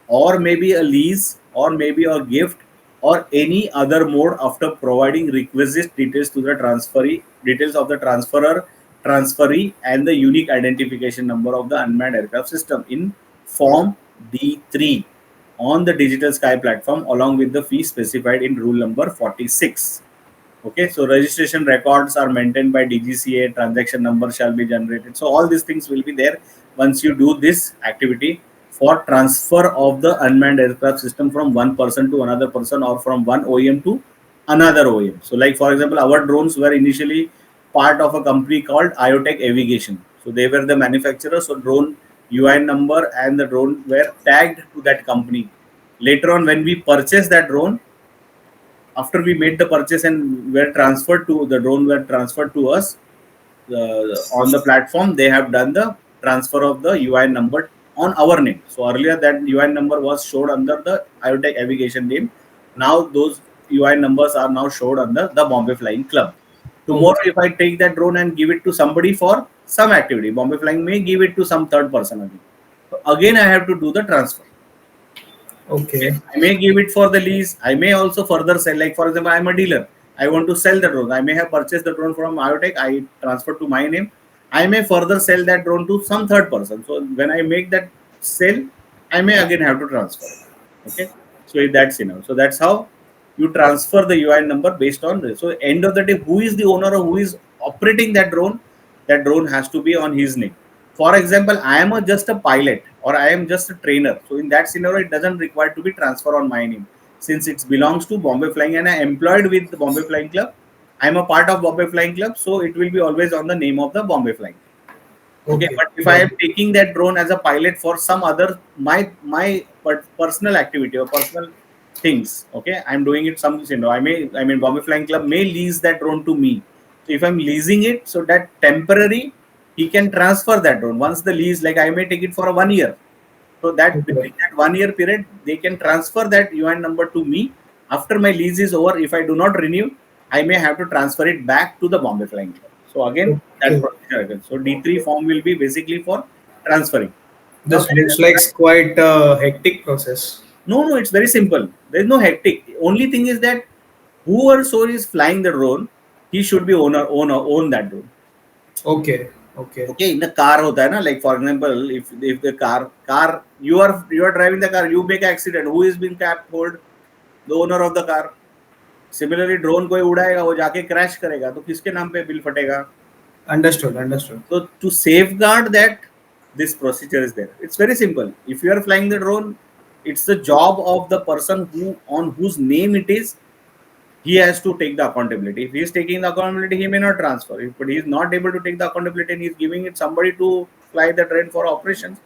or maybe a lease, or maybe a gift, or any other mode after providing requisite details to the transferee, details of the transferee, and the unique identification number of the unmanned aircraft system in Form D3 on the Digital Sky platform, along with the fee specified in rule number 46. Okay, so registration records are maintained by DGCA, transaction number shall be generated. So all these things will be there once you do this activity for transfer of the unmanned aircraft system from one person to another person, or from one OEM to another OEM. So like for example, our drones were initially part of a company called Iotech Aviation. So they were the manufacturer. So drone UI number and the drone were tagged to that company. Later on, when we purchased that drone, after we made the purchase and were transferred to the drone were transferred to us on the platform, they have done the transfer of the UI number on our name. So earlier that UI number was showed under the Iotech Aviation name. Now those UI numbers are now showed under the Bombay Flying Club. Tomorrow, Okay. if I take that drone and give it to somebody for some activity, Bombay Flying may give it to some third person again. So again, I have to do the transfer. Okay. Okay. I may give it for the lease. I may also further sell. Like for example, I'm a dealer. I want to sell the drone. I may have purchased the drone from Iotech. I transfer to my name. I may further sell that drone to some third person. So when I make that sale, I may again have to transfer. Okay. So that's enough. So that's how you transfer the UI number based on this. So end of the day, who is the owner or who is operating that drone? That drone has to be on his name. For example, I am just a pilot or I am just a trainer. So in that scenario, it doesn't require to be transferred on my name, since it belongs to Bombay Flying and I am employed with the Bombay Flying Club. I am a part of Bombay Flying Club, so it will be always on the name of the Bombay Flying Club. Okay, Okay. but if I Got am it. taking that drone as a pilot for some other my personal activity or personal things, okay, I'm doing it some, I mean Bombay Flying Club may lease that drone to me. So if I'm leasing it, so that temporary he can transfer that drone once the lease, like I may take it for a 1 year. So that Okay. during that 1 year period, they can transfer that UN number to me. After my lease is over, if I do not renew, I may have to transfer it back to the Bombay Flying Club. So again, that Okay. procedure again. So D3 form will be basically for transferring. Now This looks like quite a hectic process. no, it's very simple. There is no hectic. Only thing is that whoever so is flying the drone, he should be own that drone. Okay. Okay. Okay, in the car hota hai na, like for example, if the car you are driving the car, you make accident, who is being cap hold? The owner of the car. Similarly, drone कोई उड़ाएगा, वो जाके crash करेगा, तो किसके नाम पे bill फटेगा? Understood. Understood. So to safeguard that, this procedure is there. It's very simple. If you are flying the drone, it's the job of the person who on whose name it is. He has to take the accountability. If he is taking the accountability, he may not transfer. But he is not able to take the accountability and he is giving it somebody to fly the train for operations,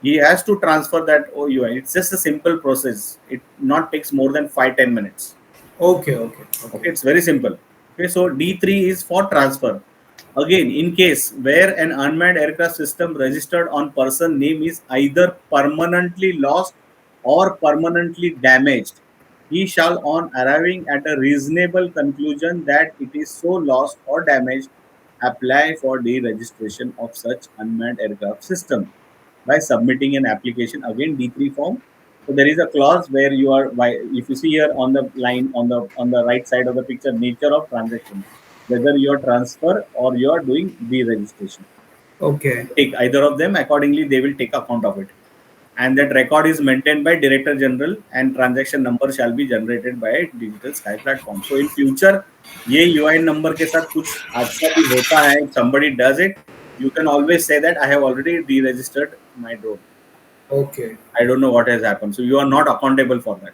he has to transfer that OUI. It's just a simple process. It not takes more than 5-10 minutes. Okay. Okay. Okay, Okay. it's very simple. Okay, so D3 is for transfer. Again, in case where an unmanned aircraft system registered on person name is either permanently lost or permanently damaged, he shall, on arriving at a reasonable conclusion that it is so lost or damaged, apply for deregistration of such unmanned aircraft system by submitting an application, again D3 form. So there is a clause where you are, if you see here on the line on the right side of the picture, nature of transaction, whether you are transfer or you are doing deregistration. Okay. Take either of them, accordingly they will take account of it, and that record is maintained by director general, and transaction number shall be generated by a digital sky platform. So in future ये UIN number के साथ कुछ हादसा भी होता है, if somebody does it, you can always say that I have already deregistered my drone. Okay. I don't know what has happened, so you are not accountable for that.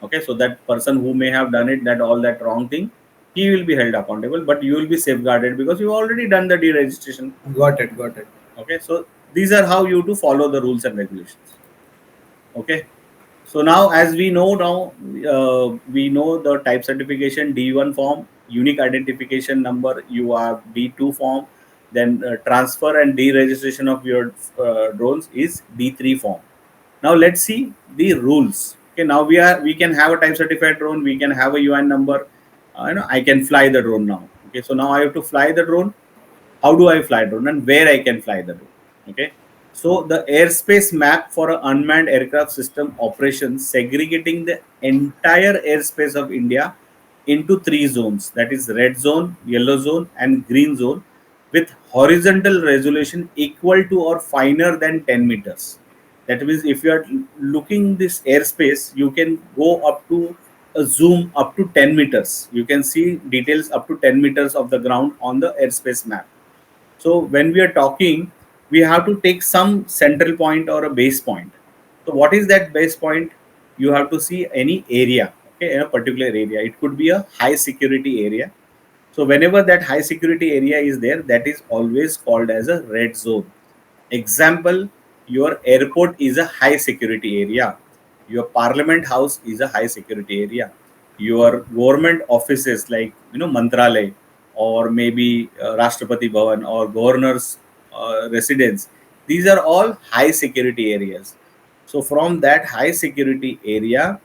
Okay, so that person who may have done it, that all that wrong thing, he will be held accountable, but you will be safeguarded because you already done the deregistration. Got it. Got it. Okay, so these are how you to follow the rules and regulations. Okay, so now as we know the type certification D1 form, unique identification number, you have D2 form, then transfer and deregistration of your drones is D3 form. Now let's see the rules. Okay, now we can have a type certified drone, we can have a UN number. I can fly the drone now. Okay, so now I have to fly the drone. How do I fly drone and where I can fly the drone? Okay, so the airspace map for an unmanned aircraft system operations segregating the entire airspace of India into three zones, that is red zone, yellow zone, and green zone, with horizontal resolution equal to or finer than 10 meters. That means if you are looking this airspace, you can go up to a zoom up to 10 meters. You can see details up to 10 meters of the ground on the airspace map. So when we are talking, we have to take some central point or a base point. So what is that base point? You have to see any area, okay, in a particular area. It could be a high security area. So whenever that high security area is there, that is always called as a red zone. Example, your airport is a high security area. Your parliament house is a high security area. Your government offices like Mantralay or maybe Rashtrapati Bhavan or governor's residence, these are all high security areas. So from that high security area,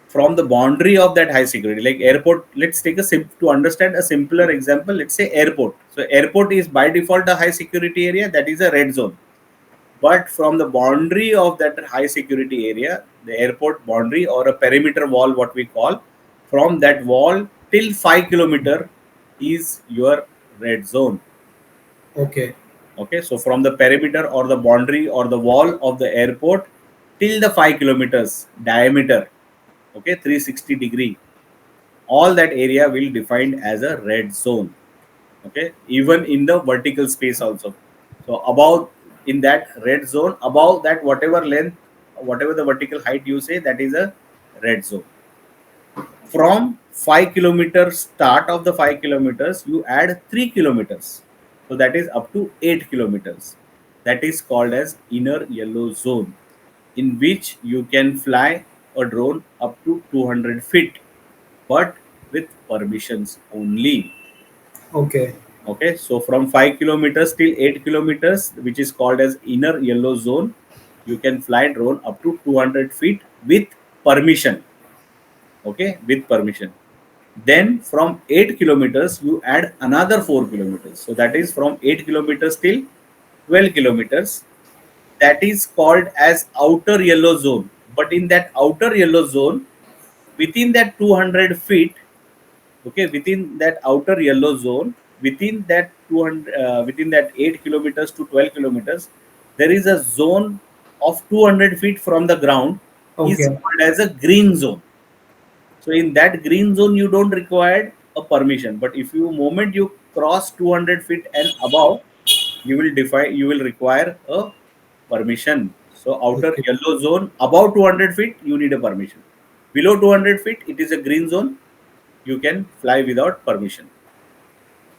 from the boundary of that high security, like airport, let's take to understand a simpler example. Let's say airport. So airport is by default a high security area, that is a red zone. But from the boundary of that high security area, the airport boundary or a perimeter wall, what we call, from that wall till 5 kilometer is your red zone. Okay. Okay, so from the perimeter or the boundary or the wall of the airport till the 5 kilometers diameter, okay, 360 degree, all that area will defined as a red zone. Okay, even in the vertical space also. So above, in that red zone, above that, whatever length, whatever the vertical height you say, that is a red zone. From 5 kilometers start of the 5 kilometers, you add 3 kilometers, so that is up to 8 kilometers. That is called as inner yellow zone, in which you can fly a drone up to 200 feet, but with permissions only. Okay. Okay, so from 5 kilometers till 8 kilometers, which is called as inner yellow zone, you can fly drone up to 200 feet with permission. Okay, with permission. Then from 8 kilometers, you add another 4 kilometers. So that is from 8 kilometers till 12 kilometers. That is called as outer yellow zone. But in that outer yellow zone, within that 200 feet, okay, within that outer yellow zone, within that 200, within that 8 kilometers to 12 kilometers, there is a zone of 200 feet from the ground, is Okay. called as a green zone. So in that green zone you don't require a permission, but if you moment you cross 200 feet and above, you will require a permission. So outer Okay. yellow zone above 200 feet you need a permission. Below 200 feet it is a green zone, you can fly without permission.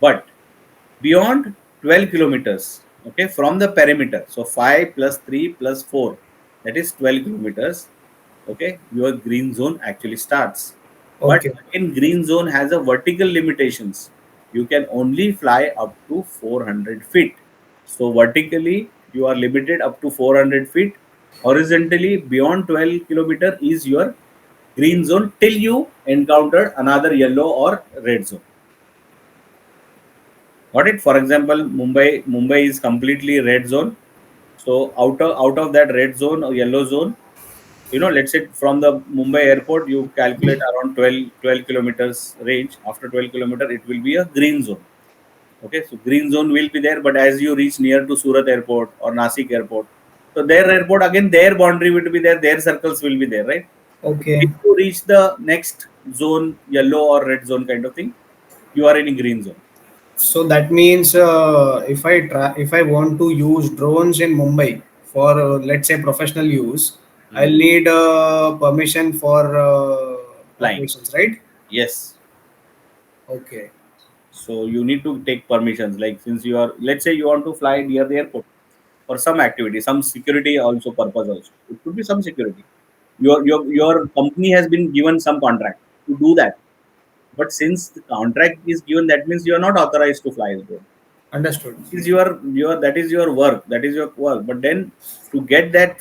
But beyond 12 kilometers, okay, from the perimeter, so 5 plus 3 plus 4, that is 12 kilometers, okay, your green zone actually starts. But Okay. again, green zone has a vertical limitations. You can only fly up to 400 feet. So vertically you are limited up to 400 feet. Horizontally beyond 12 kilometer is your green zone till you encounter another yellow or red zone. Got it? For example, Mumbai is completely red zone. So out of that red zone or yellow zone, let's say from the Mumbai airport, you calculate around 12 kilometers range. After 12 kilometer, it will be a green zone. Okay, so green zone will be there, but as you reach near to Surat airport or Nasik airport, so their airport again, their boundary will be there, their circles will be there, right? Okay. If you reach the next zone, yellow or red zone kind of thing, you are in a green zone. So that means if I want to use drones in Mumbai for let's say professional use, I'll Hmm. need permission for Flying. operations, right? Yes. Okay. So you need to take permissions. Like since you are, let's say you want to fly near the airport for some activity, some security also purpose also. It could be some security. Your company has been given some contract to do that. But since the contract is given, that means you are not authorized to fly the drone. Understood. Is your that is your work. That is your work. But then to get that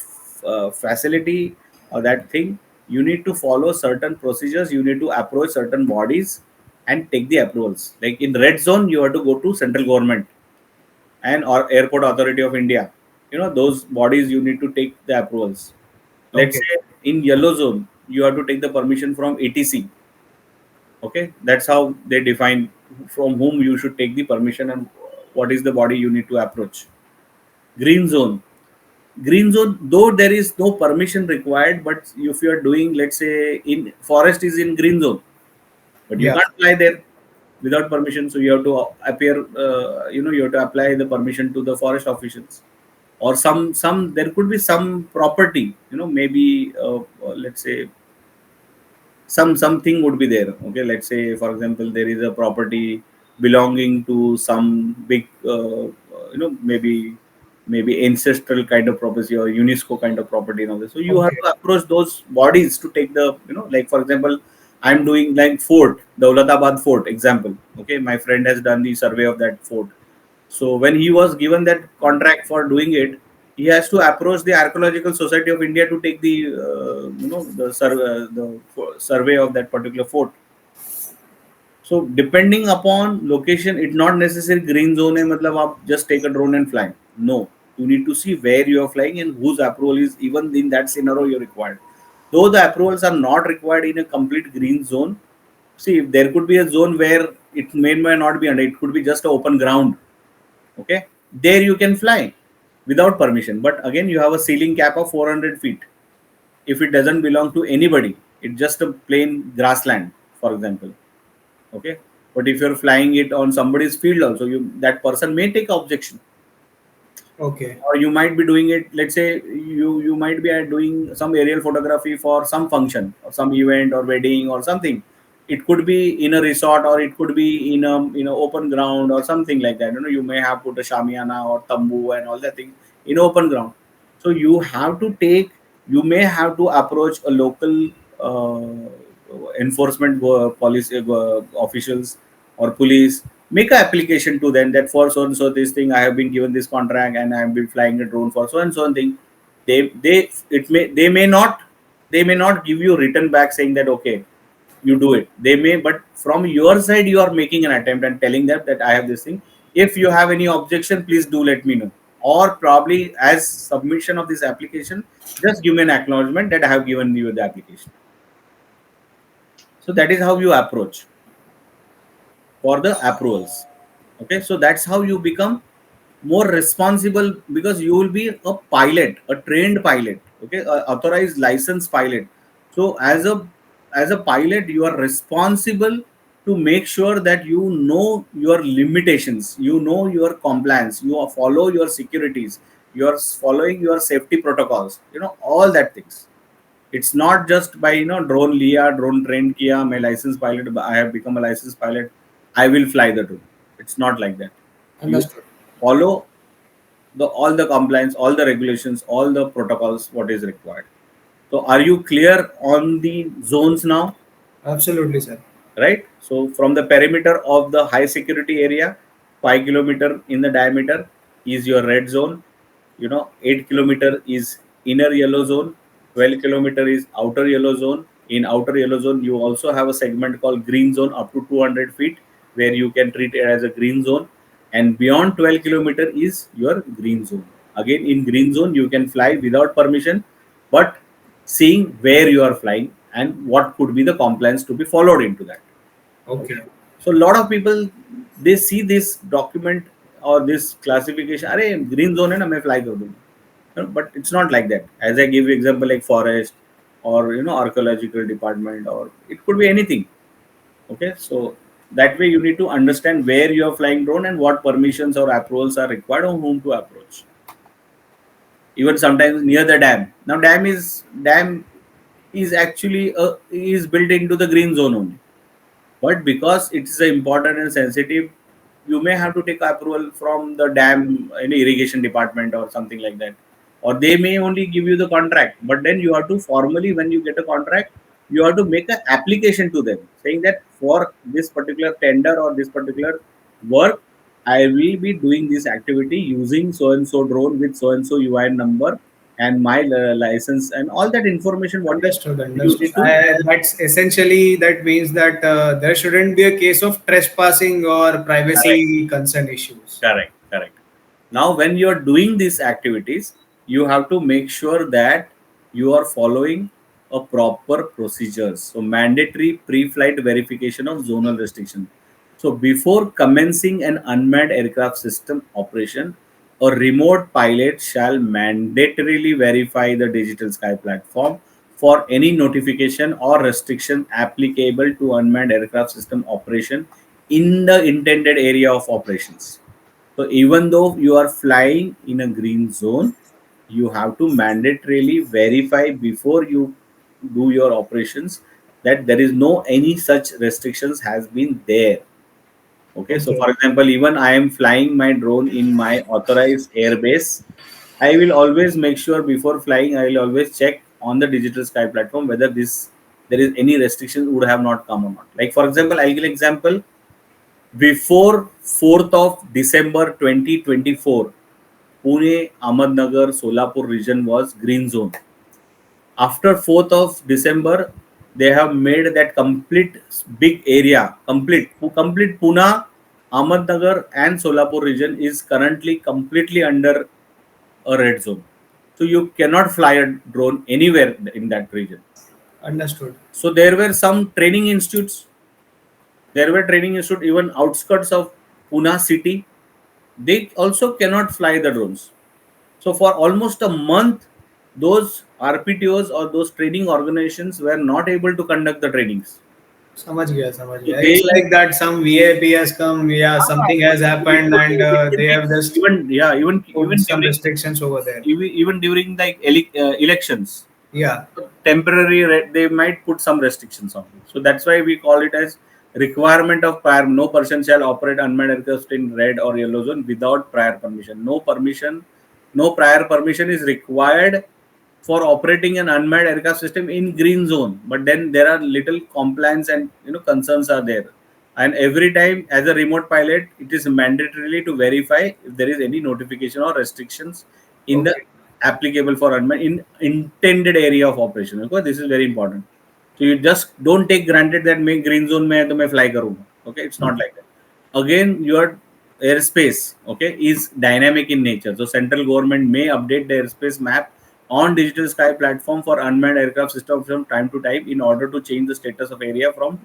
facility or that thing, you need to follow certain procedures. You need to approach certain bodies and take the approvals. Like in red zone, you have to go to central government and or airport authority of India. Those bodies you need to take the approvals. Let's Okay. say in yellow zone, you have to take the permission from ATC. Okay, that's how they define from whom you should take the permission and what is the body you need to approach. Green zone. Green zone, though there is no permission required, but if you are doing, let's say, in forest is in green zone, but you Yeah. can't fly there without permission. So you have to appear, you have to apply the permission to the forest officials, or some there could be some property, maybe let's say something would be there. Okay, let's say for example there is a property belonging to some big maybe ancestral kind of property or UNESCO kind of property and all this. So you have Okay. to approach those bodies to take the, like for example, I'm doing like fort, Daulatabad fort example. Okay, my friend has done the survey of that fort. So when he was given that contract for doing it, he has to approach the Archaeological Society of India to take the survey of that particular fort. So depending upon location, it's not necessary green zone है मतलब आप just take a drone and fly. No, you need to see where you are flying and whose approval is even in that scenario you required. Though the approvals are not required in a complete green zone, see if there could be a zone where it may not be under, it could be just an open ground. Okay, there you can fly without permission. But again, you have a ceiling cap of 400 feet. If it doesn't belong to anybody, it's just a plain grassland, for example. Okay, but if you're flying it on somebody's field also, that person may take objection. Okay. Or you might be doing it, let's say you might be doing some aerial photography for some function or some event or wedding or something. It could be in a resort or it could be in a open ground or something like that. You may have put a shamiana or tambu and all that thing in open ground. So you may have to approach a local enforcement policy officials or police, make a application to them that for so and so this thing I have been given this contract and I have been flying a drone for so and so thing. They may not give you written back saying that okay, you do it. They may, but from your side you are making an attempt and telling them that I have this thing. If you have any objection, please do let me know. Or probably as submission of this application, just give me an acknowledgement that I have given you the application. So that is how you approach for the approvals. Okay, so that's how you become more responsible because you will be a pilot, a trained pilot. Okay, a authorized licensed pilot. So as a pilot, you are responsible to make sure that you know your limitations, you know your compliance, follow your securities, you are following your safety protocols, all that things. It's not just by drone liya, drone trained kiya, my licensed pilot, I have become a licensed pilot, I will fly the drone. It's not like that. You Understood. follow the all the compliance, all the regulations, all the protocols what is required. So are you clear on the zones now? Absolutely, sir. Right? So from the perimeter of the high security area, 5 kilometer in the diameter is your red zone. 8 kilometer is inner yellow zone. 12 kilometer is outer yellow zone. In outer yellow zone, you also have a segment called green zone up to 200 feet, where you can treat it as a green zone. and beyond 12 km is your green zone. Again, in green zone, you can fly without permission, but seeing where you are flying and what could be the compliance to be followed into that. Okay. Okay. So a lot of people, they see this document or this classification, अरे green zone है ना मैं fly कर दूँगा. But it's not like that. As I give you example like forest or archaeological department, or it could be anything. Okay, so that way you need to understand where you are flying drone and what permissions or approvals are required or whom to approach. Even sometimes near the dam. Now dam is actually is built into the green zone only, but because it is important and sensitive, you may have to take approval from the dam irrigation department or something like that, or they may only give you the contract, but then you have to formally, when you get a contract, you have to make an application to them saying that for this particular tender or this particular work, I will be doing this activity using so and so drone with so and so UIN number and my license and all that information what Understood. you Understood. need to. That's essentially that means that there shouldn't be a case of trespassing or Correct. privacy concern issues. Correct, correct. Now, when you are doing these activities, you have to make sure that you are following a proper procedures. So, mandatory pre-flight verification of zonal restriction. So, before commencing an unmanned aircraft system operation, a remote pilot shall mandatorily verify the digital sky platform for any notification or restriction applicable to unmanned aircraft system operation in the intended area of operations. So even though you are flying in a green zone, you have to mandatorily verify before you do your operations that there is no any such restrictions has been there. Okay, so Okay. for example, even I am flying my drone in my authorized airbase, I will always make sure before flying, I will always check on the digital sky platform whether this there is any restrictions would have not come or not. Like for example, I'll give an example. Before 4th of December 2024, Pune, Ahmednagar, Solapur region was green zone. After 4th of December, they have made that complete big area, complete Pune, Ahmednagar and Solapur region is currently completely under a red zone. So you cannot fly a drone anywhere in that region. Understood. So there were some training institutes. There were training institutes even outskirts of Pune city. They also cannot fly the drones. So for almost a month, those RPTOs or those training organizations were not able to conduct the trainings. समझ गया समझ So गया. they It's like that some VIP has come, yeah, something has happened, and they have just even yeah even put even some during restrictions over there. even during like elections, Yeah. temporary they might put some restrictions on it. So that's why we call it as requirement of prior. No person shall operate unmanned aircraft in red or yellow zone without prior permission. No permission, no prior permission is required for operating an unmanned aircraft system in green zone. But then there are little compliance and concerns are there. And every time as a remote pilot, it is mandatorily to verify if there is any notification or restrictions in the Okay. applicable for unmanned in intended area of operation. Okay, this is very important. So you just don't take granted that मैं green zone में है तो मैं fly करूँगा. Okay, it's not like that. Again, your airspace, okay, is dynamic in nature. So central government may update the airspace map on digital sky platform for unmanned aircraft system from time to time in order to change the status of area from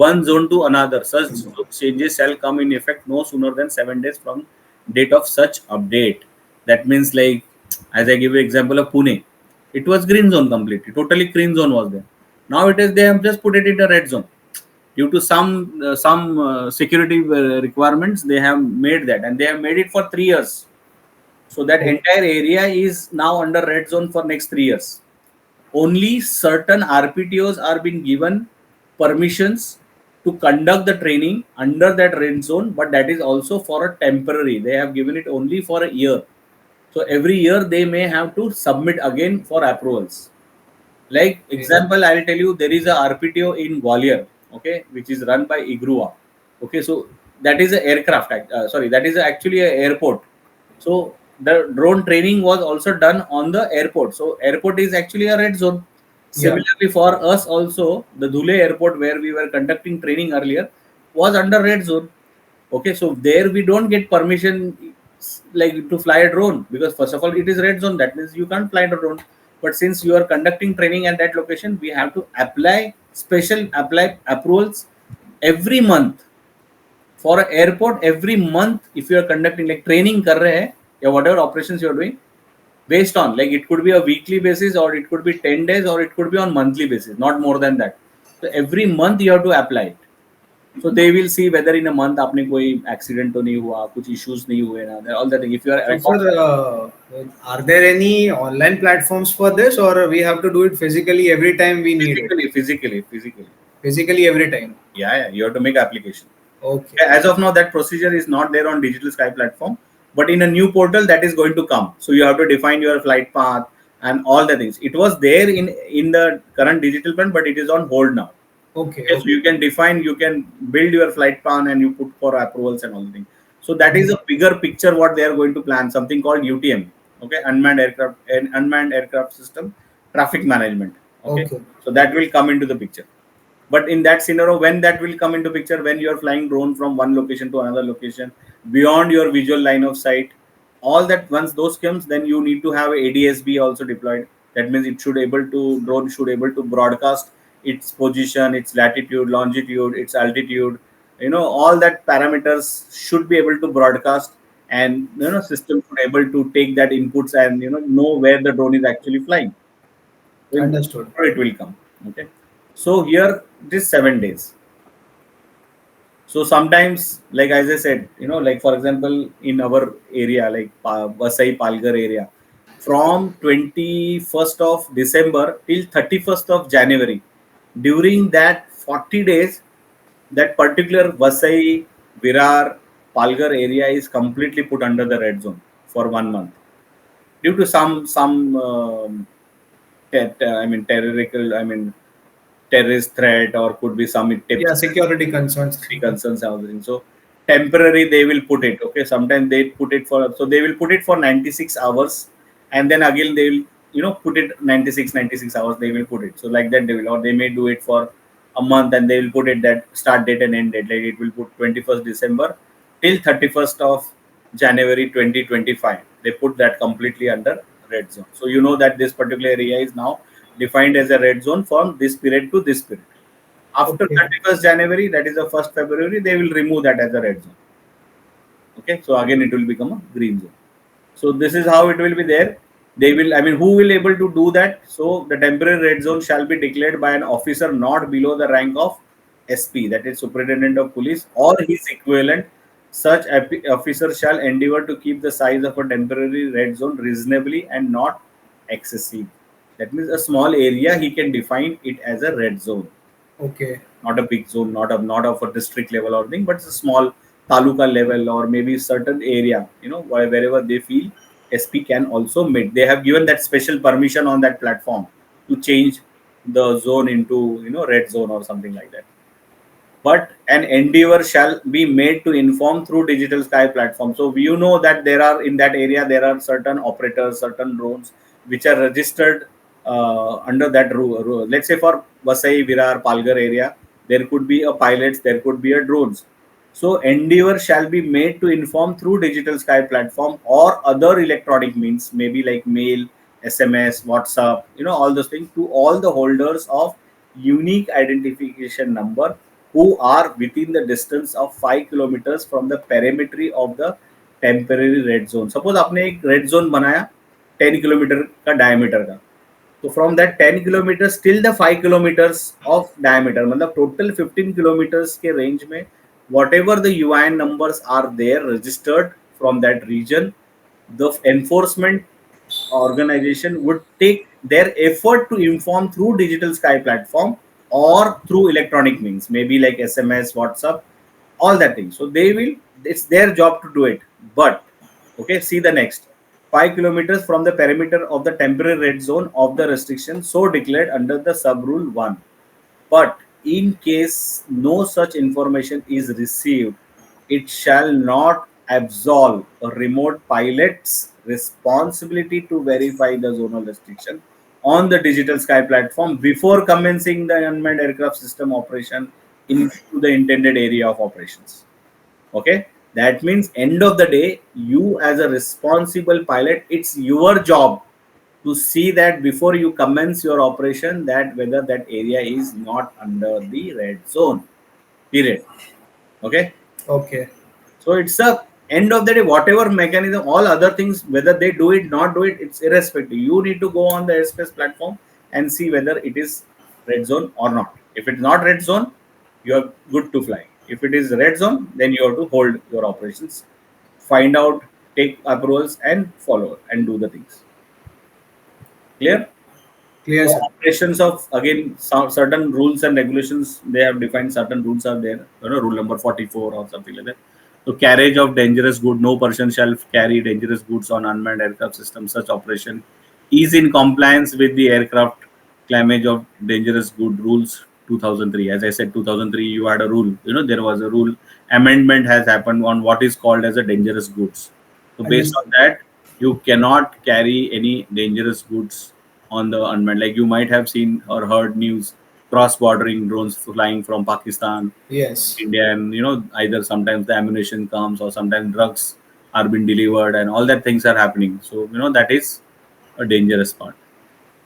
one zone to another. Such changes shall come in effect no sooner than 7 days from date of such update. That means like, as I give you example of Pune, it was green zone completely, totally green zone was there. Now it is they have just put it in a red zone due to some security requirements. They have made that, and they have made it for 3 years. So that Oh, entire area is now under red zone for next 3 years. Only certain RPTOs are being given permissions to conduct the training under that red zone, but that is also for a temporary. They have given it only for a year. So every year they may have to submit again for approvals. Like okay. example, I'll tell you there is a RPTO in Gwalior, okay, which is run by IGRUA. Okay, so that is a aircraft. Sorry, that is actually a airport. So the drone training was also done on the airport. So airport is actually a red zone. Yeah. Similarly, for us also, the Dhule airport where we were conducting training earlier was under red zone. Okay, so there we don't get permission like to fly a drone, because first of all it is red zone, that means you can't fly a drone. But since you are conducting training at that location, we have to apply approvals every month for an airport. Every month, if you are conducting like training kar rahe hai, या whatever operations you are doing, based on like it could be a weekly basis, or it could be 10 days, or it could be on monthly basis, not more than that. So every month you have to apply it. So they will see whether in a month आपने कोई accident तो नहीं हुआ, कुछ issues नहीं हुए ना, all that thing. If you are So, record, sir, are there any online platforms for this, or we have to do it physically every time we need it? physically. Physically every time. Yeah, you have to make application. Okay. As of now, that procedure is not there on Digital Sky platform, but in a new portal that is going to come. So you have to define your flight path and all the things. It was there in the current digital plan, but it is on hold now. Okay. So you can define, you can build your flight plan, and you put for approvals and all the things. So that is a bigger picture what they are going to plan, something called UTM, okay, unmanned aircraft system traffic management. Okay. Okay. So that will come into the picture. But in that scenario, when that will come into picture, when you are flying drone from one location to another location beyond your visual line of sight, all that, once those comes, then you need to have ADSB also deployed. That means drone should able to broadcast its position, its latitude, longitude, its altitude, all that parameters should be able to broadcast. And system should able to take that inputs and know where the drone is actually flying. Then Understood. it will come. Okay. So here it is 7 days. So sometimes, like as I said, like for example, in our area, like Vasai Palghar area, from 21st of December till 31st of January, during that 40 days, that particular Vasai, Virar, Palghar area is completely put under the red zone for 1 month due to some terrorist threat, or could be some tips, Yeah, security concerns. concerns and everything. So temporary they will put it. Okay, sometimes they put it they will put it for 96 hours, and then again they will put it 96 hours they will put it. So like that they will, or they may do it for a month, and they will put it that start date and end date. Like it will put 21st December till 31st of January 2025. They put that completely under red zone. So that this particular area is now defined as a red zone from this period to this period. After Okay. 31st January, that is the 1st February, they will remove that as a red zone. Okay, so again it will become a green zone. So this is how it will be there. They will, who will able to do that? So the temporary red zone shall be declared by an officer not below the rank of SP, that is Superintendent of Police, or his equivalent. Such officer shall endeavor to keep the size of a temporary red zone reasonably and not excessive. That means a small area, he can define it as a red zone. Okay. Not a big zone, not of a district level or thing, but it's a small taluka level, or maybe certain area, wherever they feel SP can also meet. They have given that special permission on that platform to change the zone into red zone or something like that. But an endeavor shall be made to inform through Digital Sky platform. So that there are in that area, there are certain operators, certain drones which are registered under that rule. Let's say for Vasai, Virar, Palghar area, there could be a pilots, there could be a drones. So endeavor shall be made to inform through Digital Sky platform or other electronic means, maybe like mail, SMS, WhatsApp, all those things, to all the holders of unique identification number who are within the distance of 5 kilometers from the perimetry of the temporary red zone. Suppose आपने एक red zone बनाया 10 kilometre का diameter का, तो from that 10 kilometers till the 5 kilometers of diameter, मतलब total 15 kilometers के range में whatever the UIN numbers are there registered from that region, the enforcement organization would take their effort to inform through Digital Sky platform or through electronic means, maybe like SMS, WhatsApp, all that thing. So they will, it's their job to do it. But okay, see the next. 5 kilometers from the perimeter of the temporary red zone of the restriction so declared under the sub rule 1. But in case no such information is received, it shall not absolve a remote pilot's responsibility to verify the zonal restriction on the Digital Sky platform before commencing the unmanned aircraft system operation into the intended area of operations. Okay, that means end of the day, you as a responsible pilot, it's your job to see that before you commence your operation, that whether that area is not under the red zone. Period. Okay. Okay. So it's a end of the day, whatever mechanism, all other things, whether they do it, not do it, it's irrespective. You need to go on the airspace platform and see whether it is red zone or not. If it's not red zone, you are good to fly. If it is red zone, then you have to hold your operations, find out, take approvals, and follow and do the things. Clear? Clear, So sir. operations of, again, some certain rules and regulations, they have defined certain rules are there. Rule number 44 or something like that. So carriage of dangerous good, no person shall carry dangerous goods on unmanned aircraft system. Such operation is in compliance with the aircraft claimage of dangerous good rules 2003. As I said, 2003 you had a rule. There was a rule amendment has happened on what is called as a dangerous goods. So based Understood. on that, you cannot carry any dangerous goods on the unmanned. Like you might have seen or heard news, cross-bordering drones flying from Pakistan, Yes. India, and either sometimes the ammunition comes or sometimes drugs are being delivered, and all that things are happening. So that is a dangerous part.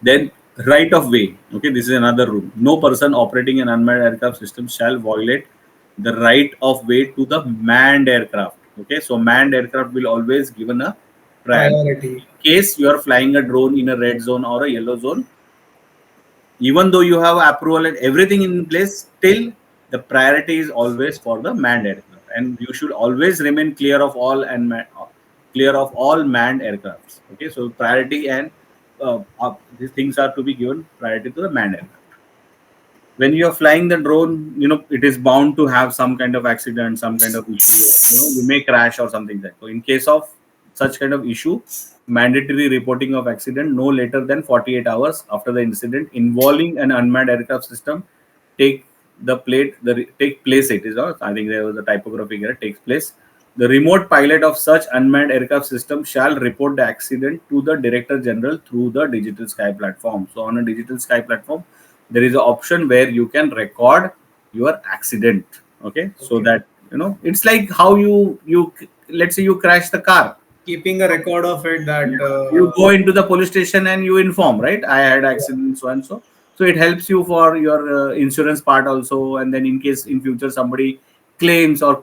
Then right of way. Okay, this is another rule. No person operating an unmanned aircraft system shall violate the right of way to the manned aircraft. Okay, so manned aircraft will always given a priority. Priority. In case you are flying a drone in a red zone or a yellow zone, even though you have approval and everything in place, still the priority is always for the manned aircraft, and you should always remain clear of all clear of all manned aircrafts. Okay, so priority and these things are to be given priority to the manned aircraft. When you are flying the drone, it is bound to have some kind of accident, some kind of issue, you may crash or something like that. So in case of such kind of issue, mandatory reporting of accident no later than 48 hours after the incident involving an unmanned aircraft system take take place. It is I think there was a typographic error. Takes place, the remote pilot of such unmanned aircraft system shall report the accident to the director general through the digital sky platform. So on a digital sky platform, there is an option where you can record your accident. Okay, so Okay. that it's like how you let's say you crash the car. Keeping a record of it Yeah. that. You go into the police station and you inform, right? I had Yeah. accident so and so. So it helps you for your insurance part also. And then in case in future somebody claims or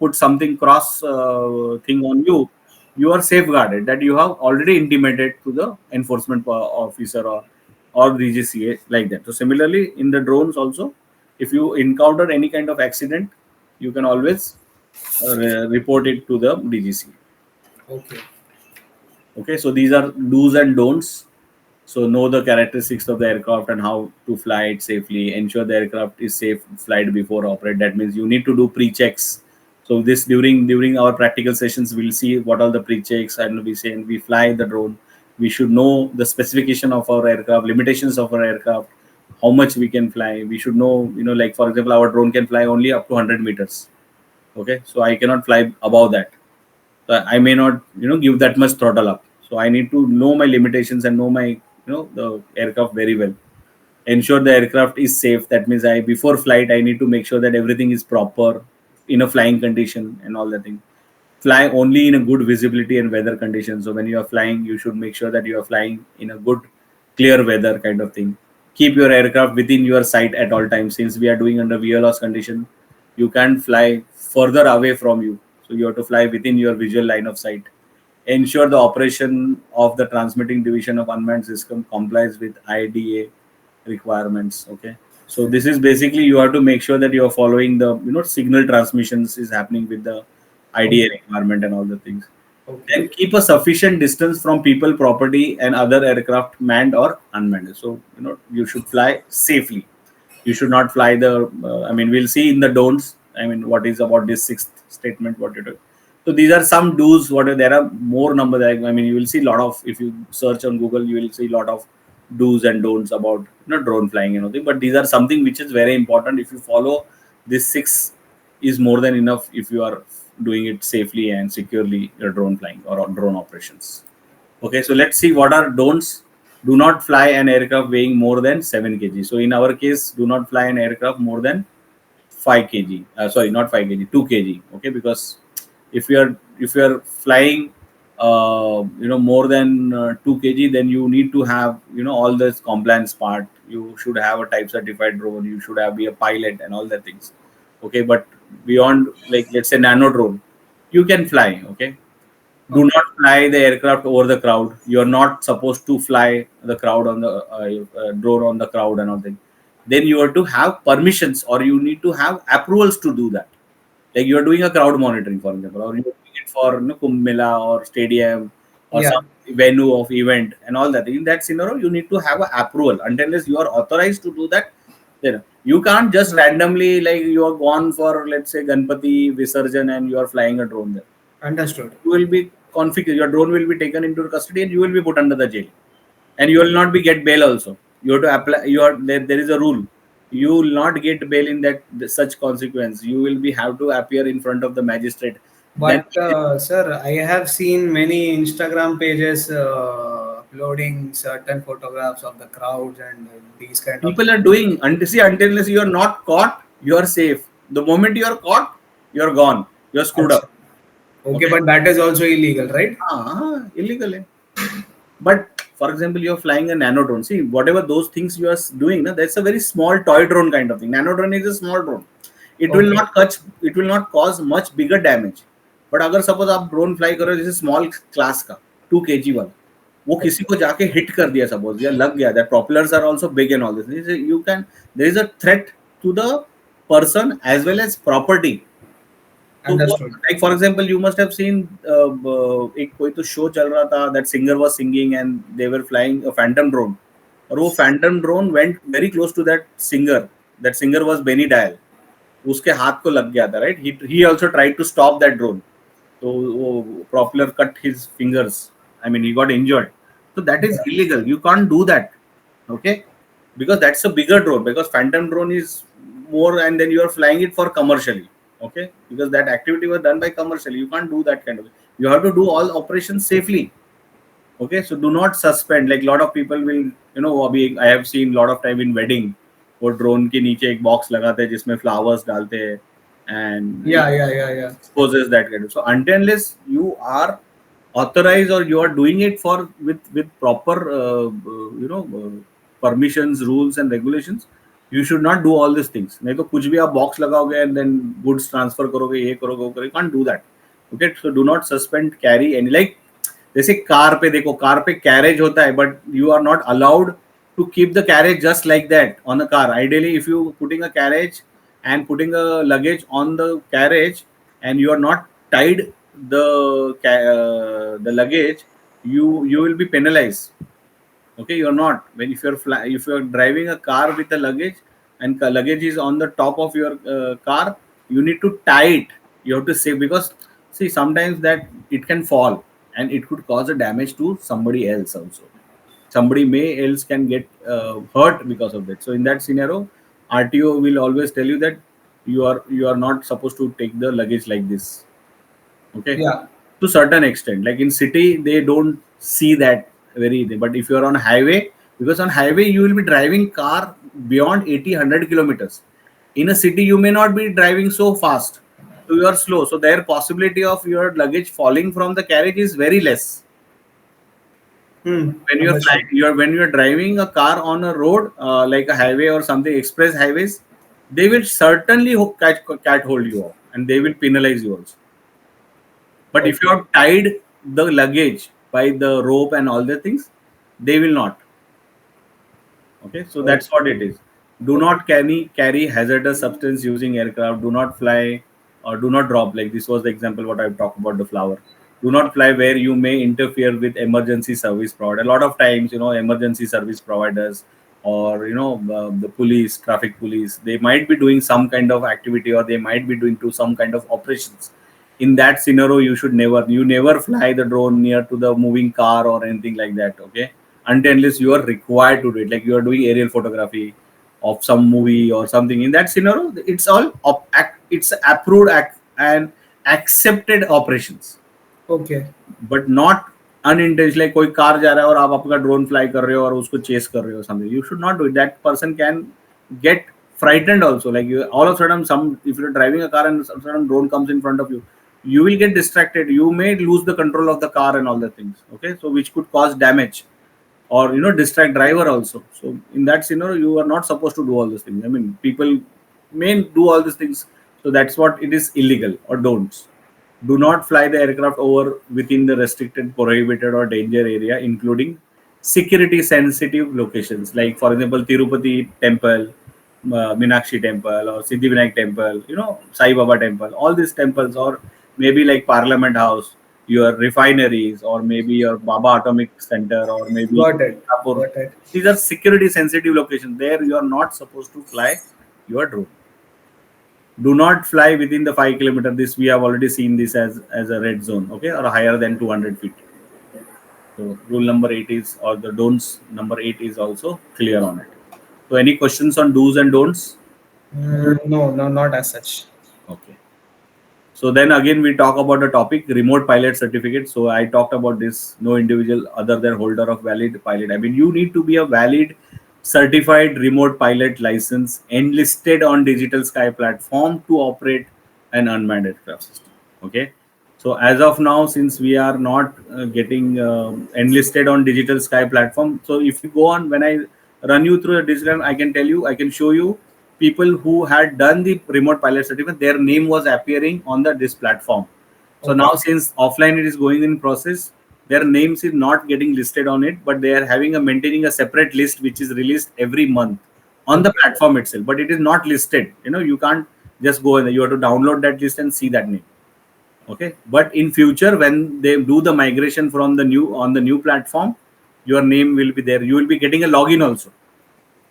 put something cross thing on you, you are safeguarded that you have already intimated to the enforcement officer or DGCA like that. So similarly in the drones also, if you encounter any kind of accident, you can always report it to the DGCA. Okay. Okay, so these are do's and don'ts. So know the characteristics of the aircraft and how to fly it safely. Ensure the aircraft is safe flight before operate. That means you need to do pre-checks. So this during our practical sessions, we'll see what are the pre-checks, and we say and we fly the drone. We should know the specification of our aircraft, limitations of our aircraft, how much we can fly. We should know, like for example, our drone can fly only up to 100 meters. Okay, so I cannot fly above that. So I may not give that much throttle up. So I need to know my limitations and know my the aircraft very well. Ensure the aircraft is safe. That means I before flight I need to make sure that everything is proper in a flying condition and all that thing. Fly only in a good visibility and weather conditions. So when you are flying, you should make sure that you are flying in a good clear weather kind of thing. Keep your aircraft within your sight at all times. Since we are doing under VLOS condition, you can't fly further away from you. So you have to fly within your visual line of sight. Ensure the operation of the transmitting division of unmanned system complies with IDA requirements. Okay, so this is basically you have to make sure that you are following the signal transmissions is happening with the IDA Okay. requirement and all the things. Okay. Then keep a sufficient distance from people, property, and other aircraft, manned or unmanned. So you should fly safely. You should not fly the. I mean, we'll see in the don'ts. I mean, what is about this sixth statement? What you do. So these are some do's. What are, there are more numbers. I mean, you will see a lot of. If you search on Google, you will see a lot of do's and don'ts about drone flying and all that. But these are something which is very important. If you follow this six, is more than enough if you are doing it safely and securely. Your drone flying or drone operations. Okay, so let's see what are don'ts. Do not fly an aircraft weighing more than 7 kg. So in our case, do not fly an aircraft more than 5 kg. Sorry, not 5 kg, 2 kg. Okay, because if you are flying, more than 2 kg, then you need to have all this compliance part. You should have a type certified drone. You should have be a pilot and all the things. Okay, but beyond, like, let's say nano drone, you can fly. Okay, do Okay. not fly the aircraft over the crowd. You're not supposed to fly the crowd on the drone on the crowd and all that. Then you have to have permissions, or you need to have approvals to do that. Like you're doing a crowd monitoring, for example, or you're doing it for Kumbh Mela or stadium or Yeah. some venue of event and all that. In that scenario, you need to have an approval. Unless you are authorized to do that, then you can't just randomly, like, you are gone for, let's say, Ganpati Visarjan and you are flying a drone there. Understood. You will be configured. Your drone will be taken into custody and you will be put under the jail. And you will not be get bail also. You have to apply. There is a rule. You will not get bail in that such consequence. You will be have to appear in front of the magistrate. Then But sir, I have seen many Instagram pages uploading certain photographs of the crowds and these kind of people are doing, until unless you are not caught, you are safe. The moment you are caught, you are gone. You are screwed things. up. Okay, Okay. but that is also illegal, right? Illegal. But for example, you're flying a nano drone. See, whatever those things you are doing, na, that's a very small toy drone kind of thing. Nano drone is a small drone. It will Okay. not touch. It will not cause much bigger damage. But अगर suppose आप drone fly करो जैसे small class का 2 kg वाला, वो किसी Okay. को जाके hit कर दिया suppose या लग गया, that propellers are also big and all this. You can, there is a threat to the person as well as property. तो Understood. like for example, you must have seen एक कोई तो show चल रहा था, that singer was singing and they were flying a phantom drone, और वो phantom drone went very close to that singer. That singer was Benny Dial. उसके हाथ को लग गया था, right? He also tried to stop that drone. So वो propeller cut his fingers. I mean, he got injured. So that is Yeah. illegal. You can't do that. Okay, because that's a bigger drone. Because phantom drone is more, and then you are flying it for commercially. Okay, because that activity was done by commercially. You can't do that kind of. You have to do all operations safely. Okay, so do not suspend. Like lot of people will, अभी I have seen lot of time in wedding, वो drone के नीचे एक box लगाते हैं जिसमें flowers डालते हैं and Yeah, yeah, yeah, yeah. exposes that kind of. So until unless you are authorized or you are doing it for with proper permissions, rules and regulations, you should not do all these things. नहीं तो कुछ भी आप box लगाओगे and then goods transfer करोगे, ये करोगे, वो करोगे, you can't do that. Okay, so do not suspend, carry any, like जैसे कार पे देखो, कार पे कैरेज होता है, but you are not allowed to keep the carriage just like that on a car. Ideally, if you putting a carriage and putting a luggage on the carriage and you are not tied the luggage, you will be penalized. Okay, you're not. When if you're driving a car with a luggage and luggage is on the top of your car, you need to tie it. You have to save, because see, sometimes that it can fall and it could cause a damage to somebody else also. Somebody may else can get hurt because of that. So in that scenario, RTO will always tell you that you are not supposed to take the luggage like this. Okay, Yeah. to certain extent, like in city they don't see that very, but if you are on highway, because on highway you will be driving car beyond 80-100 kilometers. In a city you may not be driving so fast, so you are slow, so their possibility of your luggage falling from the carriage is very less. When you are Understood. flying, when you are driving a car on a road, like a highway or something, express highways, they will certainly cat hold you off and they will penalize you also. But if you Okay. have tied the luggage by the rope and all the things, they will not. Okay, so that's what it Okay. is. Do not carry hazardous substance using aircraft. Do not fly or do not drop. Like this was the example what I've talked about the flower. Do not fly where you may interfere with emergency service provider. A lot of times, emergency service providers or the police, traffic police, they might be doing some kind of activity or they might be doing to some kind of operations. In that scenario, you never fly the drone near to the moving car or anything like that. Okay, until unless you are required to do it, like you are doing aerial photography of some movie or something. In that scenario, it's all it's approved and accepted operations, Okay. but not unintentional. Like कोई car जा रहा है और आप अपना drone fly कर रहे हो और उसको चेस कर रहे हो, something, you should not do it. That person can get frightened also. Like you, all of a sudden, some if you're driving a car and some sudden drone comes in front of you, you will get distracted. You may lose the control of the car and all the things. Okay, so which could cause damage or distract driver also. So in that scenario, you are not supposed to do all these things. I mean, people may do all these things. So that's what it is illegal or don'ts. Do not fly the aircraft over within the restricted, prohibited, or danger area, including security sensitive locations, like, for example, Tirupati Temple, Minakshi Temple, or Siddhivinayak Temple, Sai Baba Temple, all these temples, or maybe like Parliament House, your refineries, or maybe your Baba Atomic Center, or maybe Got it. Singapore. Got it. These are security sensitive locations. There you are not supposed to fly your drone. Do not fly within the 5 kilometer. This we have already seen this as a red zone, okay, or higher than 200 feet. So rule number 8 is, or the don'ts number 8 is also clear on it. So any questions on do's and don'ts? No, no, not as such. Okay. So then again we talk about the topic remote pilot certificate. So I talked about this, no individual other than holder of valid pilot. I mean, you need to be a valid certified remote pilot license enlisted on Digital Sky platform to operate an unmanned aircraft system. Okay. So as of now, since we are not getting enlisted on Digital Sky platform, so if you go on, when I run you through the digital, I can tell you, I can show you people who had done the remote pilot certificate, their name was appearing on this platform. So Okay. now, since offline it is going in process, their names is not getting listed on it, but they are having a maintaining a separate list which is released every month on the Okay. platform itself, but it is not listed. You can't just go in there. You have to download that list and see that name. Okay, but in future when they do the migration from the new platform, your name will be there. You will be getting a login also.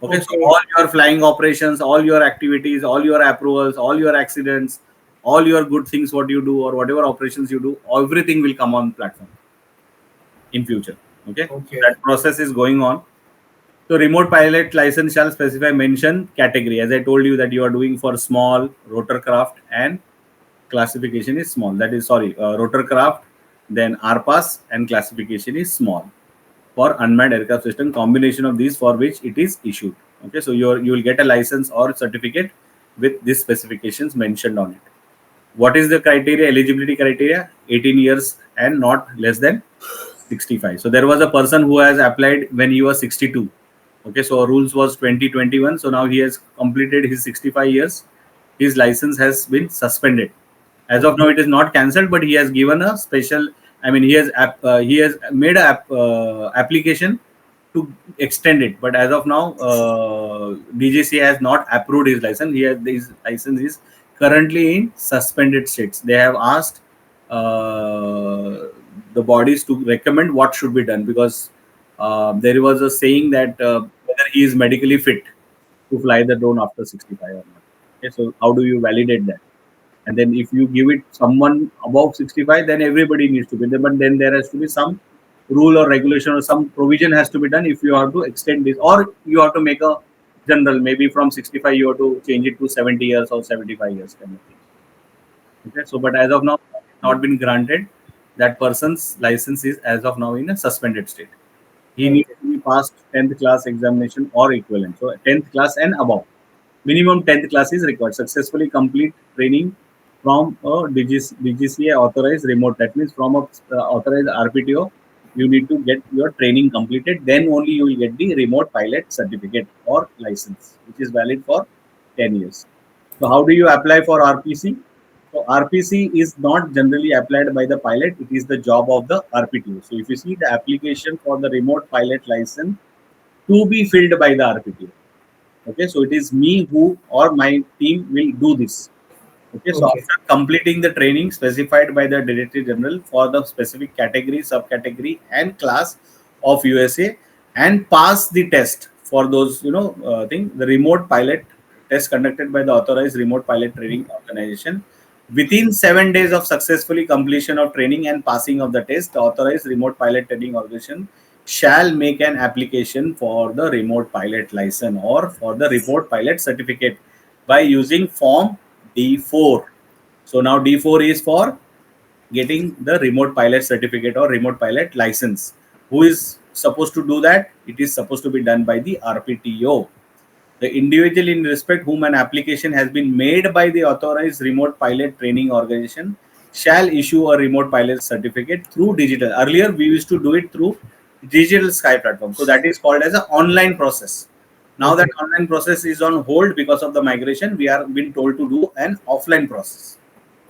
Okay, so Okay. all your flying operations, all your activities, all your approvals, all your accidents, all your good things, what you do or whatever operations you do, everything will come on platform in future. Okay, so Okay. that process is going on. So remote pilot license shall specify mention category. As I told you that you are doing for small rotorcraft and classification is small. That is, sorry, rotorcraft, then RPAS and classification is small. For unmanned aircraft system, combination of these for which it is issued. Okay, so you will get a license or certificate with these specifications mentioned on it. What is the criteria? Eligibility criteria: 18 years and not less than 65. So there was a person who has applied when he was 62. Okay, so rules was 2021. So now he has completed his 65 years. His license has been suspended. As of now, it is not cancelled, but he has given a special. I mean, he has made a application to extend it. But as of now, DGC has not approved his license. His license is currently in suspended states. They have asked the bodies to recommend what should be done, because there was a saying that whether he is medically fit to fly the drone after 65 or not. Okay, so how do you validate that? And then if you give it someone above 65, then everybody needs to be there. But then there has to be some rule or regulation or some provision has to be done if you have to extend this, or you have to make a general, maybe from 65 you have to change it to 70 years or 75 years kind of thing. Okay, so but as of now, it's not been granted. That person's license is as of now in a suspended state. He needs Okay. to be passed 10th class examination or equivalent. So 10th class and above. Minimum 10th class is required. Successfully complete training from a DGCA authorized remote. That means from a authorized RPTO, you need to get your training completed. Then only you will get the remote pilot certificate or license, which is valid for 10 years. So how do you apply for RPC? So RPC is not generally applied by the pilot. It is the job of the RPTO. So if you see the application for the remote pilot license to be filled by the RPTO. Okay, so it is me who or my team will do this. Okay, so Okay. after completing the training specified by the Director General for the specific category, subcategory, and class of USA, and pass the test for those, thing, the remote pilot test conducted by the authorized remote pilot training organization. Within 7 days of successfully completion of training and passing of the test, the authorized remote pilot training organization shall make an application for the remote pilot license or for the remote pilot certificate by using form D4. So now D4 is for getting the remote pilot certificate or remote pilot license. Who is supposed to do that? It is supposed to be done by the RPTO. The individual in respect whom an application has been made by the authorized remote pilot training organization shall issue a remote pilot certificate through digital. Earlier, we used to do it through digital Sky platform. So that is called as an online process. Now that Okay. online process is on hold because of the migration, we are being told to do an offline process.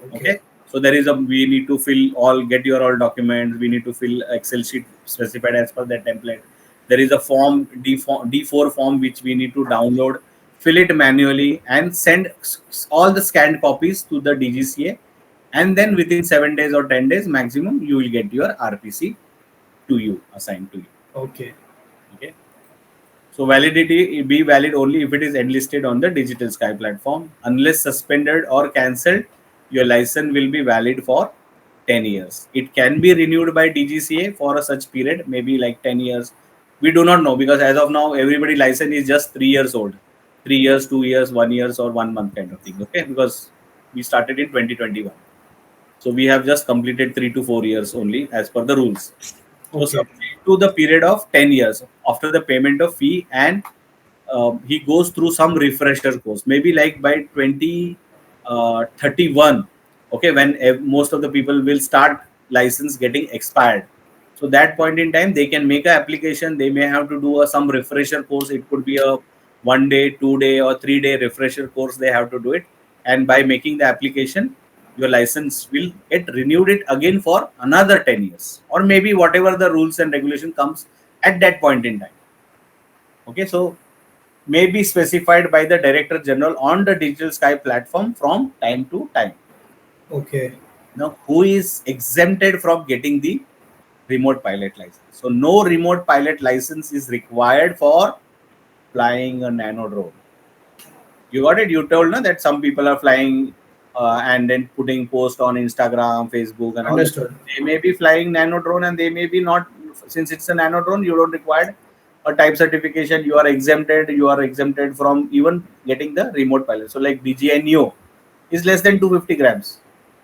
Okay. Okay. So there is a, we need to fill all, get your all documents. We need to fill Excel sheet specified as per that template. There is a form D4 form which we need to download, fill it manually, and send all the scanned copies to the DGCA. And then within 7 days or 10 days maximum, you will get your RPC to you, assigned to you. Okay. Okay. So validity be valid only if it is enlisted on the Digital Sky platform. Unless suspended or cancelled, your license will be valid for 10 years. It can be renewed by DGCA for a such period, maybe like 10 years. We do not know because as of now, everybody license is just 3 years old. 3 years, 2 years, 1 year, or 1 month kind of thing. Okay, because we started in 2021. So we have just completed 3 to 4 years only as per the rules. So Okay. subject to the period of 10 years after the payment of fee, and he goes through some refresher course, maybe like by 2031. Okay, when most of the people will start license getting expired. So that point in time, they can make an application. They may have to do some refresher course. It could be a 1 day, 2 day, or 3 day refresher course. They have to do it, and by making the application, your license will get renewed it again for another 10 years, or maybe whatever the rules and regulation comes at that point in time. Okay, so may be specified by the Director General on the Digital Sky platform from time to time. Okay. Now, who is exempted from getting the remote pilot license? So, no remote pilot license is required for flying a nano drone. You got it? You told no, that some people are flying and then putting post on Instagram, Facebook, and all that. Understood. They may be flying nano drone and they may be not. Since it's a nano drone, you don't require a type certification. You are exempted. You are exempted from even getting the remote pilot. So, like DJI is less than 250 grams.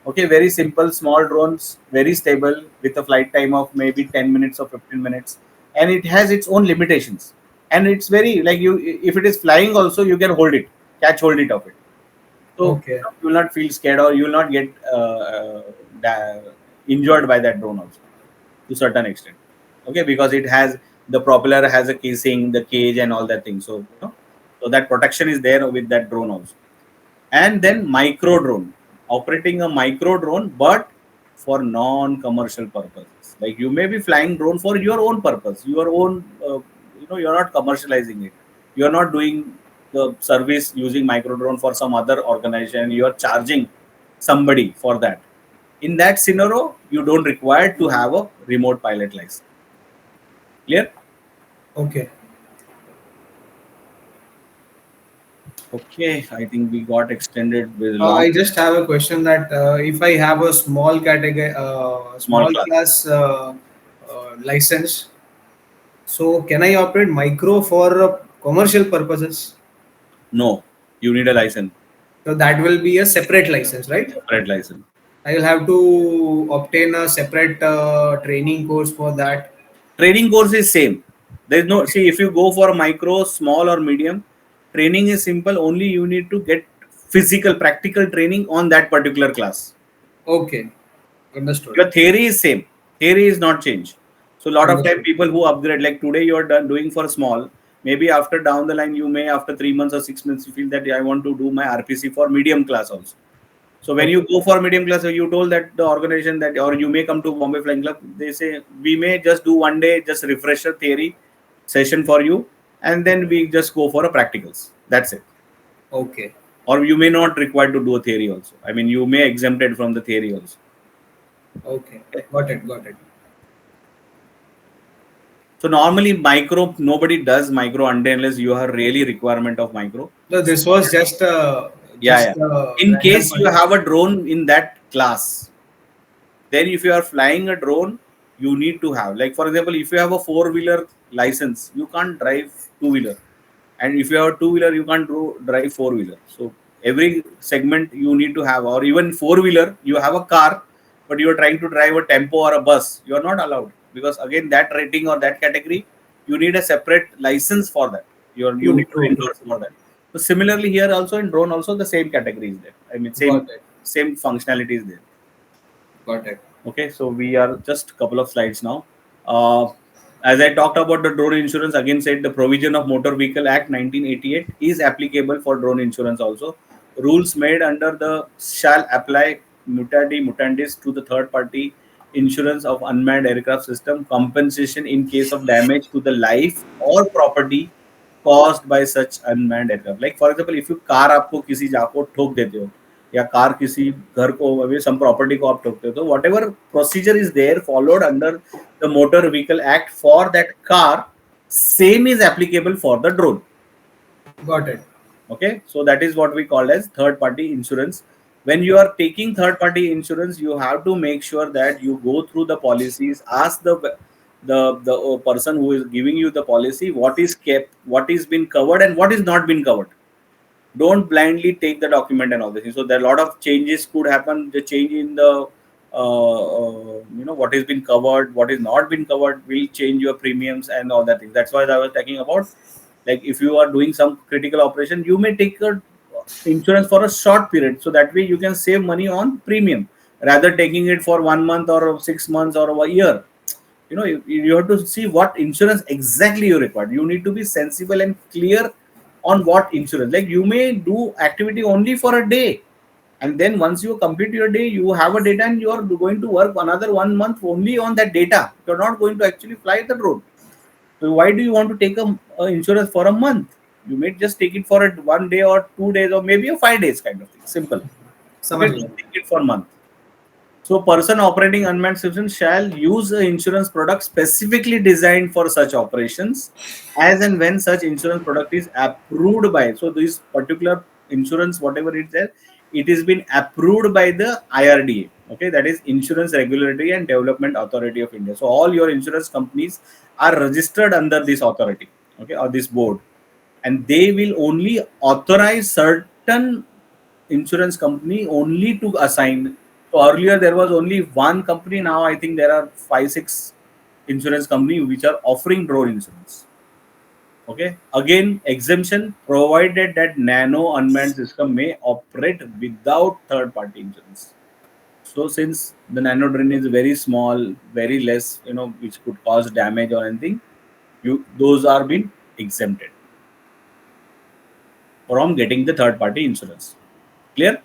Okay, very simple, small drones, very stable with a flight time of maybe 10 minutes or 15 minutes, and it has its own limitations. And it's very like you, if it is flying, also you can hold it, catch hold it of it. So Okay. you will not feel scared or you will not get injured by that drone also to certain extent. Okay, because it has the propeller has a casing, the cage, and all that thing. So so that protection is there with that drone also. And then micro drone, operating a micro drone, but for non-commercial purposes. Like you may be flying drone for your own purpose, your own, you're not commercializing it. You're not doing the service using micro drone for some other organization. You're charging somebody for that. In that scenario, you don't require to have a remote pilot license. Clear? Okay. Okay, I think we got extended with long I just have a question that if I have a small category, small small class. class license, so can I operate micro for commercial purposes? No, you need a license, So that will be a separate license, right? separate license. I will have to obtain a separate training course for that. Training course is same. There's no, Okay. see, if you go for micro, small, or medium, training is simple. Only you need to get physical, practical training on that particular class. Okay. Understood. Your theory is same. Theory is not changed. So a lot of time Understood. people who upgrade, like today you are done doing for small, maybe after down the line you may after 3 months or 6 months you feel that I want to do my RPC for medium class also. So when you Okay. go for medium class, you told that the organization that, or you may come to Bombay Flying Club, they say we may just do 1 day, just refresher theory session for you, and then we just go for a practicals. That's it. Okay. Or you may not require to do a theory also. I mean, you may exempted from the theory also. Okay. Got it. Got it. So normally micro, nobody does micro unless you have really requirement of micro. So this Small, was yeah, yeah. just a In random case you have question. a drone in that class, then if you are flying a drone, you need to have, like for example, if you have a four-wheeler license, you can't drive two-wheeler, and if you have a two-wheeler, you can't drive four-wheeler. So every segment you need to have, or even four-wheeler, you have a car, but you are trying to drive a tempo or a bus, you are not allowed, because again that rating or that category, you need a separate license for that. You True, need to true, true. endorse for that. So similarly here also in drone also the same category is there. I mean Got it. same functionality is there. Got it. Okay, so we are just a couple of slides now. Uh, as I talked about the drone insurance, again said the provision of Motor Vehicle Act 1988 is applicable for drone insurance also. Rules made under the shall apply mutandi mutandis to the third party insurance of unmanned aircraft system, compensation in case of damage to the life or property caused by such unmanned aircraft. Like for example, if you car आपको किसी जाको ठोक देते हो या car किसी घर को अभी सम प्रॉपर्टी को आप ठोकते हो तो whatever procedure is there followed under the motor vehicle act for that car same is applicable for the drone. Got it. Okay, so that is what we call as third party insurance. When you are taking third party insurance, you have to make sure that you go through the policies, ask the person who is giving you the policy what is kept, what is been covered and what is not been covered. Don't blindly take the document and all this. So there are a lot of changes could happen. The change in the what has been covered, what is not been covered will change your premiums and all that thing. That's why I was talking about, like if you are doing some critical operation, you may take a insurance for a short period, so that way you can save money on premium rather taking it for 1 month or 6 months or a year. You have to see what insurance exactly you require. You need to be sensible and clear on what insurance. Like you may do activity only for a day, and then once you complete your day, you have a data and you are going to work another 1 month only on that data. You're not going to actually fly the drone. So why do you want to take a insurance for a month? You may just take it for a 1 day or 2 days or maybe a 5 days kind of thing. Simple. Okay, समझ don't गया. take it for a month. So, person operating unmanned systems shall use an insurance product specifically designed for such operations, as and when such insurance product is approved by. So, this particular insurance, whatever it is, it is been approved by the IRDA. Okay, that is Insurance Regulatory and Development Authority of India. So, all your insurance companies are registered under this authority, okay, or this board, and they will only authorize certain insurance company only to assign. So earlier there was only one company. Now I think there are 5, 6 insurance company which are offering drone insurance. Okay. Again, exemption provided that nano unmanned system may operate without third party insurance. So since the nano drone is very small, very less, which could cause damage or anything, those are being exempted from getting the third party insurance. Clear?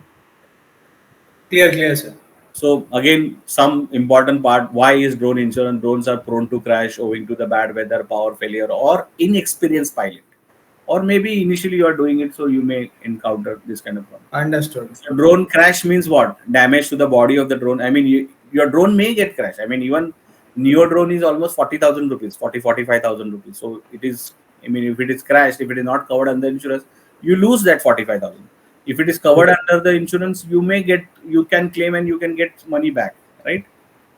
Clear, sir. So again, some important part, why is drone insurance? Drones are prone to crash owing to the bad weather, power failure, or inexperienced pilot. Or maybe initially you are doing it, so you may encounter this kind of problem. Understood. So drone crash means what? Damage to the body of the drone. I mean, your drone may get crashed. I mean, even Neo drone is almost 40,000 rupees, 45,000 rupees. So it is, I mean, if it is crashed, if it is not covered under insurance, you lose that 45,000. If it is covered under the insurance, you can claim and you can get money back, right?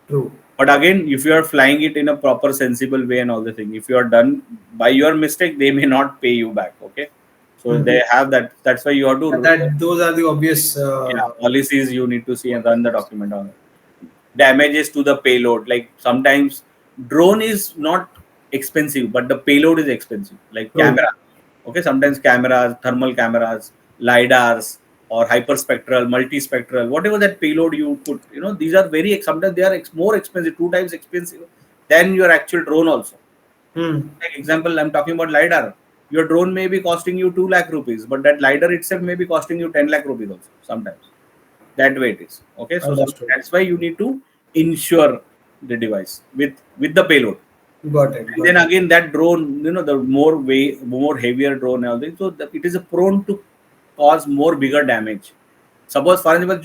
True. But again, if you are flying it in a proper, sensible way and all the thing, if you are done by your mistake, they may not pay you back. Okay, so they have that. That's why you have to. Those are the obvious. Policies you need to see and run the document on it. Damages to the payload. Like sometimes drone is not expensive, but the payload is expensive. Like camera. Okay, sometimes cameras, thermal cameras, lidars, or hyperspectral, multispectral, whatever that payload you put. These are sometimes they are more expensive, 2 times expensive than your actual drone also. Like example, I'm talking about lidar. Your drone may be costing you 2 lakh rupees, but that lidar itself may be costing you 10 lakh rupees also sometimes. That way it is. Okay, so Understood. that's why you need to insure the device with the payload. Got it. And then again, that drone, the more heavier drone and all this, so it is prone to cause more bigger damage. Suppose for example,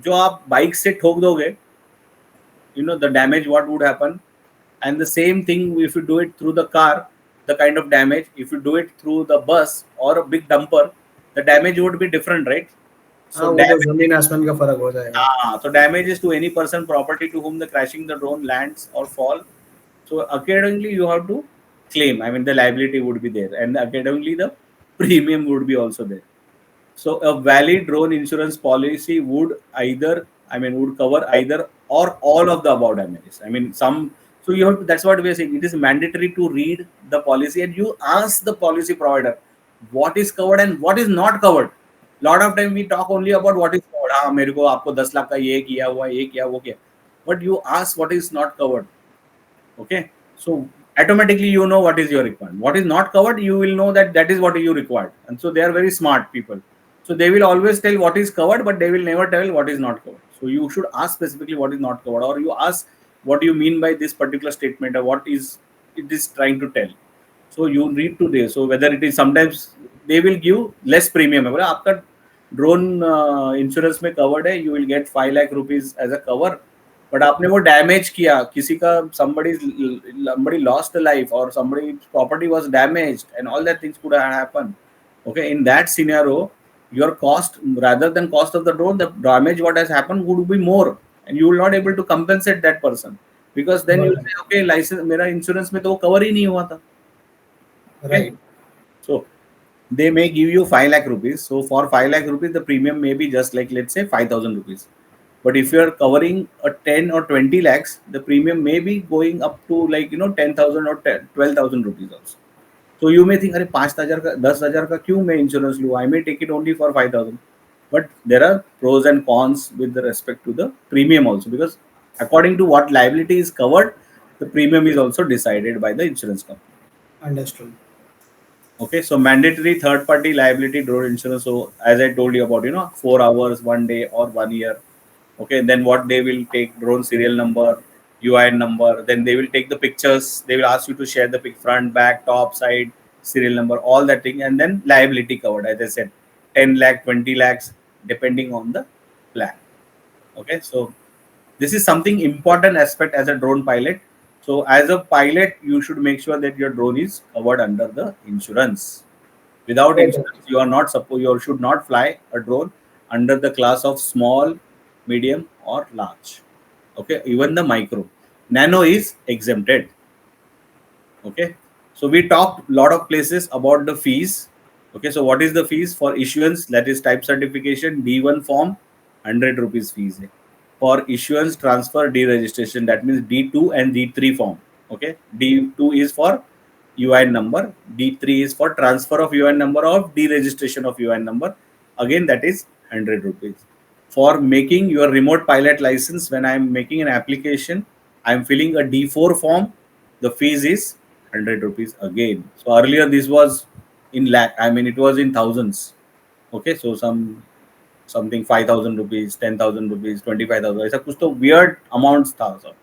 जो आप bike से ठोक दोगे, the damage what would happen. And the same thing if you do it through the car, the kind of damage. If you do it through the bus or a big dumper, the damage would be different, right? So जमीन आसमान का फर्क हो जाएगा. So damages to any person, property to whom the crashing the drone lands or fall. So accordingly, you have to claim. I mean, the liability would be there, and accordingly, the premium would be also there. So a valid drone insurance policy would cover either or all of the above damages. I mean, So you have to, that's what we are saying. It is mandatory to read the policy and you ask the policy provider what is covered and what is not covered. Lot of time we talk only about what is covered. हाँ मेरे को आपको 10 लाख का ये किया हुआ ये किया वो किया. But you ask what is not covered. Okay, so automatically you know what is your requirement. What is not covered, you will know that that is what you required. And so they are very smart people. So they will always tell what is covered, but they will never tell what is not covered. So you should ask specifically what is not covered, or you ask what you mean by this particular statement, or what is it is trying to tell. So you read to this. So whether it is, sometimes they will give less premium. अगर आपका drone insurance में covered है, you will get 5 lakh rupees as a cover. But आपने वो damage किया, किसी का somebody lost a life or somebody's property was damaged and all that things could have happened. Okay, in that scenario, your cost, rather than cost of the drone, the damage what has happened would be more, and you will not able to compensate that person, because then you say, okay, license मेरा insurance में तो वो cover ही नहीं हुआ था. Right. So they may give you 5 lakh rupees. So for 5 lakh rupees, the premium may be just like, let's say, 5,000 rupees. But if you are covering a 10 or 20 lakhs, the premium may be going up to like, 10,000 or 12,000 rupees also. So you may think, अरे 5,000 का 10,000 का क्यों मैं insurance लूँ? I may take it only for 5,000. But there are pros and cons with respect to the premium also, because according to what liability is covered, the premium is also decided by the insurance company. Understood. Okay, so mandatory third-party liability drone insurance. So as I told you about, 4 hours, 1 day, or 1 year. Okay, then what they will take, drone serial number, UIN number. Then they will take the pictures. They will ask you to share the front, back, top, side, serial number, all that thing, and then liability covered. As I said, 10 lakh, 20 lakhs, depending on the plan. Okay, so this is something important aspect as a drone pilot. So as a pilot, you should make sure that your drone is covered under the insurance. Without insurance, you are not supposed, you should not fly a drone under the class of small, medium, or large. Okay, even the micro. Nano is exempted. Okay, so we talked a lot of places about the fees. Okay, so what is the fees for issuance? That is type certification D1 form, 100 rupees fees. For issuance, transfer, deregistration, that means D2 and D3 form. Okay, D2 is for UIN number, D3 is for transfer of UIN number or deregistration of UIN number. Again, that is 100 rupees. For making your remote pilot license, when I am making an application, I am filling a D4 form, the fees is 100 rupees again. So earlier this was in lakh, I mean it was in thousands. Okay, so something 5,000 rupees, 10,000 rupees, 25,000. ऐसा कुछ तो weird amounts था.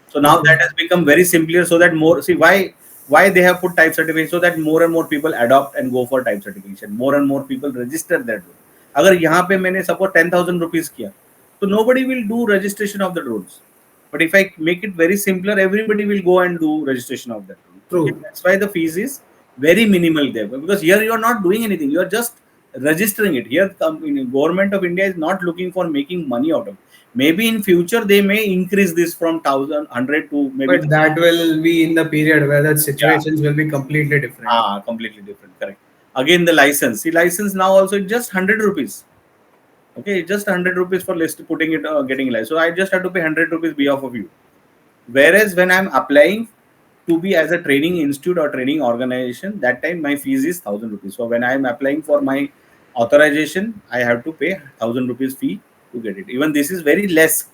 So now that has become very simpler, so that more, see why they have put type certification, so that more and more people adopt and go for type certification. More and more people register their drone. अगर यहाँ पे मैंने suppose 10,000 rupees किया, so nobody will do registration of the drones. But if I make it very simpler, everybody will go and do registration of that drone. True. Okay? That's why the fees is very minimal there, because here you are not doing anything. You are just registering it. Here, government of India is not looking for making money out of it. Maybe in future they may increase this from 1,100 to maybe. But that will be in the period where the situations will be completely different. Completely different. Correct. Again, the license. See, license now also just 100 rupees. Okay, just 100 rupees for list putting it, getting license. So I just have to pay 100 rupees behalf of you. Whereas when I'm applying to be as a training institute or training organization, that time my fees is 1,000 rupees. So when I'm applying for my authorization, I have to pay 1,000 rupees fee to get it. Even this is very less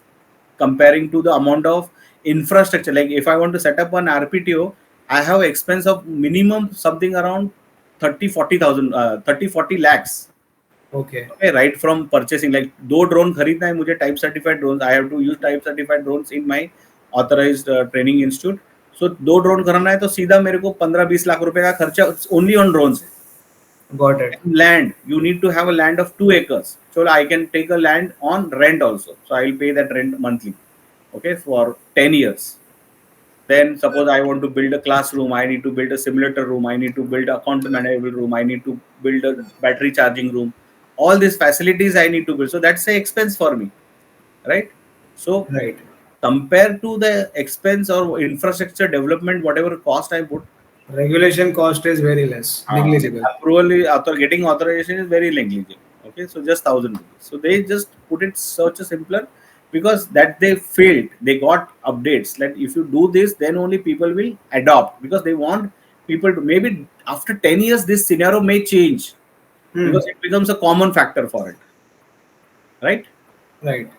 comparing to the amount of infrastructure. Like if I want to set up an RPTO, I have expense of minimum something around 30-40 lakhs. Okay. Right from purchasing, like दो drone खरीदना है मुझे, type certified drones, I have to use type certified drones in my authorized training institute. So 2 drone कराना है तो सीधा मेरे को 15-20 लाख रुपए का खर्चा only on drones. Got it. Land, you need to have a land of 2 acres. So I can take a land on rent also. So I will pay that rent monthly. Okay, for 10 years. Then suppose I want to build a classroom, I need to build a simulator room, I need to build a account management room, I need to build a battery charging room. All these facilities I need to build. So that's an expense for me, right? So Right. compared to the expense or infrastructure development, whatever cost I put, Regulation cost is very less, negligible. approval after getting authorization is very negligible. Okay, so just 1,000 rupees. So they just put it such a simpler. because that they failed, they got updates that if you do this, then only people will adopt, because they want people to, maybe after 10 years this scenario may change, Hmm. because it becomes a common factor for it, right? Right.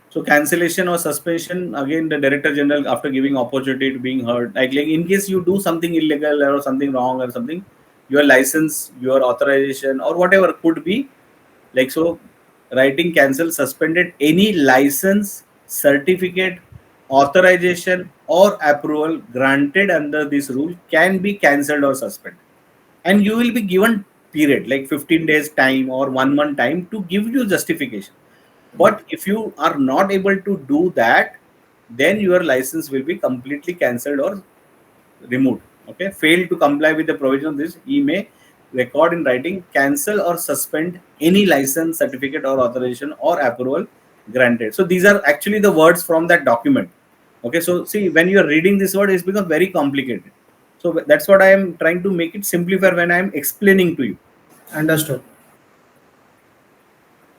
So cancellation or suspension, again, the director general, after giving opportunity to being heard, like in case you do something illegal or something wrong or something, your license, your authorization or whatever could be, like, so writing cancel, suspended, any license, certificate, authorization or approval granted under this rule can be cancelled or suspended, and you will be given period like 15 days time or 1 month time to give you justification. But if you are not able to do that, then your license will be completely cancelled or removed. Okay, fail to comply with the provision of this, he may record in writing, cancel or suspend any license, certificate or authorization or approval granted. So these are actually the words from that document. Okay, so see, when you are reading this word, it's become very complicated. So that's what I am trying to make it simplify when I am explaining to you. Understood.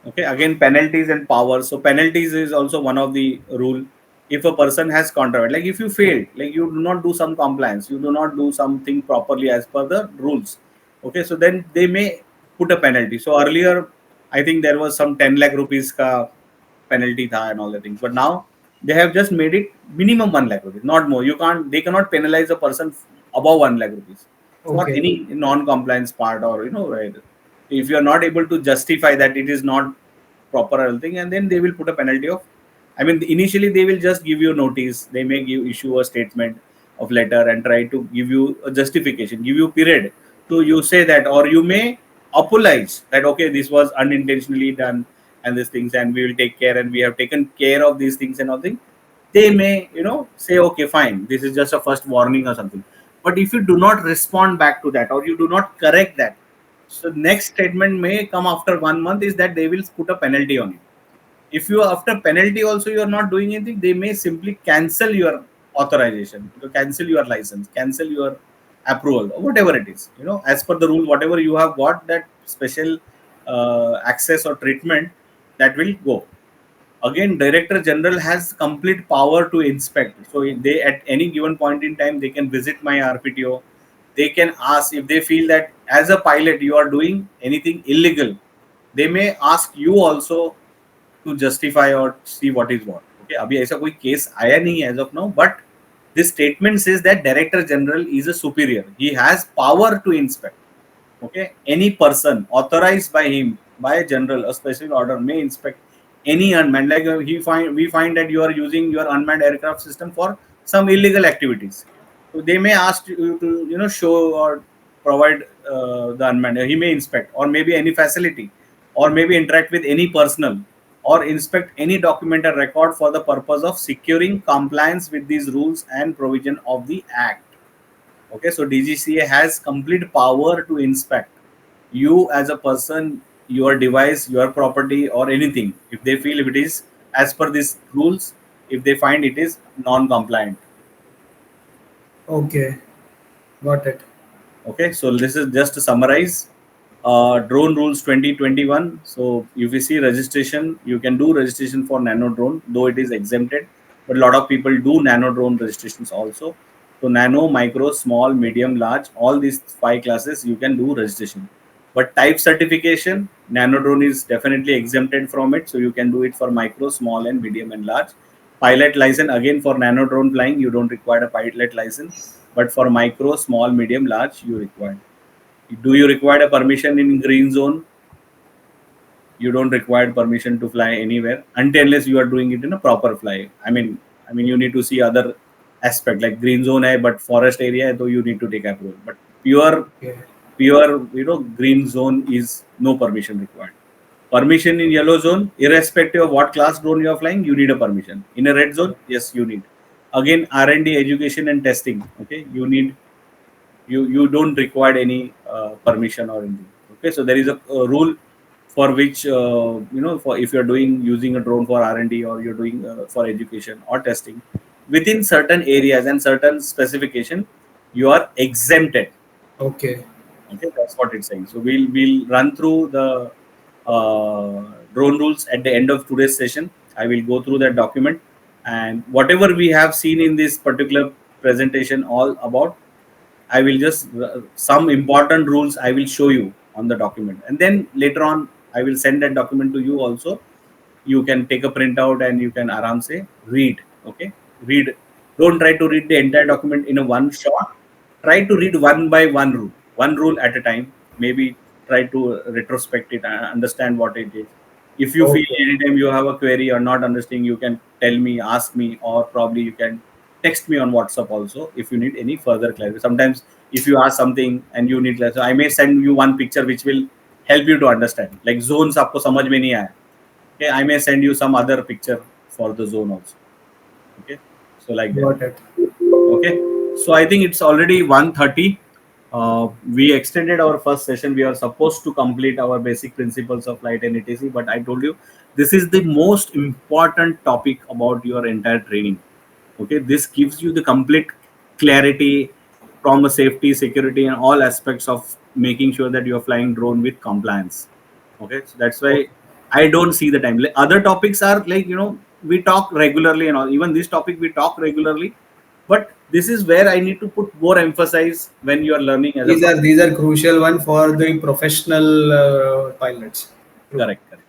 Okay, again, penalties and powers. So penalties is also one of the rule. If a person has contravened, like if you fail, like you do not do some compliance, you do not do something properly as per the rules. Okay, so then they may put a penalty. So earlier, I think there was some 10 lakh rupees ka penalty tha and all the things. But now they have just made it minimum 1 lakh rupees, not more. You can't, they cannot penalize a person above 1 lakh rupees for Okay. any non-compliance part, or right, if you are not able to justify that it is not proper thing, and then they will put a penalty of, I mean, initially they will just give you notice, they may give issue a statement of letter and try to give you a justification, give you period to you say that, or you may apologize that okay, this was unintentionally done and these things, and we will take care and we have taken care of these things and all things. They may say okay, fine, this is just a first warning or something. But if you do not respond back to that, or you do not correct that, so next statement may come after 1 month, is that they will put a penalty on you. If you after penalty also you are not doing anything, they may simply cancel your authorization, cancel your license, cancel your approval, or whatever it is, as per the rule, whatever you have got that special access or treatment, that will go. Again, director general has complete power to inspect. So they, at any given point in time, they can visit my RPTO. They can ask, if they feel that as a pilot you are doing anything illegal, they may ask you also to justify or see what is what. Okay, अभी ऐसा कोई case आया नहीं है as of now, but this statement says that director general is a superior, he has power to inspect. Okay, any person authorized by him, by a general, a special order, may inspect any unmanned, like we find that you are using your unmanned aircraft system for some illegal activities, so they may ask you to show or provide the unmanned, he may inspect, or maybe any facility, or maybe interact with any personnel, or inspect any document or record for the purpose of securing compliance with these rules and provision of the act. Okay, so DGCA has complete power to inspect you as a person, your device, your property, or anything. If they feel if it is as per these rules, if they find it is non-compliant. Okay. Got it. Okay, so this is just to summarize. Drone rules 2021. So if you see registration, you can do registration for nano drone, though it is exempted, but a lot of people do nano drone registrations also. So nano, micro, small, medium, large, all these 5 classes you can do registration. But type certification, nano drone is definitely exempted from it. So you can do it for micro, small, and medium and large. Pilot license, again, for nano drone flying, you don't require a pilot license, but for micro, small, medium, large, you require. Do you require a permission in green zone? You don't require permission to fly anywhere until unless you are doing it in a proper fly. I mean, you need to see other aspect like green zone hai, but forest area, so you need to take approval. But Okay. pure, green zone is no permission required. Permission in yellow zone, irrespective of what class drone you are flying, you need a permission. In a red zone, yes, you need. Again, R&D, education and testing. Okay, you don't require any permission or anything. Okay, so there is a rule for which for if you're doing using a drone for R&D, or you're doing for education or testing within certain areas and certain specification, you are exempted. Okay. Okay, that's what it's saying. So we'll run through the drone rules at the end of today's session. I will go through that document, and whatever we have seen in this particular presentation all about, I will just some important rules I will show you on the document, and then later on I will send that document to you also. You can take a printout and you can aram say read. Okay, read. Don't try to read the entire document in a one shot. Try to read one rule at a time. Maybe try to retrospect it and understand what it is. If you feel Okay. anytime you have a query or not understanding, you can tell me, ask me, or probably you can text me on WhatsApp also if you need any further clarity. Sometimes if you ask something and you need clarity, so I may send you one picture which will help you to understand. Like zones आपको समझ में नहीं आया. Okay, I may send you some other picture for the zone also. Okay, so like that. Got it. Okay, so I think it's already 1:30. We extended our first session. We are supposed to complete our basic principles of flight and etc. But I told you this is the most important topic about your entire training. Okay, this gives you the complete clarity from a safety, security, and all aspects of making sure that you are flying drone with compliance. Okay, so that's why Okay. I don't see the time. Like, other topics are like, we talk regularly and all. Even this topic we talk regularly, but this is where I need to put more emphasis when you are learning as a pilot. These are crucial one for the professional pilots. True. Correct, correct.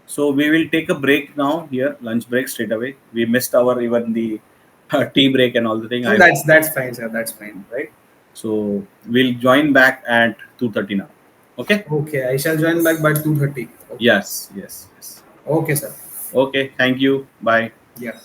So we will take a break now here, lunch break straight away. We missed our even the tea break and all the thing. No, I that's fine, sir. That's fine. right. So we'll join back at 2:30 now. Okay. Okay, I shall join back by 2:30. Okay. Yes, yes, yes. Okay, sir. Okay. Thank you. Bye. Yeah.